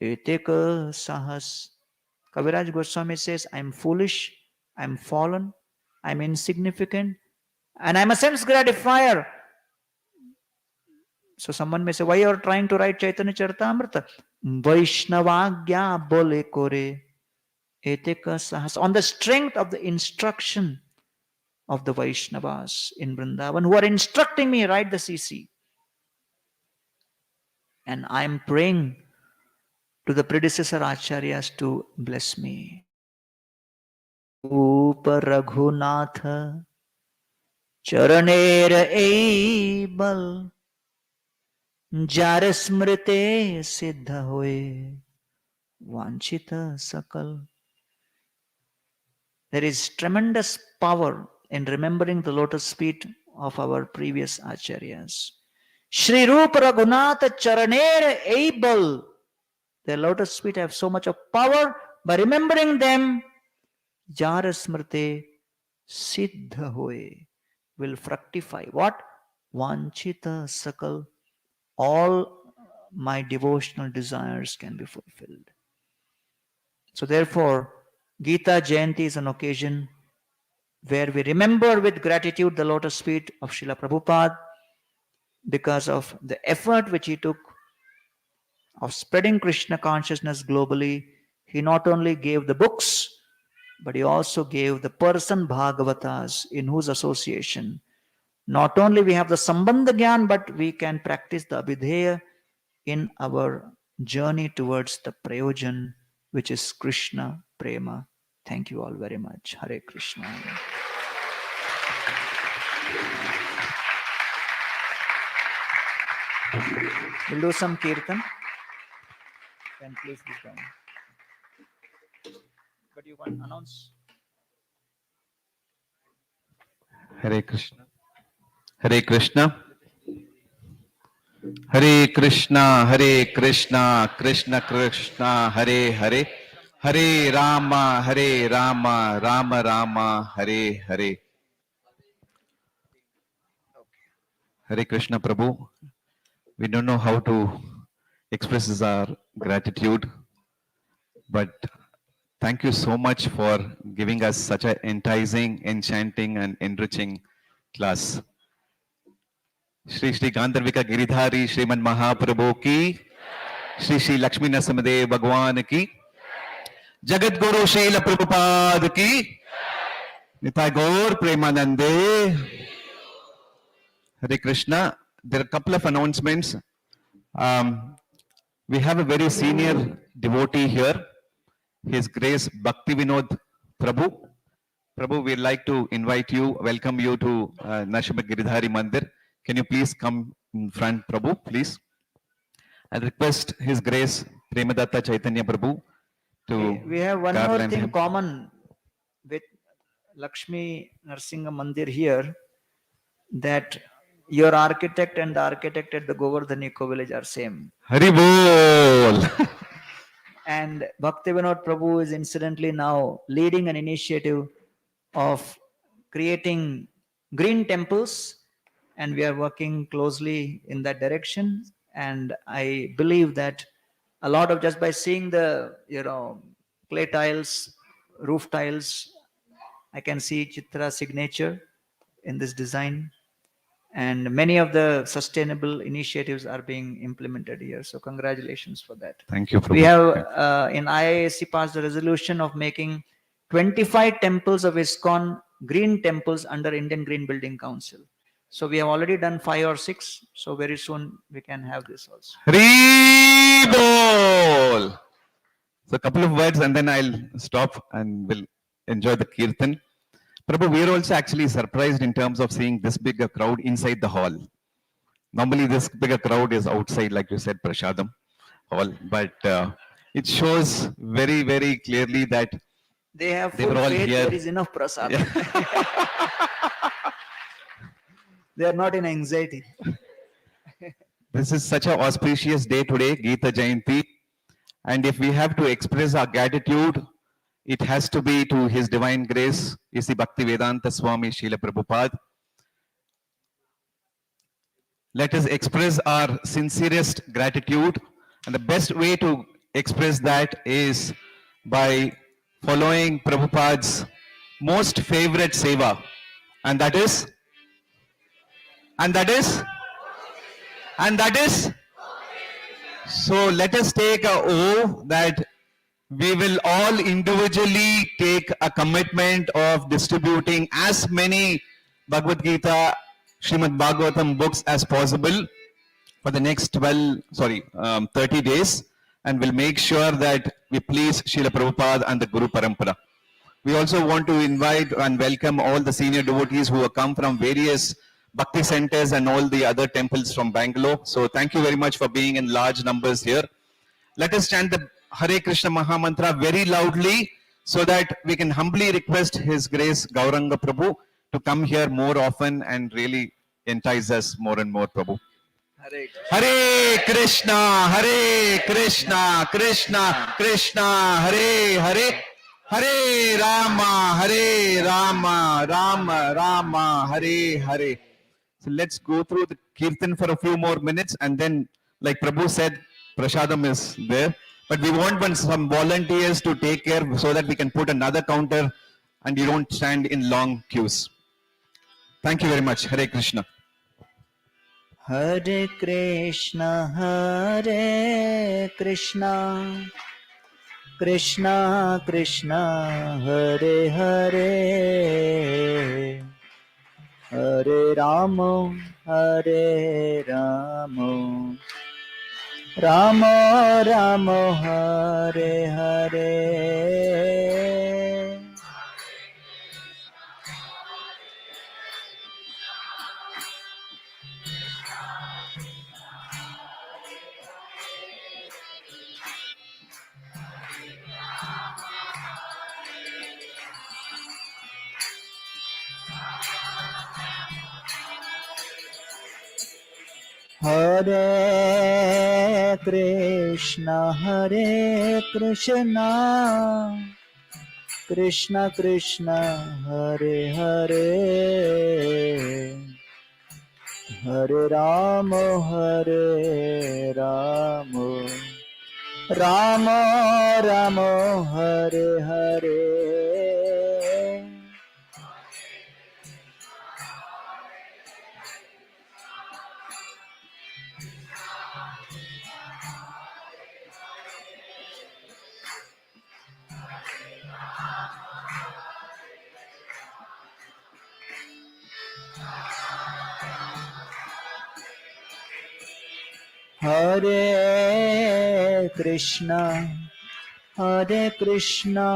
eteka sahas. Kaviraj Goswami says, I am foolish, I am fallen, I am insignificant, and I am a sense gratifier. So someone may say, why you are trying to write Chaitanya Charitamrita? Vaishnavagya bole kore eteka sahas. On the strength of the instruction of the Vaishnavas in Vrindavan, who are instructing me, write the CC. And I am praying to the predecessor acharyas to bless me. Rupa Raghunatha Charanera Eibal Jar Smrite Siddha Hoye Vanchita Sakal. There is tremendous power in remembering the lotus feet of our previous acharyas. Shri Rupa Raghunatha Charanera Eibal. Their lotus feet have so much of power. By remembering them, Jar Smrite Siddha Hoye will fructify. What? Vanchita Sakal. All my devotional desires can be fulfilled. So therefore, Gita Jayanti is an occasion where we remember with gratitude the lotus feet of Srila Prabhupada because of the effort which he took of spreading Krishna consciousness globally. He not only gave the books, but he also gave the person Bhagavatas, in whose association not only we have the Sambandha Gyan, but we can practice the Abhidheya in our journey towards the Prayojan, which is Krishna Prema. Thank you all very much. Hare Krishna. We'll do some kirtan. Can please be done. But you can announce. Hare Krishna. Hare Krishna. Hare Krishna, Hare Krishna, Krishna Krishna, Hare Hare, Hare Rama, Rama Rama, Hare Hare. Hare Krishna Prabhu. We don't know how to express our gratitude, but Thank you so much for giving us such an enticing, enchanting, and enriching class. Shri Shri Gandharvika Giridhari Sriman Mahaprabhu ki, Shri Shri Lakshmi Narasimha Bhagwan ki, Jagat Guru Srila Prabhupada ki, Nitai Gaur Premanande, Hare Krishna. There are a couple of announcements. We have a very senior devotee here, His Grace Bhakti Vinod Prabhu. Prabhu, we'd like to invite you, welcome you to Narasimha Giridhari Mandir. Can you please come in front, Prabhu, please? I request His Grace Premadatta Chaitanya Prabhu to We have one more garland thing him. common with Lakshmi Narasimha Mandir here, that your architect and the architect at the Govardhan Eco Village are same. Hari Bol! And Bhakti Vinod Prabhu is incidentally now leading an initiative of creating green temples, and we are working closely in that direction. And I believe that a lot of, just by seeing the clay tiles, roof tiles, I can see Chitra signature in this design, and many of the sustainable initiatives are being implemented here. So congratulations for that. Thank you, Prabhu. We have in IISc passed the resolution of making 25 temples of ISKCON green temples under Indian Green Building Council. So we have already done 5 or 6. So very soon we can have this also. Hari Bol! So a couple of words and then I'll stop and we'll enjoy the kirtan. Prabhu, we are also actually surprised in terms of seeing this big a crowd inside the hall. Normally this bigger crowd is outside, like you said, Prashadam hall. But it shows very, very clearly that They have they full were all faith here. there is enough prasad. They are not in anxiety. This is such an auspicious day today, Gita Jayanti. And if we have to express our gratitude, it has to be to His Divine Grace, Isi Bhaktivedanta Swami Srila Prabhupada. Let us express our sincerest gratitude. And the best way to express that is by following Prabhupada's most favorite seva. And that is? So let us take a oath that we will all individually take a commitment of distributing as many Bhagavad Gita, Srimad Bhagavatam books as possible for the next 30 days, and we'll make sure that we please Srila Prabhupada and the Guru Parampara. We also want to invite and welcome all the senior devotees who have come from various Bhakti centers and all the other temples from Bangalore. So thank you very much for being in large numbers here. Let us chant the Hare Krishna Maha Mantra very loudly so that we can humbly request His Grace Gauranga Prabhu to come here more often and really entice us more and more, Prabhu. Hare Krishna, Hare Krishna, Krishna Krishna, Hare Hare, Hare Rama, Rama Rama, Hare Hare. So let's go through the kirtan for a few more minutes, and then, like Prabhu said, Prashadam is there. But we want some volunteers to take care so that we can put another counter and you don't stand in long queues. Thank you very much. Hare Krishna. Hare Krishna, Hare Krishna, Krishna Krishna, Hare Hare, Hare Rama, Hare Rama, Rama Rama, Hare Hare. Hare Krishna, Hare Krishna, Krishna Krishna, Hare Hare, Hare Rama, Hare Rama, Rama Rama Hare Hare Hare Krishna Hare Krishna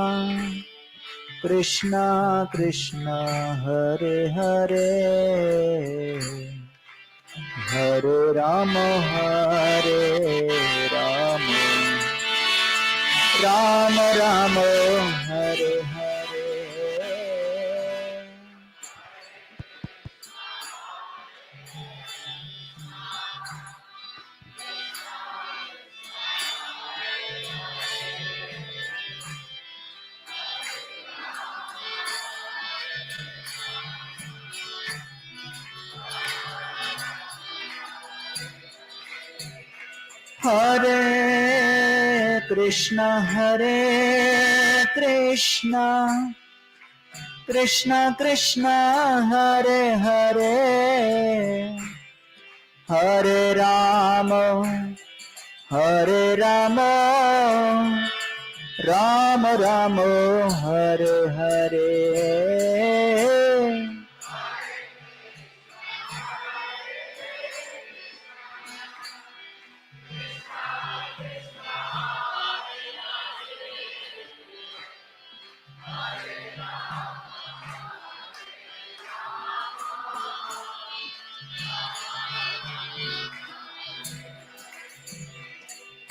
Krishna Krishna Hare Hare Hare Rama Hare Rama Rama Rama Hare Hare Hare Krishna Krishna Krishna Hare Hare Hare Rama Rama Rama Hare Hare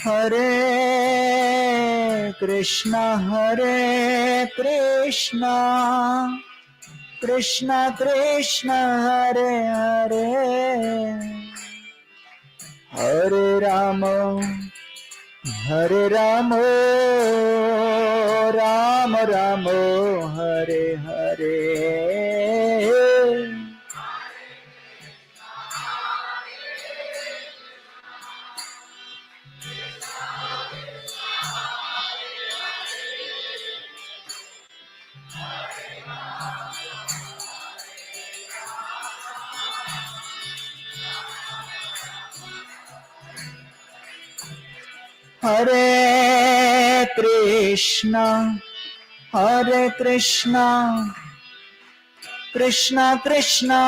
Hare Krishna Krishna Krishna Hare Hare Hare Rama Rama Rama Hare Hare Hare Krishna Krishna Krishna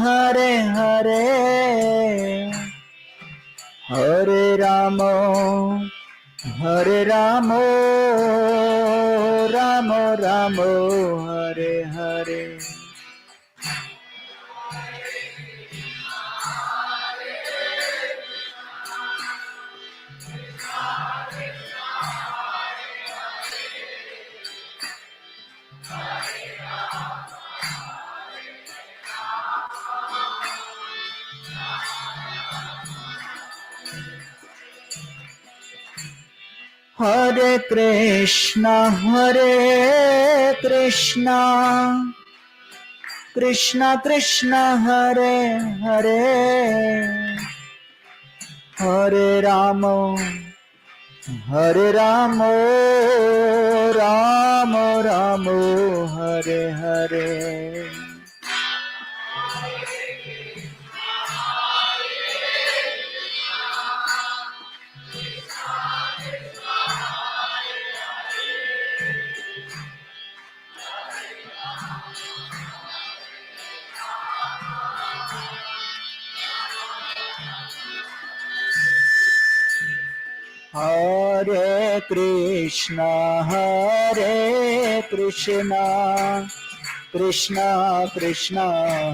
Hare Hare Hare Rama Rama Rama Hare Hare Hare Krishna Krishna Krishna Hare Hare Hare Rama Rama Rama Hare Hare Hare Krishna Krishna Krishna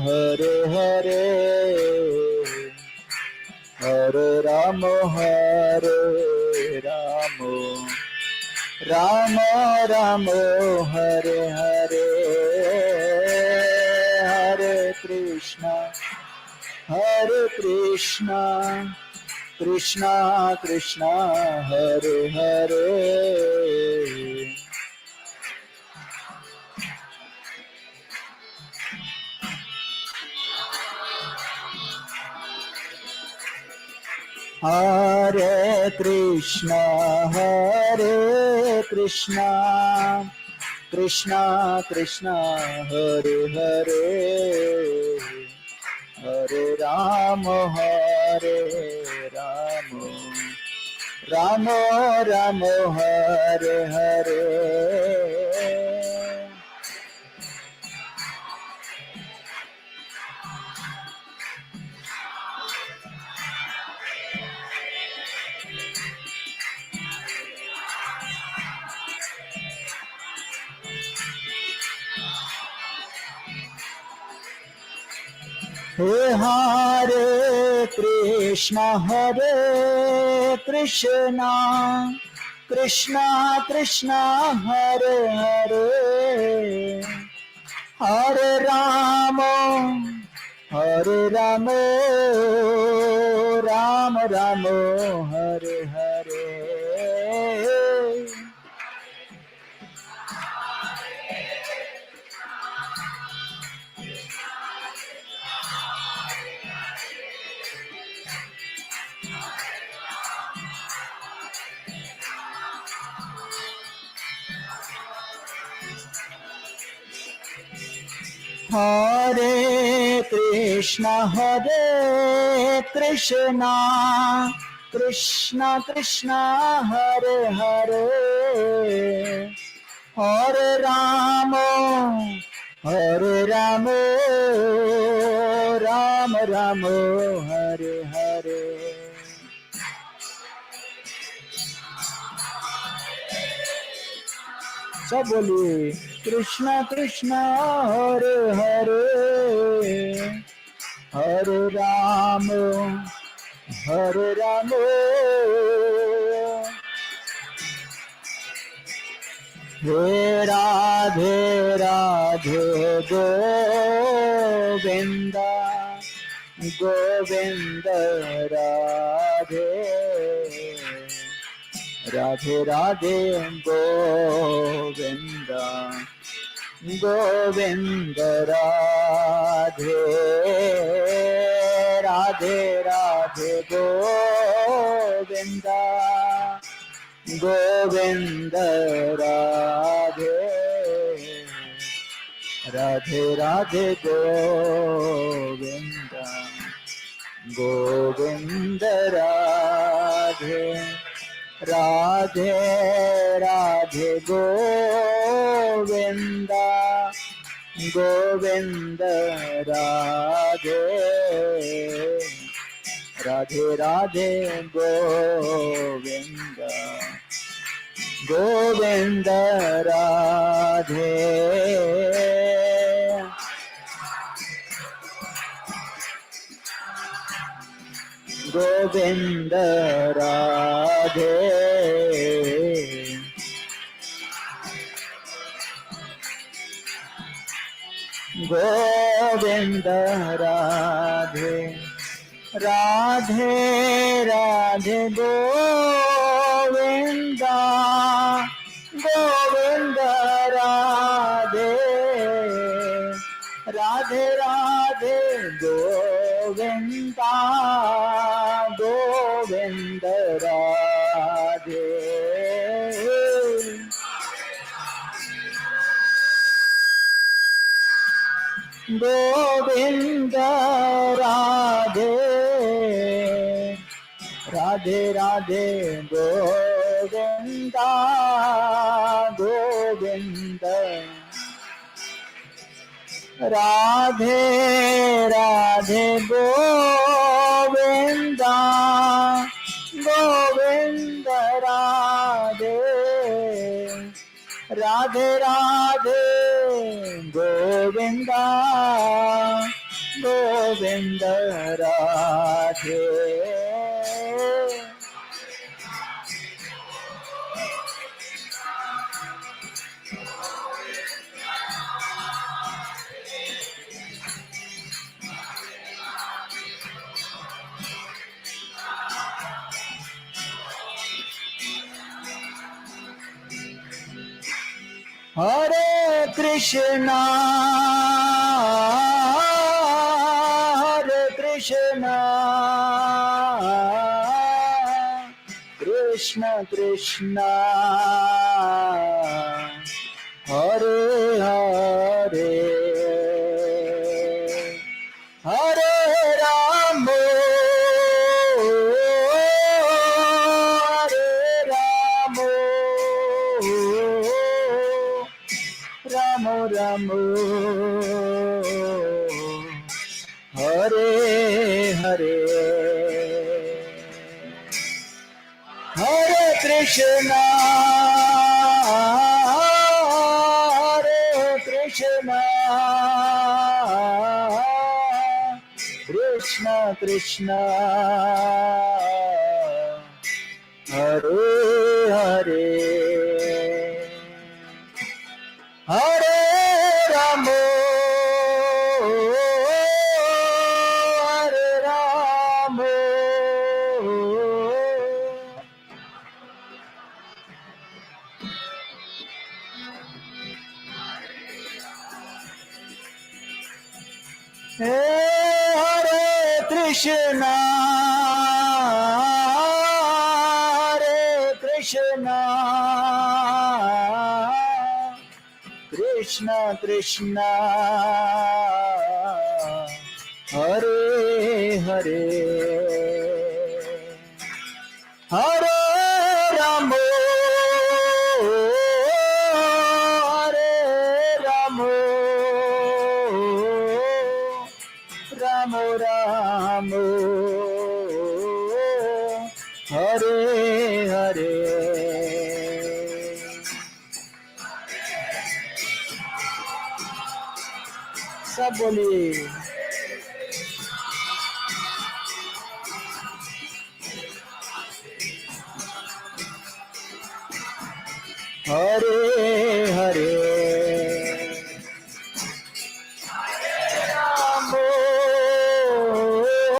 Hare Hare Hare Rama Rama Rama Hare Hare Hare Krishna Krishna Krishna Hare Hare Hare Krishna Hare Krishna Krishna Krishna Hare Hare Hare Rama Hare Rama Rama Rama Hare Hare Hare Krishna Krishna Krishna Hare Hare Hare Rama Rama Rama Hare Hare Hare Krishna Krishna Krishna Hare Hare Hare Rama Rama Rama Hare Hare सब बोलिए कृष्णा कृष्णा हरे हरे हरे राम हे Radhe Radhe Govinda Govind Radhe Radhe Radhe Govinda Govind Radhe Radhe Radhe Govinda Govind Radhe Radhe Radhe Govinda Govind Radhe Radhe Radhe Govinda Govind Radhe Radhe Radhe Govinda Govind Radhe Govind Radhe Govind Radhe Radhe Radhe Govinda Govind Radhe Radhe Radhe Govinda Govind Radhe Govind Radhe Radhe Radhe Govinda Govind Radhe Radhe Govinda Govind Radhe Radhe Radhe Govinda Govind Radhe Hare Krishna Krishna Hare Hare Hare Rama Hare Rama Rama Rama Hare Hare Hare Krishna Hare Krishna Krishna Krishna Hare Hare Hare Rama Hare Rama Hare Krishna Hare Krishna Krishna Krishna Hare Hare Hare Rama Hare Rama Rama Rama Hare Hare सब बोलिए हरे हरे